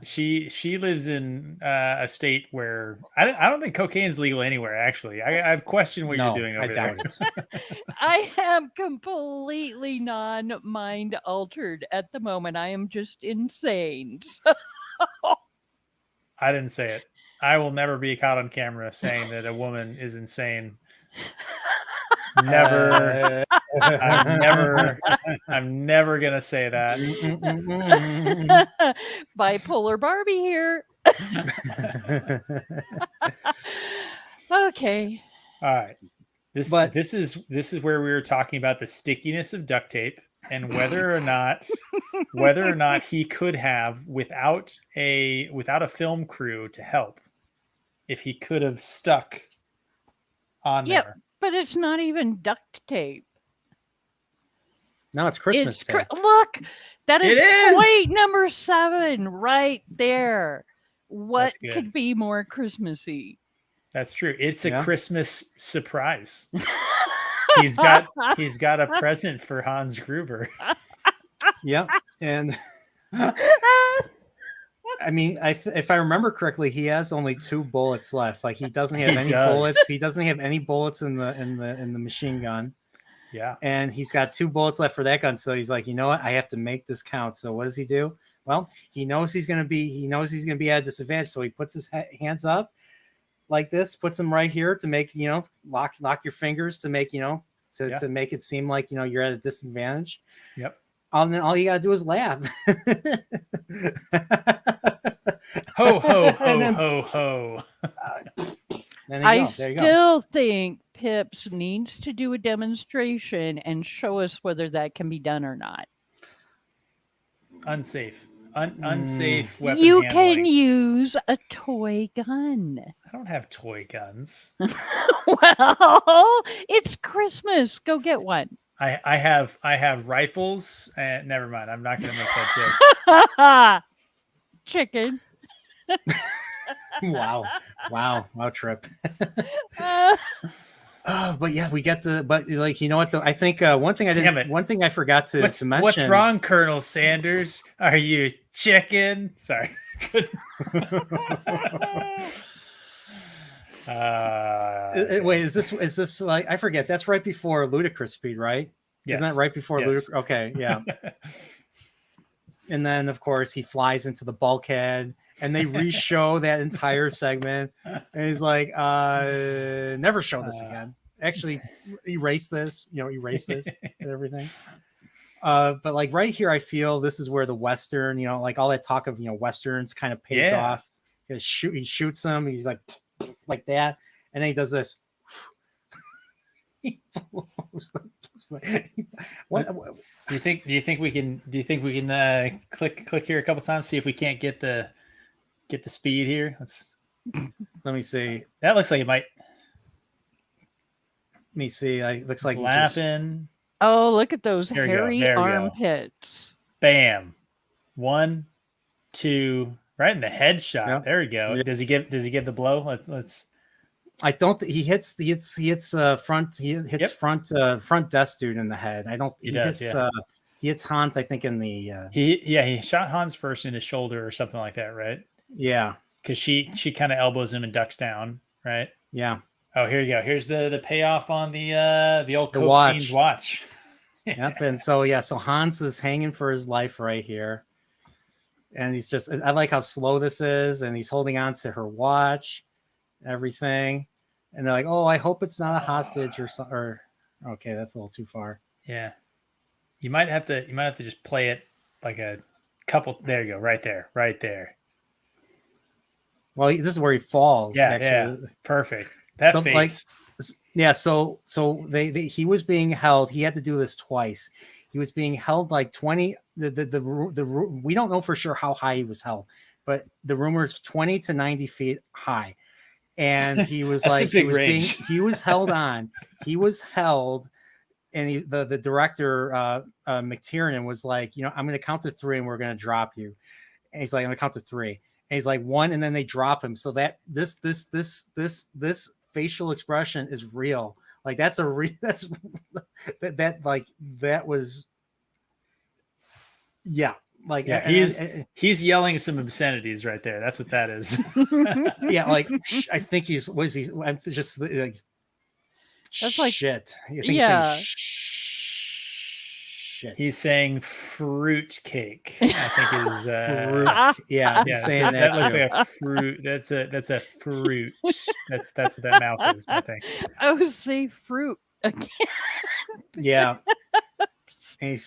she lives in a state where I don't think cocaine is legal anywhere. Actually, I've questioned what you're doing over there. I doubt it. I am completely non-mind altered at the moment. I am just insane. I didn't say it. I will never be caught on camera saying that a woman is insane. Never. I'm never gonna say that. Bipolar Barbie here. Okay. All right. This But- this is where we were talking about the stickiness of duct tape and whether or not he could have without a film crew to help, if he could have stuck on Yep. there. But it's not even duct tape. No, it's Christmas It's Day. look, that is, It is! point number 7 right there. What That's good. could be more Christmassy? That's true. It's a Yeah. Christmas surprise. He's got a present for Hans Gruber. Yep. And I mean, if I remember correctly, he has only 2 bullets left. Like he doesn't have He any does. bullets. He doesn't have any bullets in the machine gun. Yeah. And he's got 2 bullets left for that gun. So he's like, you know what? I have to make this count. So what does he do? Well, he knows he's gonna be at a disadvantage. So he puts his hands up like this, puts them right here to make, lock your fingers to make, to make it seem like, you're at a disadvantage. Yep. And then all you gotta do is laugh. Ho ho ho And then- ho ho. There you I go. There you go. still think Pips needs to do a demonstration and show us whether that can be done or not. Unsafe. Unsafe weapon You handling. can use a toy gun. I don't have toy guns. Well, it's Christmas. Go get one. I have rifles. And never mind. I'm not going to make that joke. Chicken. Wow, Trip. Uh, But yeah, we get but like, you know what though? I think one thing Damn it. one thing I forgot to mention. What's wrong, Colonel Sanders? Are you chicken? Sorry. Wait, is this like, I forget? That's right before Ludicrous Speed, right? Yes. Isn't that right before Yes. Ludicrous? Okay, yeah. And then of course he flies into the bulkhead, and they re-show that entire segment, and he's like, never show this again. Actually, erase this, and everything. But like right here, I feel this is where the Western, like all that talk of Westerns kind of pays Yeah. off. He shoots him, he's like that, and then he does this. He blows. What? Do you think we can click here a couple times, see if we can't get the speed here? Let me see. That looks like it might. Let me see. Looks like he's just- Laughing. oh, look at those There we go, hairy there we go. armpits. Bam. 1, 2, right in the headshot. Yeah. There we go. Yeah. Does he give the blow? Let's I don't. He hits front. He hits front desk dude in the head. I don't. He does, hits. yeah. He hits Hans. I think in the. he shot Hans first in the shoulder or something like that, right? Yeah. Because she kind of elbows him and ducks down, right? Yeah. Oh, here you go. Here's the payoff on the old The Coke watch. Fiend's watch. Yep. And so Hans is hanging for his life right here, and he's just. I like how slow this is, and he's holding on to her watch, everything, and they're like, "Oh, I hope it's not a hostage or something." Or okay, that's a little too far. Yeah. You might have to just play it like a couple. There you go. Right there. Well, this is where he falls. Yeah. actually. Yeah. Perfect. That So, like, face. Yeah, so he was being held. He had to do this twice. He was being held like 20. We don't know for sure how high he was held, but the rumor is 20 to 90 feet high, and he was That's a like big range. he was held on. He was held, and the director McTiernan was like, I'm going to count to 3 and we're going to drop you. And he's like, I'm going to count to 3, and he's like 1, and then they drop him. So that this facial expression is real. Like that was like he's yelling some obscenities right there. That's what that is. yeah, like I think I'm just like That's like- shit. I think yeah. he's saying shit. He's saying fruit cake. I think is Fruit. Yeah, he's yeah. saying That looks too. like a fruit. That's a fruit. That's what that mouth is. I think. I would say fruit again. Yeah. And he's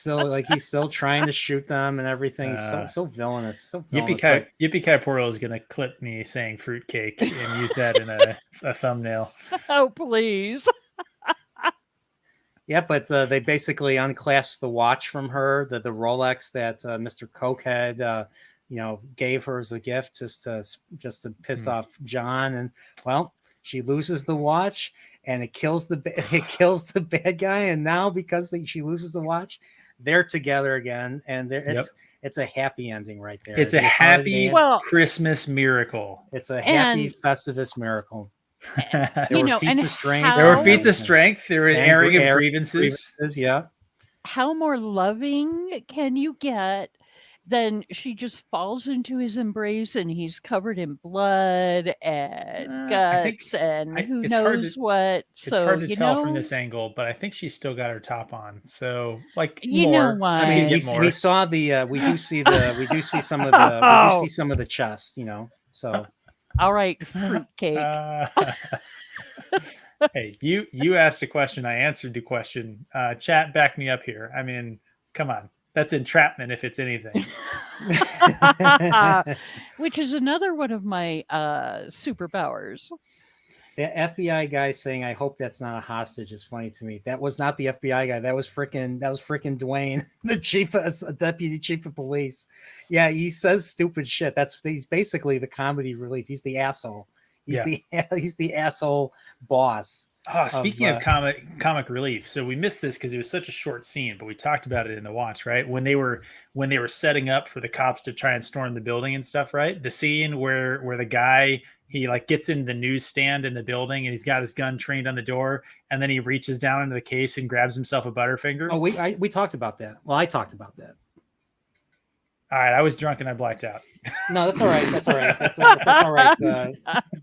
still trying to shoot them and everything. So villainous. So villainous. Yippee Poro is gonna clip me saying fruit cake and use that in a thumbnail. Oh, please. Yeah, but they basically unclasped the watch from her, the Rolex that Mr. Cokehead, gave her as a gift just to piss off John, and well, she loses the watch, and it kills the bad guy, and now because she loses the watch, they're together again, and it's a happy ending right there. It's a happy Well- Christmas miracle. It's a happy And- Festivus miracle. You There were know, feats and of strength. There were how- feats of strength. There were an And airing of airing grievances. Yeah. How more loving can you get than she just falls into his embrace and he's covered in blood and I think guts and who it's hard knows to- what. It's So hard to you tell know, from this angle, but I think she's still got her top on. So, like, You know more. why. I mean, we, get more. we saw the we do see some of the we do see some of the chest, So all right, fruitcake. Hey, you asked a question. I answered the question. Chat, back me up here. I mean, come on. That's entrapment if it's anything. Which is another one of my superpowers. the FBI guy saying, "I hope that's not a hostage," is funny to me. That was not the FBI guy. That was freaking Dwayne, the deputy chief of police. Yeah, he says stupid shit. He's basically the comedy relief. He's the asshole. He's the asshole boss. Oh, speaking of comic relief, so we missed this because it was such a short scene, but we talked about it in the watch, right? When they were setting up for the cops to try and storm the building and stuff, right? The scene where the guy, he like gets into the newsstand in the building and he's got his gun trained on the door, and then he reaches down into the case and grabs himself a Butterfinger. Oh, we talked about that. Well, I talked about that. All right, I was drunk and I blacked out. No, that's all right. That's all right. That's all right.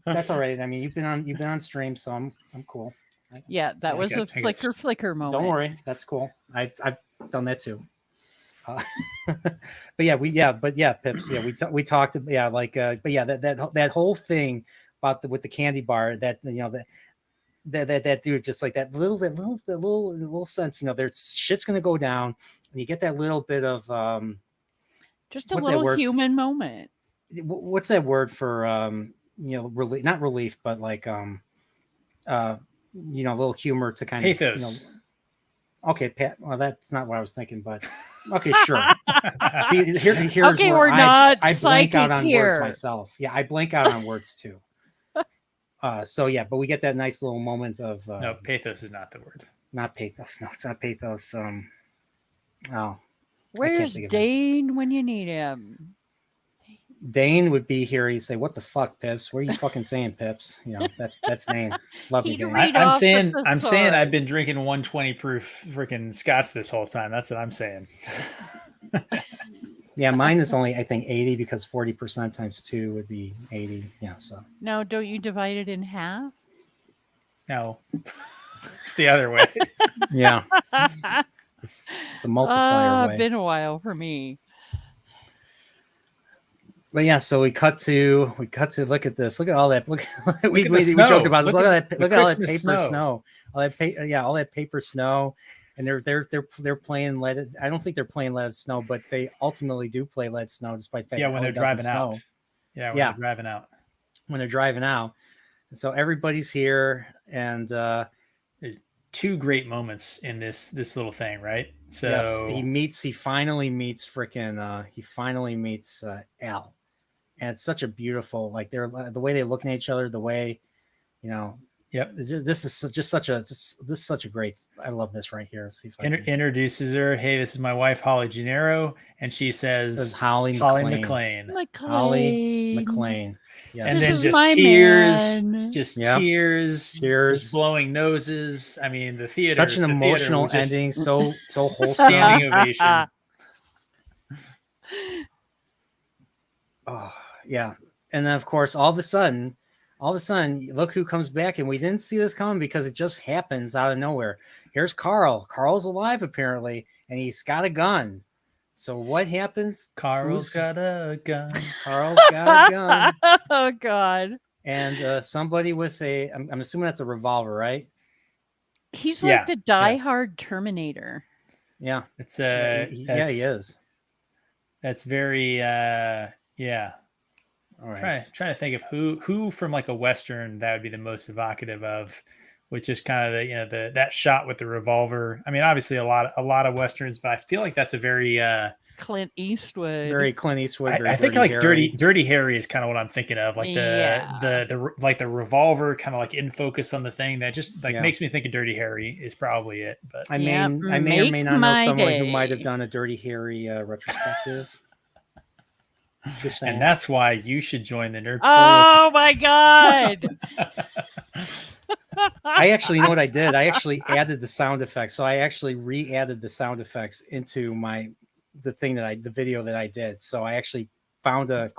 That's all right. I mean, you've been on stream, so I'm cool. Yeah, that was a flicker moment. Don't worry, that's cool. I've done that too. But yeah, Pips. Yeah, we talked. But yeah, that whole thing about with the candy bar. That that dude, just like that little sense. There's shit's gonna go down, and you get that little bit of just a what's that little word? human moment. What's that word for relief? Not relief, but like a little humor to kind pathos. Of okay, Pat. Well, that's not what I was thinking, but okay, sure. See, here's okay, where we're not I blank out on here. words myself. Yeah, I blank out on words too. So yeah, but we get that nice little moment of no, pathos is not the word. Not pathos. No, it's not pathos. Where's Dane when you need him? Dane would be here. He'd say, "What the fuck, Pips? What are you fucking saying, Pips?" That's Dane. Love you, Dane. I'm saying I've been drinking 120 proof freaking scotch this whole time. That's what I'm saying. Yeah, mine is only I think 80 because 40% times 2 would be 80. Yeah, so. No, don't you divide it in half? No, it's the other way. Yeah, it's the multiplier way. Been a while for me. But yeah, so we cut to look at this. Look at all that. We joked about this. Look at all that paper snow. All that paper snow, and they're playing lead. I don't think they're playing Let It Snow, but they ultimately do play Let It Snow, despite the fact when they're driving out. Yeah, when they're driving out. When they're driving out, and so everybody's here, and there's two great moments in this little thing, right? So yes, he finally meets Al. And it's such a beautiful, like the way they're looking at each other, the way, Yep. This is such a great. I love this right here. Let's see if I introduces her. Hey, this is my wife, Holly Gennaro, and she says, Holly McClane. Holly McClane. Yes. And then just tears, just blowing noses. I mean, the theater. Such an emotional ending. So wholesome. Standing ovation. Oh yeah, and then of course, all of a sudden, look who comes back, and we didn't see this coming because it just happens out of nowhere. Here's Carl. Carl's alive apparently, and he's got a gun. So what happens? Carl's got a gun. Carl's got a gun. Oh God! And somebody with I'm assuming that's a revolver, right? He's like the die-hard Terminator. Yeah, it's he is. That's very yeah. All right. Trying to think of who from like a Western that would be the most evocative of which is kind of the that shot with the revolver. I mean, obviously a lot of westerns, but I feel like that's a very Clint Eastwood. Very Clint Eastwood. Very I think Dirty like Harry. Dirty Harry is kind of what I'm thinking of, like the like the revolver kind of like in focus on the thing that just like makes me think of Dirty Harry is probably it. But I may or may not know someone who might have done a Dirty Harry retrospective. Just saying. And that's why you should join the Nerdporeal. Oh my god! I actually, you know what I did? I actually added the sound effects. So I actually re-added the sound effects into the video that I did. So I actually found a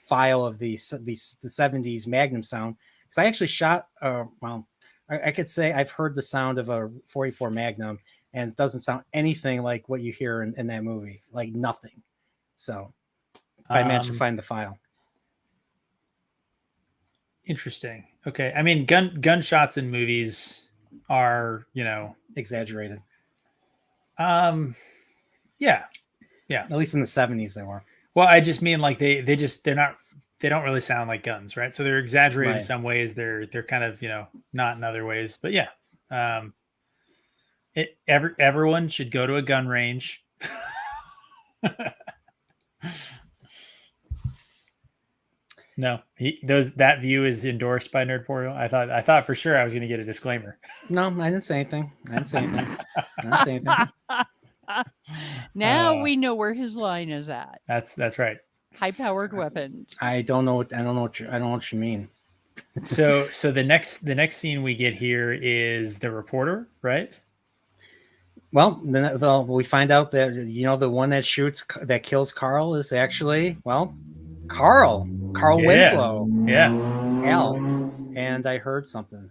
file of the 70s Magnum sound. Because I actually shot, I could say I've heard the sound of a 44 Magnum, and it doesn't sound anything like what you hear in that movie. Like nothing. So I managed to find the file. Interesting. Okay. I mean, gunshots in movies are, exaggerated. Yeah. At least in the 70s they were. Well, I just mean like they don't really sound like guns, right? So they're exaggerated in some ways. They're kind of, not in other ways. But yeah. Everyone should go to a gun range. No, that view is endorsed by Nerdporeal. I thought for sure I was going to get a disclaimer. No, I didn't say anything. Now we know where his line is at. That's right. High-powered weapons. I don't know what you mean. So the next scene we get here is the reporter, right? Well, then we find out that the one that kills Carl is actually Carl Winslow. Yeah. Al. And I heard something.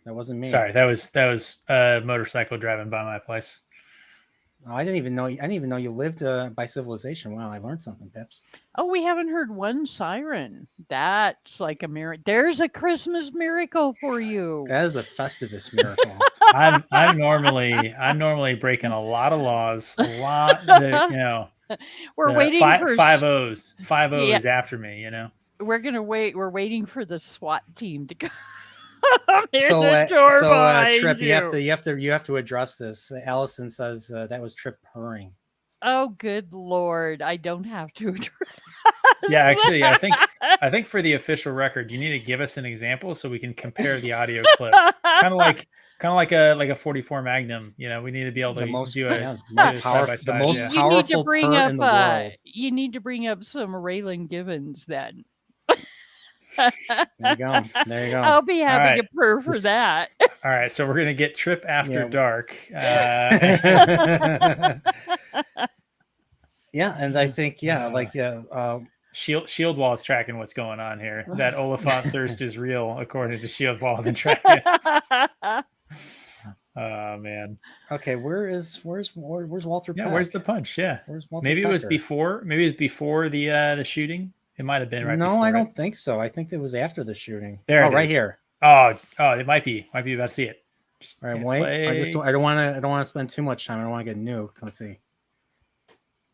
That wasn't me. Sorry, that was a motorcycle driving by my place. Oh, I didn't even know you lived by civilization. Wow, I learned something, Pips. Oh, we haven't heard one siren. That's like a miracle. There's a Christmas miracle for you. That is a Festivus miracle. I'm normally breaking a lot of laws. We're waiting for 5 O's. 5 O's after me. We're waiting for the SWAT team to come. Trip, you have to address this. Allison says that was Trip purring. Oh, good Lord! I don't have to address. Yeah, actually, I think for the official record, you need to give us an example so we can compare the audio clip. Kind of like a 44 Magnum. We need to be able to do a the most powerful purr in the world. You need to bring up some Raylan Givens then. There you go. I'll be happy to purr for that. All right, so we're gonna get Trip After Dark. Yeah, and I think Shield Wall is tracking what's going on here. That Oliphant thirst is real, according to Shield Wall and Dragons. Oh man. Okay, where's Walter? Yeah, Peck? Where's the punch? Yeah, where's Walter maybe Pecker? it was before. Maybe it was before the shooting. It might have been right. No, before, I don't think so. I think it was after the shooting. There, right here. Oh, it might be. Might be about to see it. Just all right, wait. I don't want to spend too much time. I don't want to get nuked. Let's see.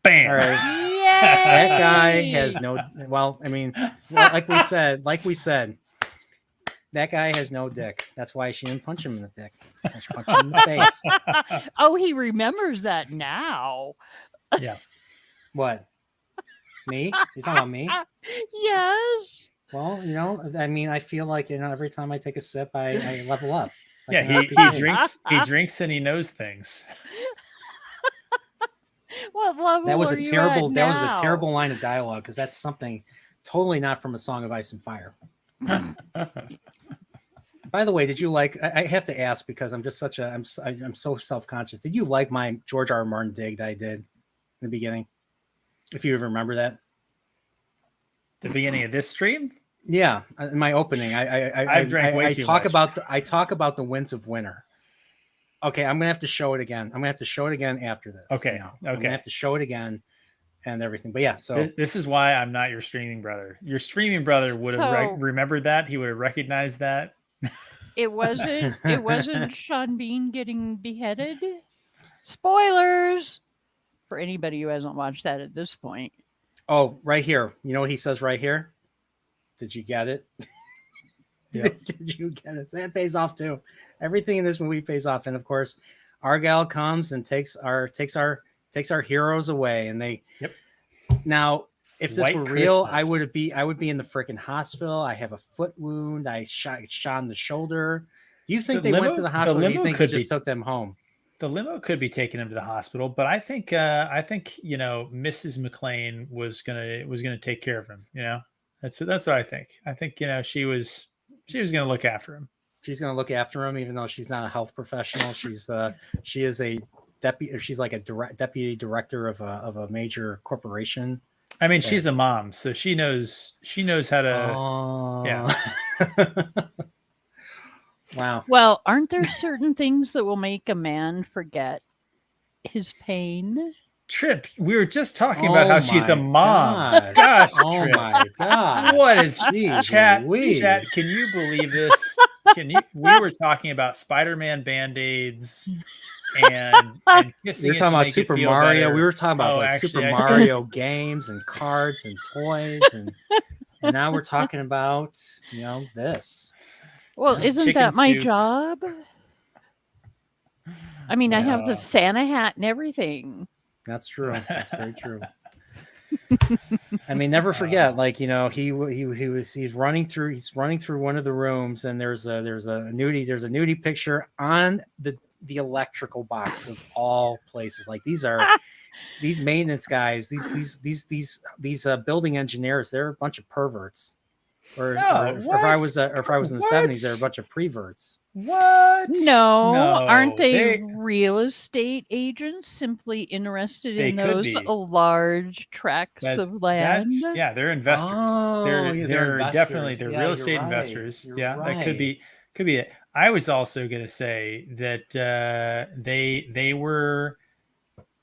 Bam. All right. That guy has no. Well, I mean, like we said, that guy has no dick. That's why she didn't punch him in the dick. She punched him in the face. Oh, he remembers that now. Yeah. What? Me? You're talking about me? Yes. Well, I mean, I feel like every time I take a sip, I level up. Like he drinks and he knows things. What level that was are a you terrible at that was now? a terrible line of dialogue, because that's something totally not from A Song of Ice and Fire. By the way, did you like? I have to ask, because I'm just I'm so self-conscious. Did you like my George R. R. Martin dig that I did in the beginning? If you ever remember that, the beginning of this stream. Yeah, in my opening, I drank way too talk much. I talk about the winds of winter. Okay, I'm gonna have to show it again. I'm gonna have to show it again after this. Okay, I'm gonna have to show it again and everything. But yeah, so this is why I'm not your streaming brother. Your streaming brother would have remembered that. He would have recognized that. It wasn't Sean Bean getting beheaded. Spoilers for anybody who hasn't watched that at this point. Oh, right here. You know what he says right here? Did you get it? Yep. Did you get it? That pays off too. Everything in this movie pays off, and of course, Argyle comes and takes our heroes away, and they. Yep. Now, if this White were real, Christmas. I would be in the freaking hospital. I have a foot wound. I shot in the shoulder. Do you think The they went to limo- the the hospital? Or do you limo think he could just be- took them home? The limo could be taking him to the hospital, but I think Mrs. McLean was gonna take care of him. That's what I think. I think she was gonna look after him. She's going to look after him, even though she's not a health professional. She is a deputy. She's like a deputy director of a major corporation. I mean, she's a mom, so she knows how to. Yeah. Wow. Well, aren't there certain things that will make a man forget his pain? Trip, we were just talking about how she's a mom. God. Gosh, Oh Trip. my God. What is Jeez chat? Louise. Chat, can you believe this? We were talking about Spider-Man Band-Aids and kissing. You're it talking to about make Super it feel Mario. better. We were talking about Actually, Super I said- Mario games and cards and toys and now we're talking about this. Well, Just isn't chicken that my soup. job? I mean, I have Uh, the Santa hat and everything. That's true. That's very true. I mean, never forget. Like he's running through one of the rooms, and there's a nudie picture on the electrical box of all places. Like these maintenance guys, these building engineers, they're a bunch of perverts. Or if I was in the 70s, they're a bunch of preverts. What? No, aren't they, they- real estate agents simply interested They in could those be. large tracts That- of land? they're investors. Oh, they're yeah, they're definitely investors. Yeah, real you're estate right. investors. You're Yeah, that could be right. it. I was also going to say that they were,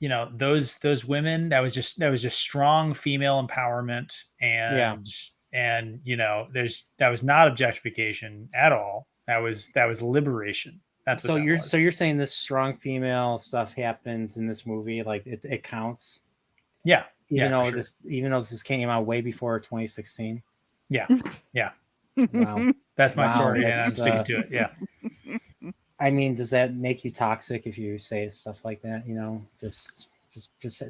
those women. That was just strong female empowerment, and that was not objectification at all. That was liberation. That's what that was. So you're saying this strong female stuff happens in this movie, like it counts. Yeah. Even though sure. this came out way before 2016. Yeah. Yeah. Wow. That's my Wow, story, and I'm that's, sticking to it. Yeah. I mean, does that make you toxic if you say stuff like that?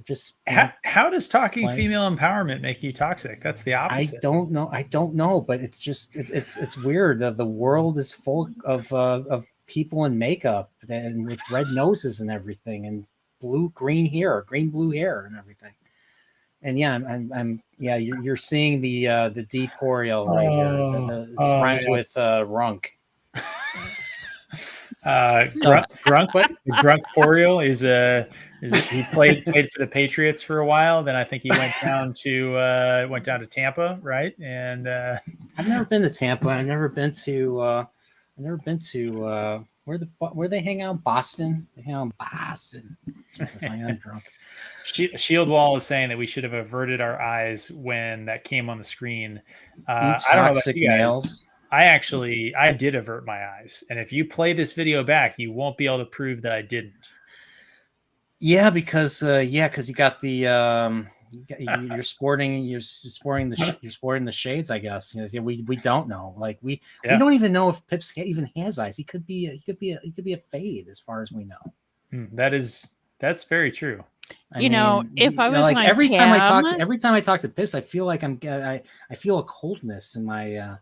Just How does talking Like- female empowerment make you toxic? That's the opposite. I don't know, but it's just it's weird. The world is full of people in makeup and with red noses and everything, and blue blue hair and everything. And yeah, I'm you're seeing the Nerdporeal right here. This rhymes with Runk. Nerdporeal is he played for the Patriots for a while. Then I think he went down to Tampa, right? And I've never been to Tampa. I've never been to where they hang out. Boston. They hang out in Boston. Jesus, I am drunk. Shield Wall is saying that we should have averted our eyes when that came on the screen. I I don't know about toxic you guys. males. I did avert my eyes, and if you play this video back, you won't be able to prove that I didn't. Yeah, because you got the you're sporting the shades, I guess. We don't know. Like we don't even know if Pips even has eyes. He could be a fade as far as we know. That's very true. I mean, if I was like on every time I cam- talk to Pips, I feel like I feel a coldness in my I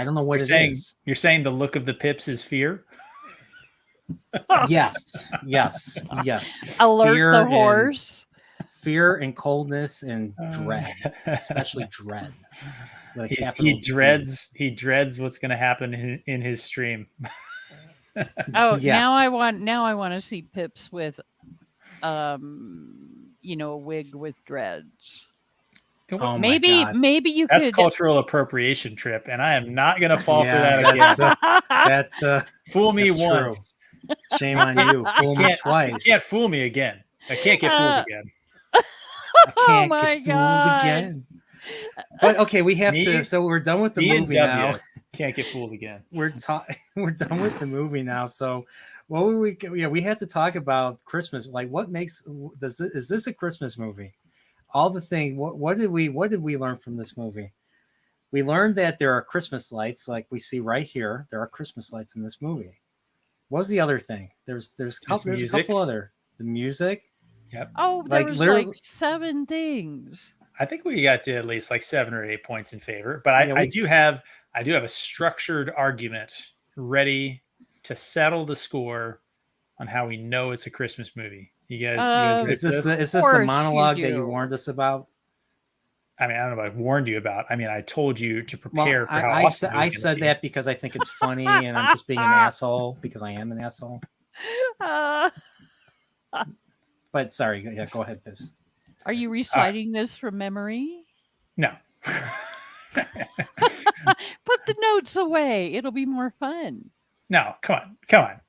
don't know what it is. You're saying the look of the Pips is fear? Yes. Alert Fear the and- horse. Fear and coldness and dread, especially dread. With a capital He D. dreads what's going to happen in his stream. Oh, Yeah. now I want to see Pips with, a wig with dreads. Oh my maybe God. you That's could. cultural appropriation, Trip, and I am not going to fall for Yeah, that again. that's Fool me that's true. once. Shame on you. Fool me You twice. can't fool me again. I can't get fooled again. I can't my get fooled God. again. But okay, we have Me- to. So we're done with the Me and movie W now. can't get fooled again. We're done with the movie now. So what were we? Yeah, we had to talk about Christmas. Like, what makes is this a Christmas movie? All the thing. What did we learn from this movie? we learned that there are Christmas lights, like we see right here. There are Christmas lights in this movie. What was the other thing? There's a couple other the music. Yep. Oh, there Like was literally, like 7 things. I think we got to at least like 7 or 8 points in favor, but I do have a structured argument ready to settle the score on how we know it's a Christmas movie. You guys ready is for this this? is this the monologue that you warned us about? I mean, I don't know if I warned you about. I mean, I told you to prepare for how awesome I said that because I think it's funny and I'm just being an asshole because I am an asshole. But sorry, yeah, go ahead, Pips. Are you reciting this from memory? No. Put the notes away. It'll be more fun. No, come on.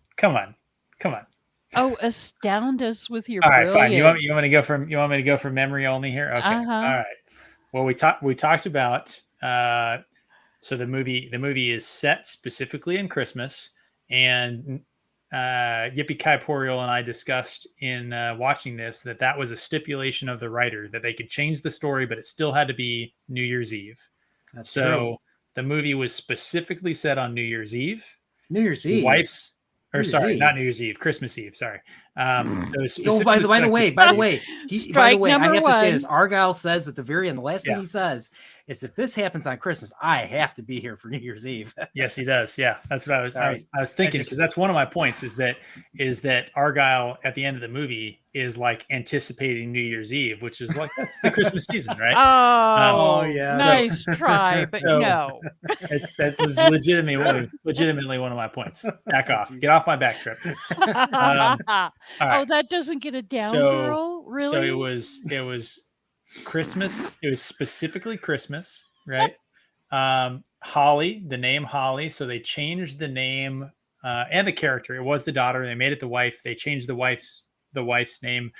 Oh, astound us with your all right, fine. You want me to go from memory only here? Okay. Uh-huh. All right. Well, we talked about so the movie is set specifically in Christmas, and Nerdporeal and I discussed in watching this that was a stipulation of the writer that they could change the story, but it still had to be New Year's Eve. That's so true. The movie was specifically set on New Year's Eve. New Year's Eve. Not New Year's Eve, Christmas Eve. Sorry. So by the way, I have to say this. Argyle says at the very end, the last thing he says is, if this happens on Christmas, I have to be here for New Year's Eve. Yes, he does. Yeah, that's what I was thinking, because that's one of my points is that Argyle at the end of the movie is like anticipating New Year's Eve, which is like, that's the Christmas season, right? Oh yeah, nice try, but no. That was legitimately one of my points. Back off. Get off my back trip. Right. Oh, that doesn't get a down girl, really? So it was Christmas. It was specifically Christmas, right? Holly, the name Holly. So they changed the name and the character. It was the daughter. They made it the wife. They changed the wife's name,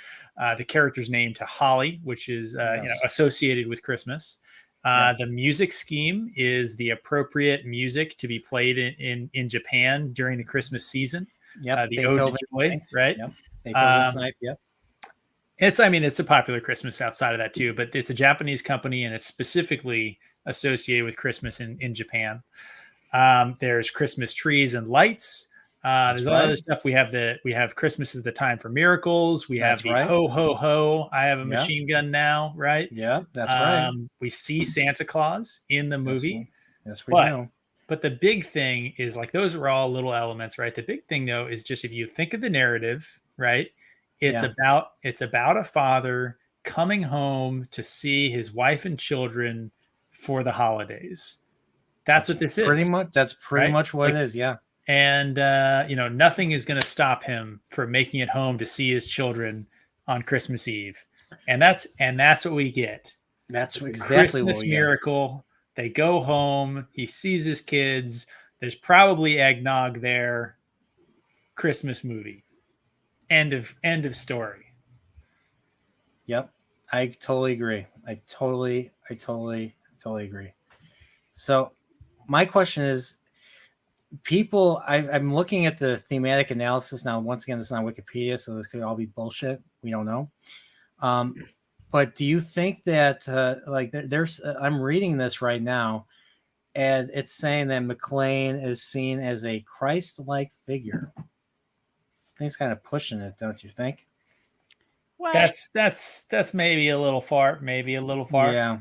the character's name, to Holly, which is associated with Christmas. The music scheme is the appropriate music to be played in Japan during the Christmas season. Yep, the Ode to Joy, right? Yep. Beethoven's Knife, yep. It's a popular Christmas outside of that too, but it's a Japanese company and it's specifically associated with Christmas in Japan. There's Christmas trees and lights. There's all other stuff. We have Christmas is the time for miracles. We have the ho ho ho. I have a machine gun now, right? Yeah, that's right. We see Santa Claus in the movie. Yes, we do. But the big thing is, like, those are all little elements, right? The big thing though is just, if you think of the narrative, right? It's about a father coming home to see his wife and children for the holidays. That's what this is. That's pretty much what it is. Yeah. And nothing is going to stop him from making it home to see his children on Christmas Eve. And that's what we get. That's exactly Christmas what we miracle. They go home. He sees his kids. There's probably eggnog there. Christmas movie. End of story. Yep. I totally agree. I totally agree. So my question is, I'm looking at the thematic analysis now. Once again, this is on Wikipedia, so this could all be bullshit. We don't know. But do you think that there's I'm reading this right now, and it's saying that McClane is seen as a Christ-like figure. I think it's kind of pushing it, don't you think? What? That's maybe a little far. Yeah.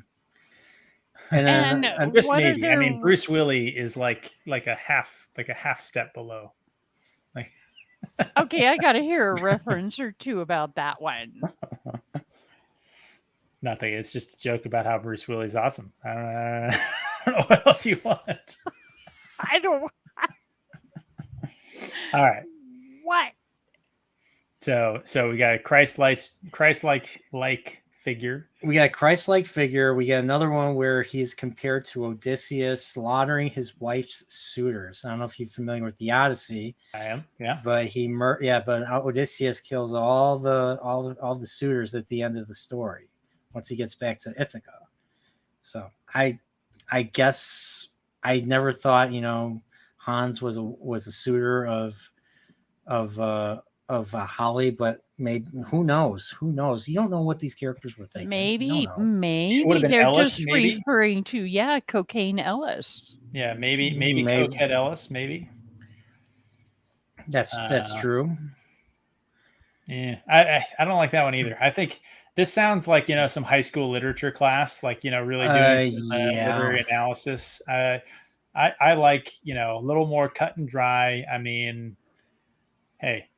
And just maybe. I mean, Bruce Willis is like a half step below. Like, okay, I got to hear a reference or two about that one. Nothing. It's just a joke about how Bruce Willis is awesome. I don't know what else you want. I don't. All right. What? So we got a Christ-like figure. We got a Christ-like figure. We got another one where he's compared to Odysseus slaughtering his wife's suitors. I don't know if you're familiar with the Odyssey. I am, yeah. But but Odysseus kills all the suitors at the end of the story once he gets back to Ithaca. So I guess I never thought Hans was a suitor of Holly, but maybe who knows? Who knows? You don't know what these characters were thinking. You don't know. Would've been they're Ellis, just maybe? referring to Cocaine Ellis. Yeah, maybe Cokehead Ellis, maybe. That's true. Yeah, I don't like that one either. I think this sounds like some high school literature class, like really doing some, literary analysis. I like a little more cut and dry. I mean, hey,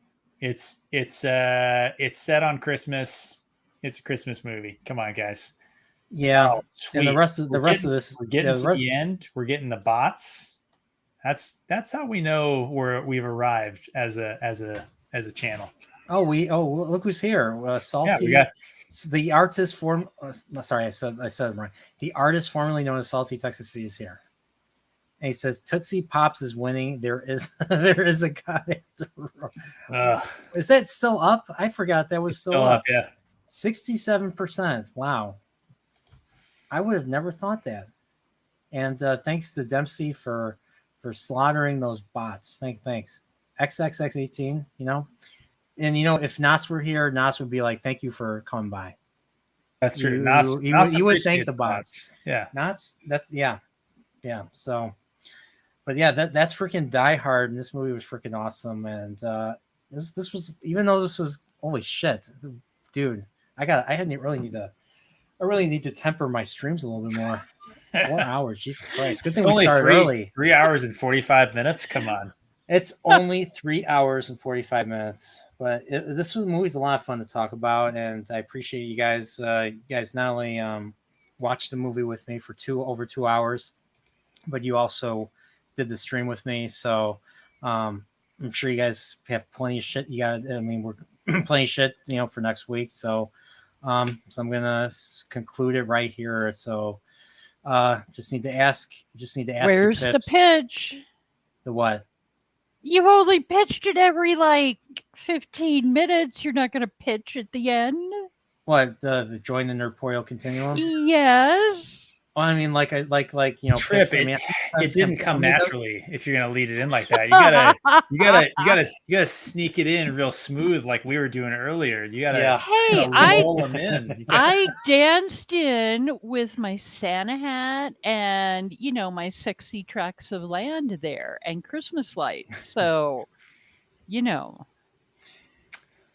it's set on Christmas. It's a Christmas movie. Come on, guys. Yeah, Oh, sweet. and the rest of this, we're getting to the end. We're getting the bots. That's how we know we've arrived as a channel. Oh, look who's here. Salty. Yeah, we got the artist form. Sorry, I said it wrong. The artist formerly known as Salty Texas C is here. And he says Tootsie Pops is winning. There is a guy. Is that still up? I forgot that was still up. Yeah, 67%. Wow. I would have never thought that. And thanks to Dempsey for slaughtering those bots. Thanks. XXX18, And if Nas were here, Nas would be like, "Thank you for coming by." That's true. You would thank the bots. Yeah. Yeah. So, but yeah, that's freaking Die Hard, and this movie was freaking awesome. And this was, even though this was, holy shit, dude, I really need to temper my streams a little bit more. 4 hours, Jesus Christ! Good thing we started early. 3 hours and 45 minutes. Come on. It's only 3 hours and 45 minutes, but this movie's a lot of fun to talk about, and I appreciate you guys. You guys not only watched the movie with me for over 2 hours, but you also did the stream with me. So I'm sure you guys have plenty of shit. We're plenty of shit, for next week. So I'm gonna conclude it right here. So just need to ask. Where's the pitch? The what? You've only pitched it every 15 minutes. You're not going to pitch at the end. What, the join the Nerdporeal continuum? Yes. Well, I mean, like Trip. Pips, it didn't come naturally. If you're gonna lead it in like that, you gotta sneak it in real smooth, like we were doing earlier. You gotta, roll them in. I danced in with my Santa hat and my sexy tracts of land there and Christmas lights. So,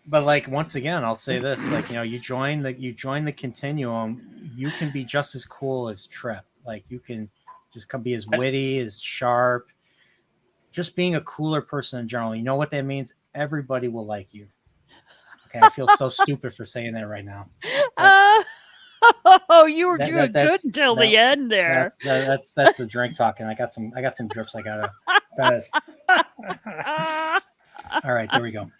But once again, I'll say this: you join the continuum, you can be just as cool as Trip. You can just be as witty, as sharp, just being a cooler person in general. You know what that means? Everybody will like you. Okay, I feel so stupid for saying that right now. You were doing good until the end there. That's the drink talking. I got some drips. I gotta. All right, there we go.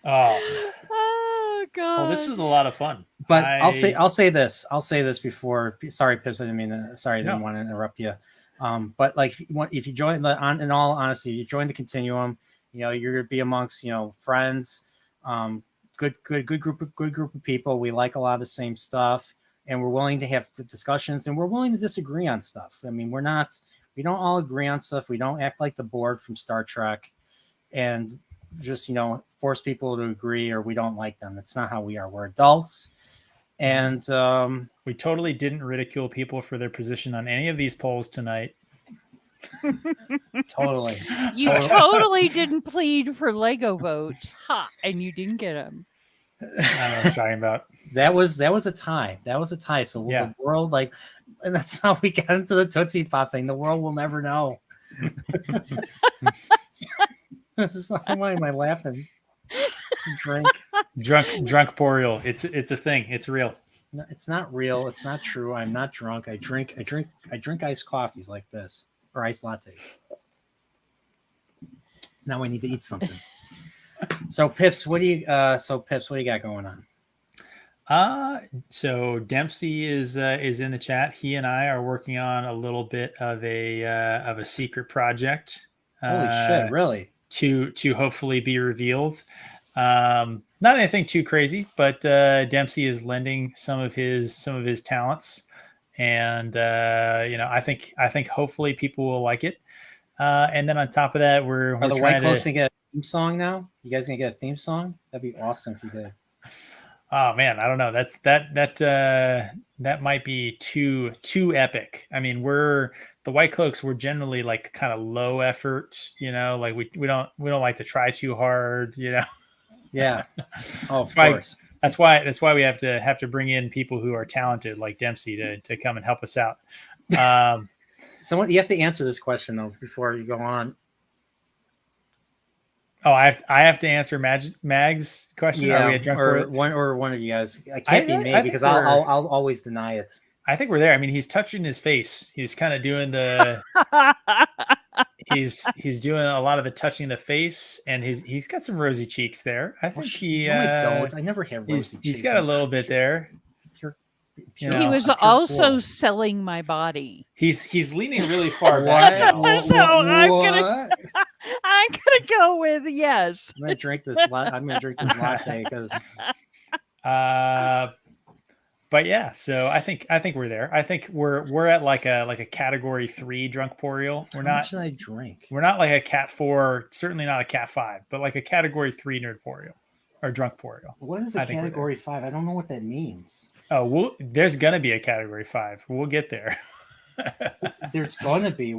Oh God! Well, this was a lot of fun. But I'll say this before. Sorry, Pips. I didn't mean to. Sorry, I didn't want to interrupt you. But if you join in all honesty, you join the continuum. You're gonna be amongst friends. Good group of people. We like a lot of the same stuff, and we're willing to have discussions, and we're willing to disagree on stuff. I mean, we don't all agree on stuff. We don't act like the board from Star Trek, and just force people to agree or we don't like them. It's not how we are. We're adults, and we totally didn't ridicule people for their position on any of these polls tonight. Totally. You totally didn't plead for Lego votes, and you didn't get them. I don't know what I'm talking about. That was a tie. So the world, and that's how we got into the Tootsie Pop thing. The world will never know. This is why am I laughing? Drunkporeal. It's a thing. It's real. No, it's not real. It's not true. I'm not drunk. I drink iced coffees like this, or iced lattes. Now I need to eat something. So Pips, what do you got going on? So Dempsey is in the chat. He and I are working on a little bit of a secret project. Holy shit! Really? To hopefully be revealed. Not anything too crazy, but Dempsey is lending some of his talents, and I think hopefully people will like it. And then on top of that, we're the trying Whitecloaks theme song now? You guys gonna get a theme song? That'd be awesome if you did. Oh man, I don't know. That might be too epic. I mean, the Whitecloaks. We're generally like kind of low effort, like we don't like to try too hard, Yeah. Oh, of That's why course. that's why we have to bring in people who are talented like Dempsey to come and help us out. You have to answer this question though before you go on. Oh, I have to answer Mag's question. Yeah, Are we at drunk or Boreal? one of you guys. I can't be me I think because I'll always deny it. I think we're there. I mean, he's touching his face. He's kind of doing the. he's doing a lot of the touching the face, and he's got some rosy cheeks there. I think I don't. I never have rosy cheeks. He's got a little bit there. He was also selling my body. He's leaning really far back. So I'm gonna go with yes. I'm gonna drink this latte because. But yeah, so I think we're there. I think we're at like a category 3 drunk Boreal. How much should I drink? We're not like a cat 4, certainly not a cat 5, but like a category 3 Nerdporeal or drunk Boreal. What is a category 5? I don't know what that means. Oh, there's gonna be a category 5. We'll get there. There's gonna be.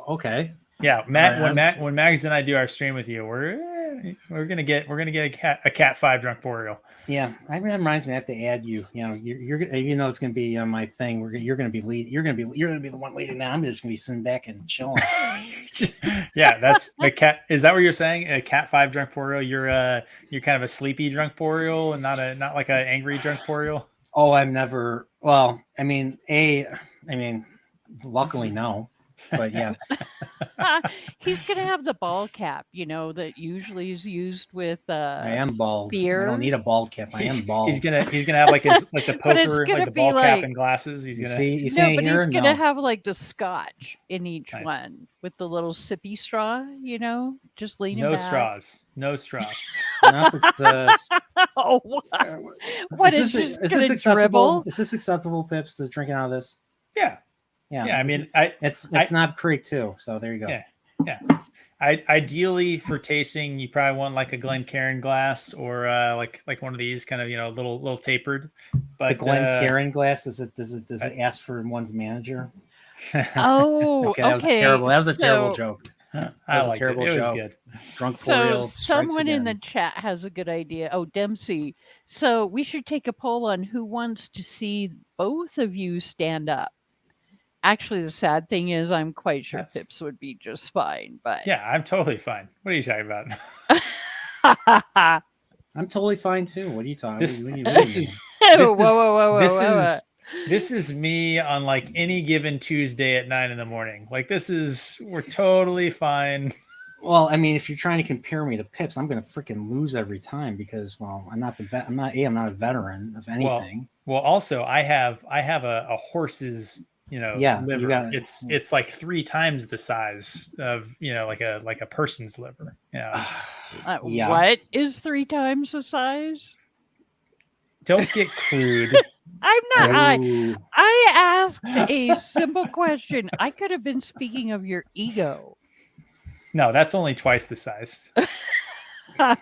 Okay. Yeah, Matt. When Mags and I do our stream with you, we're gonna get a cat 5 drunk Boreal. Yeah, that reminds me. I have to add you. You're it's gonna be my thing. You're gonna be You're gonna be the one leading that. I'm just gonna be sitting back and chilling. Yeah, that's a cat. Is that what you're saying? A cat 5 drunk Boreal. You're kind of a sleepy drunk Boreal and not like an angry drunk Boreal. Oh, I'm never. Well, luckily no. But yeah. He's gonna have the ball cap, that usually is used with I am bald. beer. I don't need a bald cap. I am bald. He's gonna have like the poker, like the ball cap and glasses. He's gonna he's gonna have like the scotch in each one with the little sippy straw, just leaning back. No straws. No, it's, oh, what is this acceptable? Is this acceptable, Pips? Is drinking out of this? Yeah. I mean, it's Knob Creek too. So there you go. Yeah. Ideally for tasting, you probably want like a Glencairn glass or like one of these kind of little tapered. But the Glencairn glass does it ask for one's manager? Oh, okay. That was terrible. That was a terrible joke. I liked it. It was good. Drunk Boreal. So someone in the chat has a good idea. Oh, Dempsey. So we should take a poll on who wants to see both of you stand up. Actually, the sad thing is I'm quite sure Pips would be just fine. But yeah, I'm totally fine. What are you talking about? I'm totally fine too. What are you talking about? This is me on like any given Tuesday at 9 a.m. Like we're totally fine. Well, I mean, if you're trying to compare me to Pips, I'm going to freaking lose every time because, I'm not I'm not a veteran of anything. Well, also I have a horse's liver. It's like 3 times the size of like a person's liver. What is 3 times the size? Don't get crude. I'm not. I asked a simple question. I could have been speaking of your ego. No, that's only twice the size. All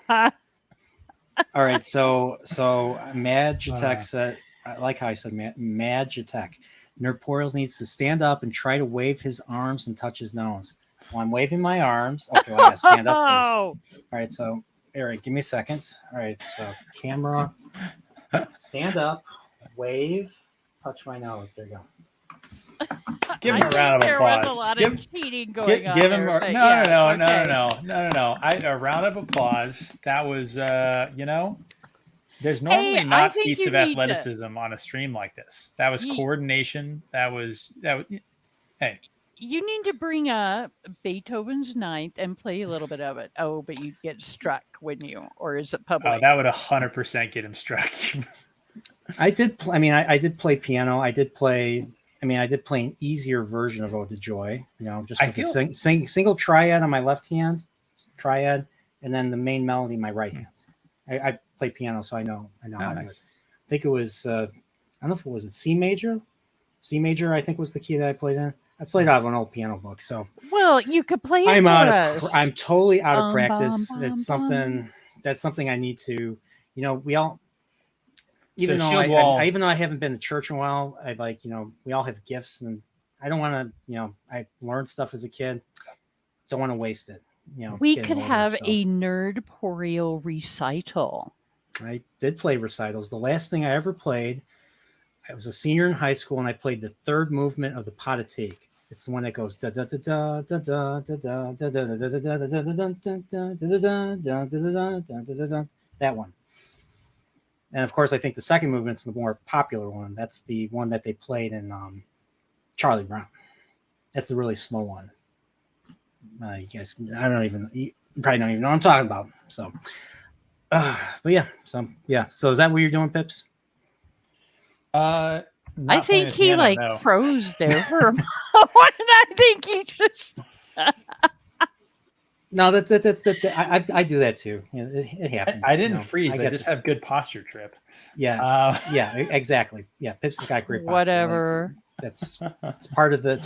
right, so Magitech said, I like how I said Magitech. Nerdporeal needs to stand up and try to wave his arms and touch his nose. Well, I'm waving my arms. Okay, well, I gotta stand up first. All right, so give me a second. All right, so camera, stand up, wave, touch my nose. There you go. Give him a round of applause. There was a lot of cheating going on. Give him no. A round of applause. That was there's normally not feats of athleticism on a stream like this. That was coordination. That was hey. You need to bring up Beethoven's Ninth and play a little bit of it. Oh, but you'd get struck, wouldn't you? Or is it public? Oh, that would 100% get him struck. I did play piano. I did play an easier version of Ode to Joy, just with a single triad on my left hand, and then the main melody in my right hand. I play piano, so I know how to do it. I think it was, I don't know if it was C major. C major, I think, was the key that I played in. I played out of an old piano book, so Well, you could play it I'm for out us. of. I'm totally out of Bum, practice. bum, It's bum, something that's something I need to. We all, So even though Shield Wall, even though I haven't been to church in a while, I we all have gifts, and I don't want to. I learned stuff as a kid. Don't want to waste it. We getting could older, have so. a Nerdporeal recital. I did play recitals. The last thing I ever played, I was a senior in high school, and I played the third movement of the Pot of Take. It's the one that goes da da da da da da da da da da da da da. That one. And of course, I think the second movement's the more popular one. That's the one that they played in Charlie Brown. That's a really slow one. You guys, you probably don't even know what I'm talking about. So, but yeah. So is that what you're doing, Pips? I not playing think the he piano, no. froze there for a moment. I think he just. No, that's I do that too. It happens. I didn't freeze. I just it. have good posture, Trip. Yeah, yeah, exactly. Yeah, Pips has got great posture. Whatever. It's part of the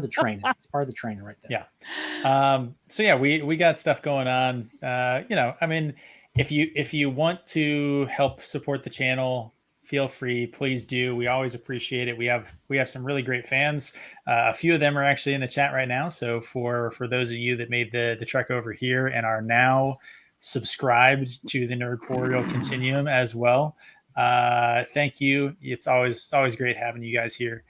training. It's part of the training right there. Yeah. So yeah, we got stuff going on. I mean, if you want to help support the channel, feel free, please do. We always appreciate it. We have some really great fans. A few of them are actually in the chat right now. So for those of you that made the trek over here and are now subscribed to the Nerdporeal Continuum as well, thank you. It's always great having you guys here.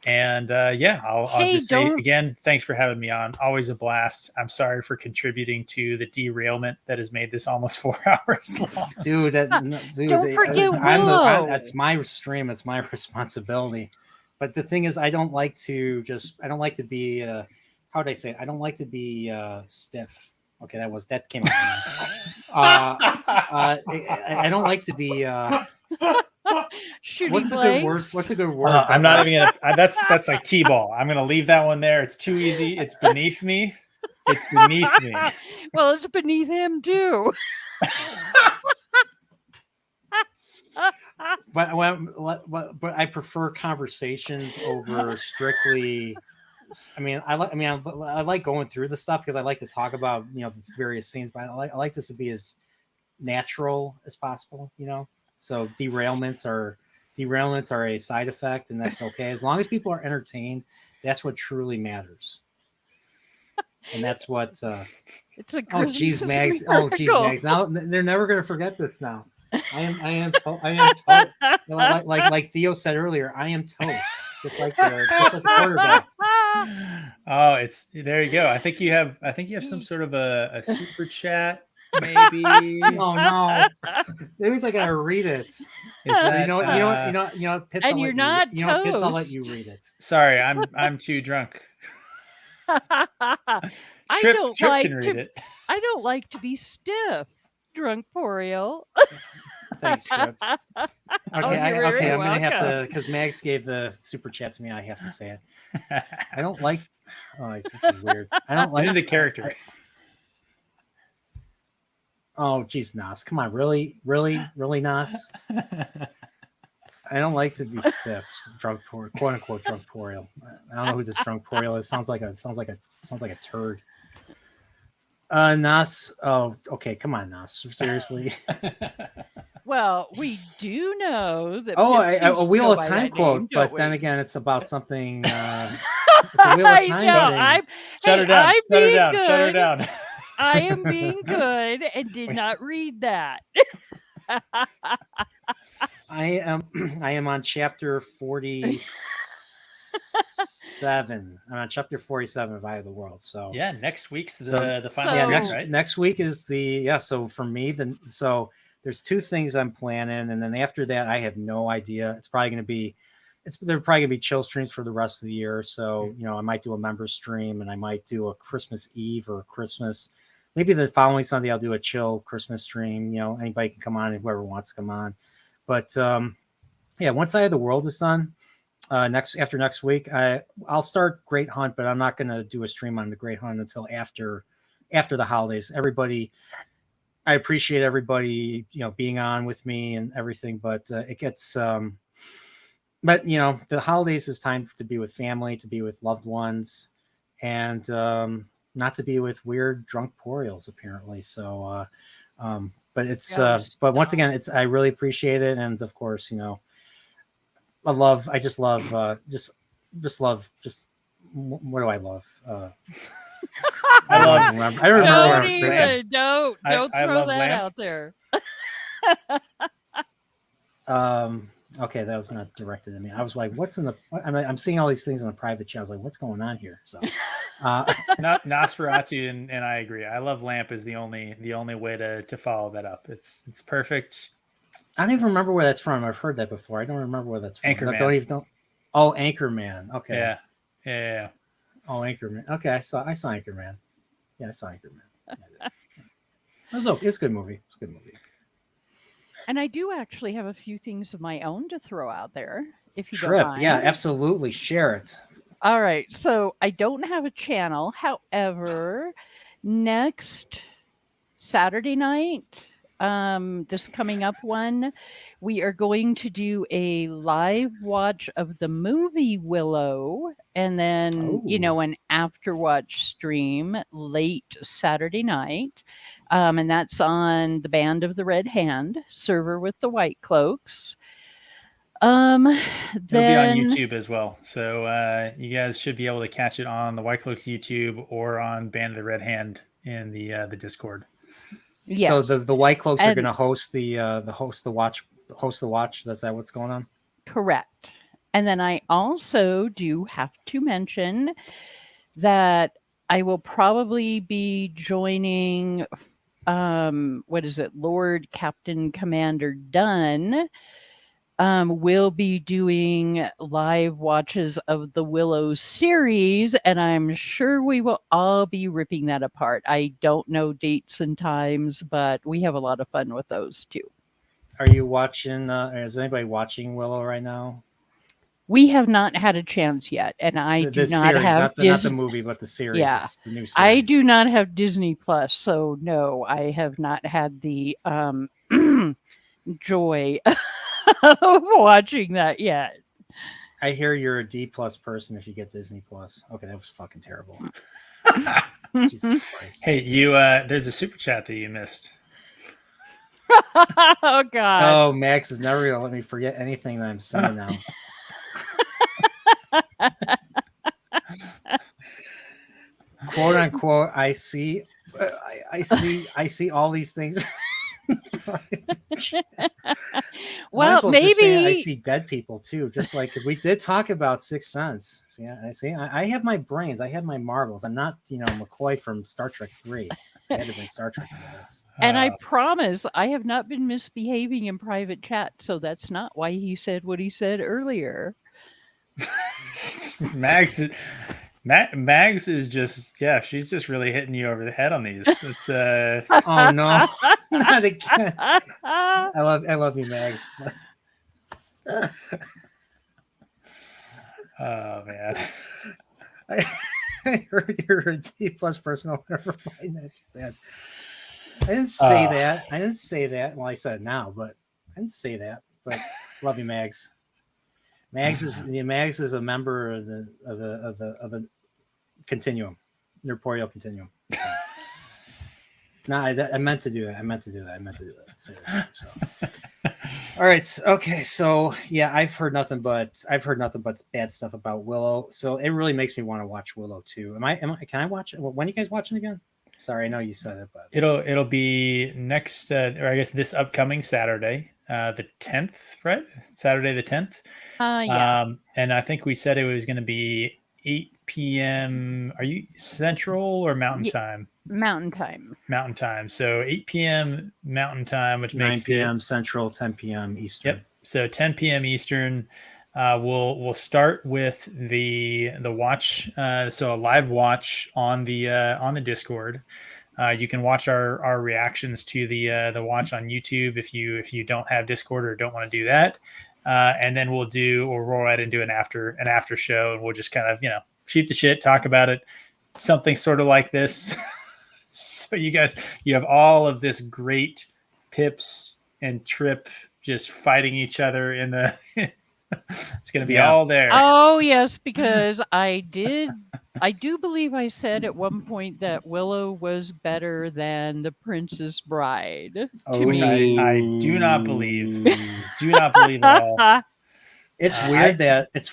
And I'll just say again, thanks for having me on. Always a blast. I'm sorry for contributing to the derailment that has made this almost 4 hours long. Dude, don't forget that's my stream. It's my responsibility. But the thing is, I don't like to be how would I say it? I don't like to be stiff. Okay, that came out. I don't like to be what's a good word? What's a good word? I'm not even gonna. That's like T-ball. I'm gonna leave that one there. It's too easy. It's beneath me. It's beneath me. Well, it's beneath him too. But I prefer conversations over strictly. I like going through the stuff because I like to talk about the various scenes. But I like this to be as natural as possible. So derailments are a side effect, and that's okay as long as people are entertained. That's what truly matters, and that's what. It's a oh geez, Mags! miracle. Oh geez, Mags! Now they're never gonna forget this. Now, I am like Theo said earlier. I am toast, just like the quarterback. Oh, there you go. I think you have some sort of a super chat. Maybe. Oh no! Maybe I gotta read it. Is that you know? Pips, and you're not toast. Pips, I'll let you read it. Sorry, I'm too drunk. Trip can read it. I don't like to be stiff, Drunkporeal. Thanks, Trip. Okay, I'm gonna have to because Mags gave the super chat to me. I have to say it. I don't like. Oh, this is weird. I don't like the character. Oh, geez, Nas. Come on, really, Nas? I don't like to be stiff, quote unquote Drunkporeal. I don't know who this Drunkporeal is. Sounds like a turd. Nas. Oh, okay. Come on, Nas. Seriously. Well, we do know that. A Wheel of Time quote, but then again, it's about something. The Wheel of Time. Shut her down. Shut her down. I am being good and did not read that. I am on chapter 47. I'm on chapter 47 of Eye of the World. So yeah, next week's the final. Right? Next week is So for me, so there's 2 things I'm planning, and then after that, I have no idea. It's probably going to be. They're probably gonna be chill streams for the rest of the year. So, I might do a member stream, and I might do a Christmas Eve or Christmas. Maybe the following Sunday I'll do a chill Christmas stream. Anybody can come on, and whoever wants to come on. But once Eye of the World is done, after next week, I'll start Great Hunt, but I'm not gonna do a stream on the Great Hunt until after the holidays. I appreciate everybody, being on with me and everything, but it gets but the holidays is time to be with family, to be with loved ones, and not to be with weird drunk Porials apparently. So but it's Oh, but once stop. again, it's I really appreciate it, and of course, I just love what do I love? I love I don't remember what I Don't was thinking. even. Don't I throw love that lamp. out there. Okay, that was not directed at me. I was like, what's in the I'm seeing all these things in the private chat. I was like, what's going on here? So Not Nosferatu, and I agree. I love lamp is the only way to follow that up. It's perfect. I don't even remember where that's from. I've heard that before. I don't remember where that's from. Anchorman. Don't. Oh, Anchorman. Okay. Yeah. Oh, Anchorman. Okay, I saw Anchorman. Yeah, I saw Anchorman. Yeah, it's a good movie. It's a good movie. And I do actually have a few things of my own to throw out there, if you don't Trip. mind. Yeah, absolutely. Share it. All right. So I don't have a channel. However, next Saturday night, this coming up one, we are going to do a live watch of the movie Willow, and then Oh. an after watch stream late Saturday night, and that's on the Band of the Red Hand server with the Whitecloaks. It'll be on Then YouTube as well, so you guys should be able to catch it on the Whitecloaks YouTube or on Band of the Red Hand in the Discord. yes, So the Whitecloaks are And- going to host the watch. That's that what's going on? correct. And then I also do have to mention that I will probably be joining what is it, Lord Captain Commander Dunn. We'll be doing live watches of the Willow series, and I'm sure we will all be ripping that apart. I don't know dates and times, but we have a lot of fun with those too. Are you watching? Is anybody watching Willow right now? We have not had a chance yet, and I The do not series, have not the movie, but the series. Yeah. It's the new series. I do not have Disney Plus, so no, I have not had the joy of watching that yet. I hear you're a D+ person if you get Disney Plus. Okay, that was fucking terrible. Jesus Christ. Hey, you there's a super chat that you missed. Oh God. Oh, Max is never gonna let me forget anything that I'm saying now. Quote unquote, I see all these things. Well, just say I maybe see dead people too, just like because we did talk about Sixth Sense. So yeah, I see. I have my brains. I have my marbles. I'm not, McCoy from Star Trek 3. I had to bring Star Trek into this. and I promise I have not been misbehaving in private chat, so that's not why he said what he said earlier. Mags is just she's just really hitting you over the head on these. It's Oh no, not again. I love you, Mags. Oh man. I heard you're a D+ person. I'll never mind. That's bad. I didn't say that. I didn't say that. Well, I said it now, but I didn't say that. But love you, Mags. Mags is a member of the continuum, Nerdporeal continuum. So. No, I meant to do that. Seriously. So. All right. Okay. So yeah, I've heard nothing but bad stuff about Willow. So it really makes me want to watch Willow too. Can I watch it? When are you guys watching again? Sorry, I know you said it, but it'll be next, or I guess this upcoming Saturday, the 10th, right? Saturday the 10th. Yeah. And I think we said it was going to be 8 p.m. Are you Central or Mountain Time? Mountain Time. Mountain Time. So 8 p.m. Mountain Time, which 9 makes p.m. Central, 10 p.m. Eastern. Yep. So 10 p.m. Eastern. We'll start with the watch. So a live watch on the Discord. You can watch our reactions to the watch on YouTube if you don't have Discord or don't want to do that. And then we'll roll right into an after show, and we'll just kind of shoot the shit, talk about it, something sort of like this. So you have all of this great Pips and Trip just fighting each other in the It's going to be Yeah. all there. Oh yes, because I do believe I said at one point that Willow was better than The Princess Bride. Which I do not believe. Do not believe at all. It's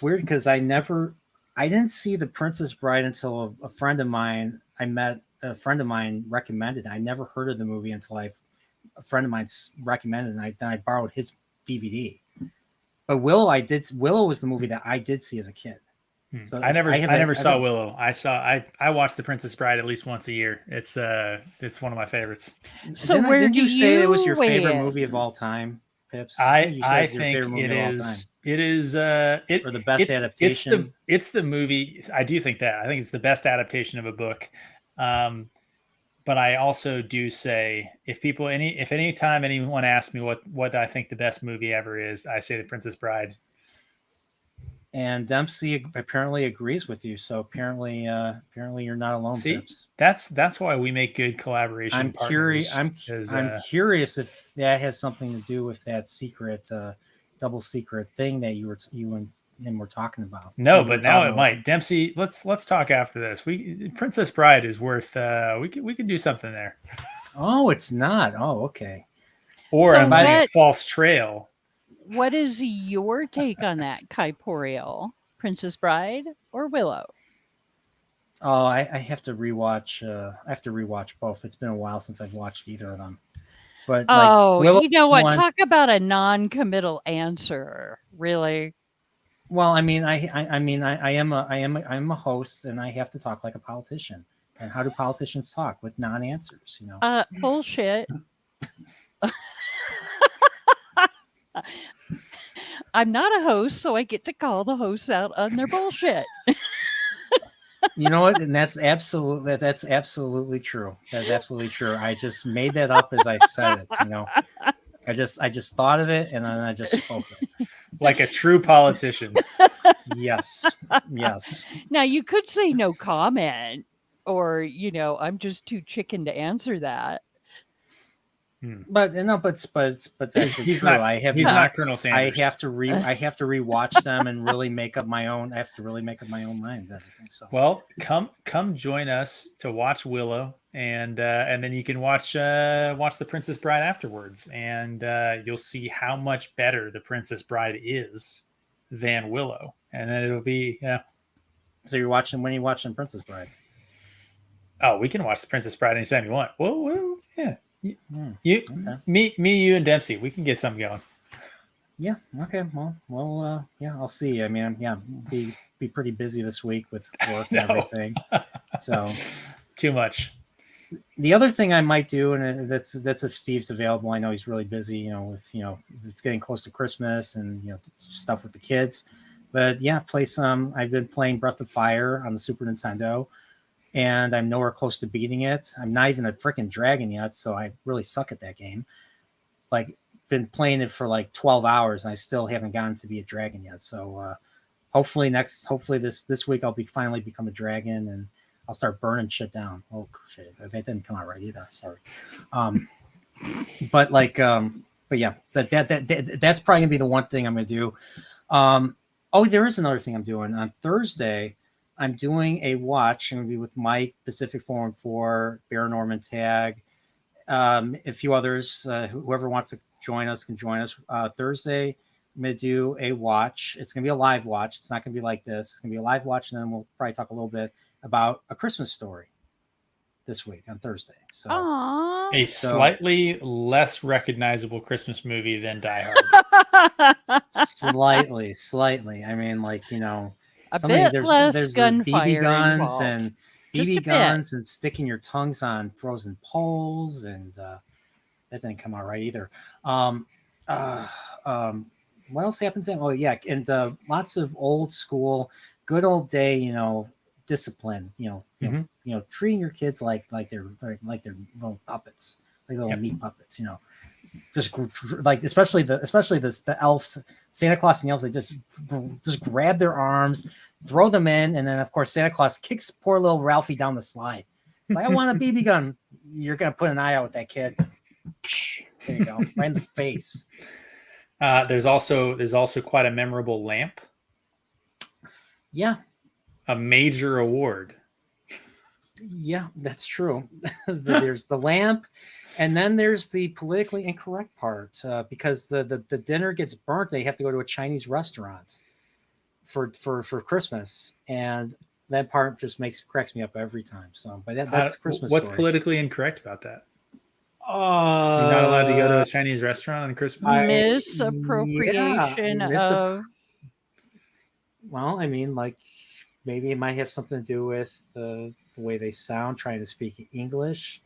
weird because I didn't see The Princess Bride until a friend of mine a friend of mine recommended it. I never heard of the movie until a friend of mine recommended it, and then I borrowed his DVD. But Willow was the movie that I did see as a kid. So I never saw Willow. I watched The Princess Bride at least once a year. It's one of my favorites. So didn't you say it was your weigh favorite in? movie of all time, Pips? I think it is. It is or the best adaptation. It's the movie. I do think that. I think it's the best adaptation of a book. But I also do say if any time anyone asks me what I think the best movie ever is, I say The Princess Bride. And Dempsey apparently agrees with you. So apparently you're not alone. See, Pips. that's why we make good collaboration partners. I'm curious if that has something to do with that secret, double secret thing that you and him were talking about. No, but now it might. Dempsey, let's talk after this. Princess Bride is worth. We could do something there. Oh, it's not. Oh, okay. Or I'm letting a false trail. What is your take on that, Kyporial? Princess Bride or Willow? Oh, I have to rewatch. I have to rewatch both. It's been a while since I've watched either of them. But Willow, you know what? Talk about a non-committal answer. Really? Well, I mean, I am a host, and I have to talk like a politician. And how do politicians talk? With non-answers, you know? Bullshit. I'm not a host, so I get to call the hosts out on their bullshit. You know what? And that's absolutely true. That's absolutely true. I just made that up as I said it. You know, I just thought of it and then I just spoke it like a true politician. Yes. Now you could say no comment, or I'm just too chicken to answer that. But no, but it's actually he's true. He's not Colonel Sanders. I have to rewatch them and really make up my own. I have to really make up my own mind. So. Well, come join us to watch Willow, and then you can watch The Princess Bride afterwards, and you'll see how much better The Princess Bride is than Willow, and then it'll be So you're watching when you watching Princess Bride? Oh, we can watch The Princess Bride anytime you want. Well, yeah. Okay. Me, you, and Dempsey. We can get something going. Yeah. Okay. Well. Yeah. I'll see. I mean, be pretty busy this week with work and everything. So too much. The other thing I might do, and that's if Steve's available. I know he's really busy. With it's getting close to Christmas and stuff with the kids. But yeah, play some. I've been playing Breath of Fire on the Super Nintendo. And I'm nowhere close to beating it. I'm not even a freaking dragon yet, so I really suck at that game. Like, been playing it for like 12 hours, and I still haven't gotten to be a dragon yet. So, hopefully this week I'll finally become a dragon, and I'll start burning shit down. Oh shit, that didn't come out right either. Sorry. But yeah, that's probably gonna be the one thing I'm gonna do. There is another thing I'm doing on Thursday. I'm doing a watch. I'm going to be with Mike, Pacific Forum 4, Bear Norman Tag, a few others. Whoever wants to join us can join us. Thursday, I'm going to do a watch. It's going to be a live watch. It's not going to be like this. It's going to be a live watch, and then we'll probably talk a little bit about A Christmas Story this week on Thursday. So slightly less recognizable Christmas movie than Die Hard. Slightly. I mean, there's gunfire BB guns involved. and BB guns and sticking your tongues on frozen poles, and that didn't come out right either. What else happens then? Oh yeah, and lots of old school, good old day, discipline. Treating your kids like they're little puppets, like little meat puppets. Just like especially the elves, Santa Claus and the elves, they just grab their arms, throw them in, and then of course Santa Claus kicks poor little Ralphie down the slide. It's like, I want a BB gun. You're gonna put an eye out with that kid. There you go, right in the face. There's also quite a memorable lamp, Yeah, a major award. yeah, that's true. There's the lamp, and then there's the politically incorrect part because the dinner gets burnt. They have to go to a Chinese restaurant for Christmas, and that part just cracks me up every time. So, but that's Christmas. What's story. politically incorrect about that? You're not allowed to go to a Chinese restaurant on Christmas? Misappropriation of. Well, I mean, like maybe it might have something to do with the way they sound, trying to speak English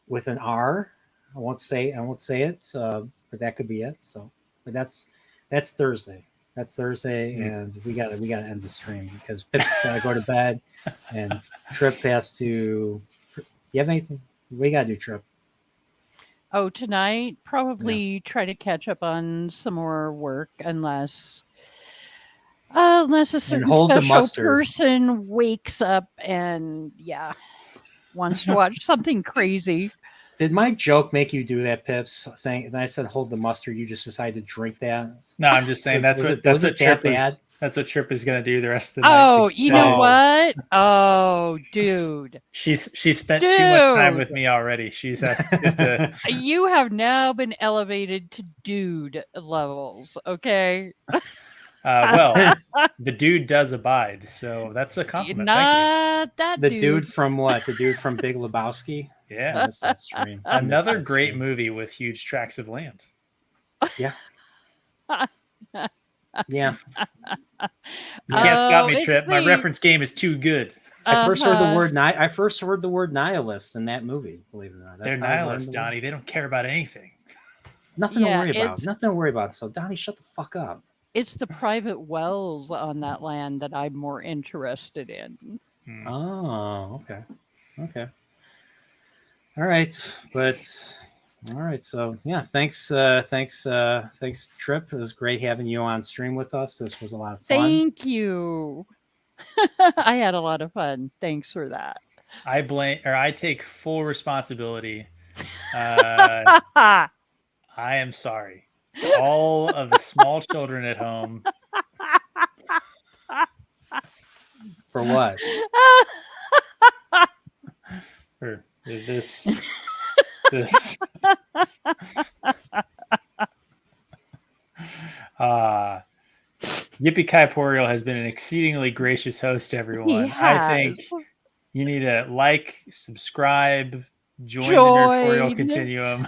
with an R. I won't say it, but that could be it. So, but that's Thursday. That's Thursday, and we gotta end the stream because Pip's gotta go to bed, and Trip has to. Do you have anything? We gotta do, Trip. Oh, tonight probably try to catch up on some more work unless a certain hold the special mustard. person wakes up and wants to watch something crazy. Did my joke make you do that, Pips? Saying, and I said hold the mustard. You just decided to drink that. No, I'm just saying that's what Trip is. That's what Trip is going to do the rest of the night. Oh, you know what? Oh, dude. She spent too much time with me already. She's asked to. You have now been elevated to dude levels. Okay. Well, the dude does abide, so that's a compliment. Not that the dude from what? The dude from Big Lebowski. Yeah, that's stream. Another great movie with huge tracts of land. Yeah. Yeah. You can't stop me, Trip. My reference game is too good. I first heard the word nihilist in that movie. Believe it or not, they're nihilists, Donnie. They don't care about anything. Nothing to worry about. Nothing to worry about. So, Donnie, shut the fuck up. It's the private wells on that land that I'm more interested in. Oh, okay. All right, so yeah, thanks, Trip. It was great having you on stream with us. This was a lot of fun. Thank you. I had a lot of fun. Thanks for that. I take full responsibility. I am sorry to all of the small children at home. For what? For this. Nerdporeal has been an exceedingly gracious host, everyone. I think you need to like, subscribe, join the Nerdporeal Continuum.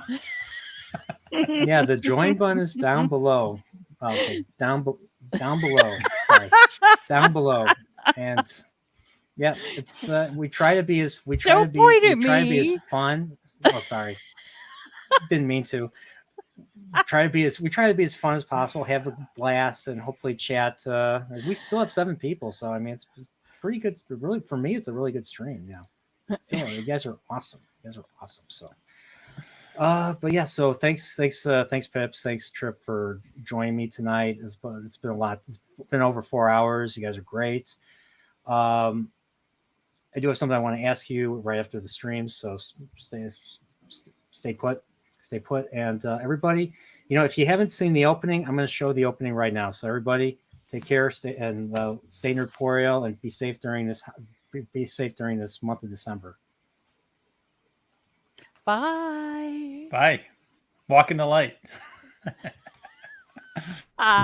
Yeah, the join button is down below. Okay, down below. Sorry, down below. And yeah, it's we try to be as fun. Oh, sorry, didn't mean to. We try to be as fun as possible. Have a blast and hopefully chat. We still have 7 people, so I mean it's pretty good. Really, for me, it's a really good stream. Yeah, you guys are awesome. So. But yeah, so thanks, Pips, thanks, Trip, for joining me tonight. It's been a lot. It's been over 4 hours. You guys are great. I do have something I want to ask you right after the stream, so stay put, and everybody, if you haven't seen the opening, I'm going to show the opening right now. So everybody, take care, stay Nerdporeal, and be safe during this month of December. Bye. Bye. Walk in the light.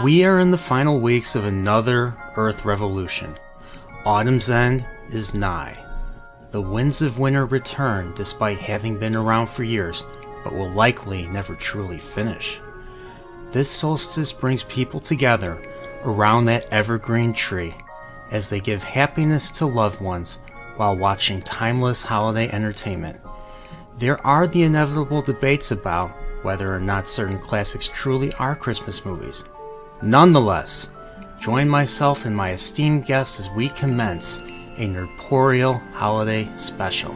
We are in the final weeks of another Earth revolution. Autumn's end is nigh. The winds of winter return despite having been around for years, but will likely never truly finish. This solstice brings people together around that evergreen tree as they give happiness to loved ones while watching timeless holiday entertainment. There are the inevitable debates about whether or not certain classics truly are Christmas movies. Nonetheless, join myself and my esteemed guests as we commence a Nerdporeal holiday special.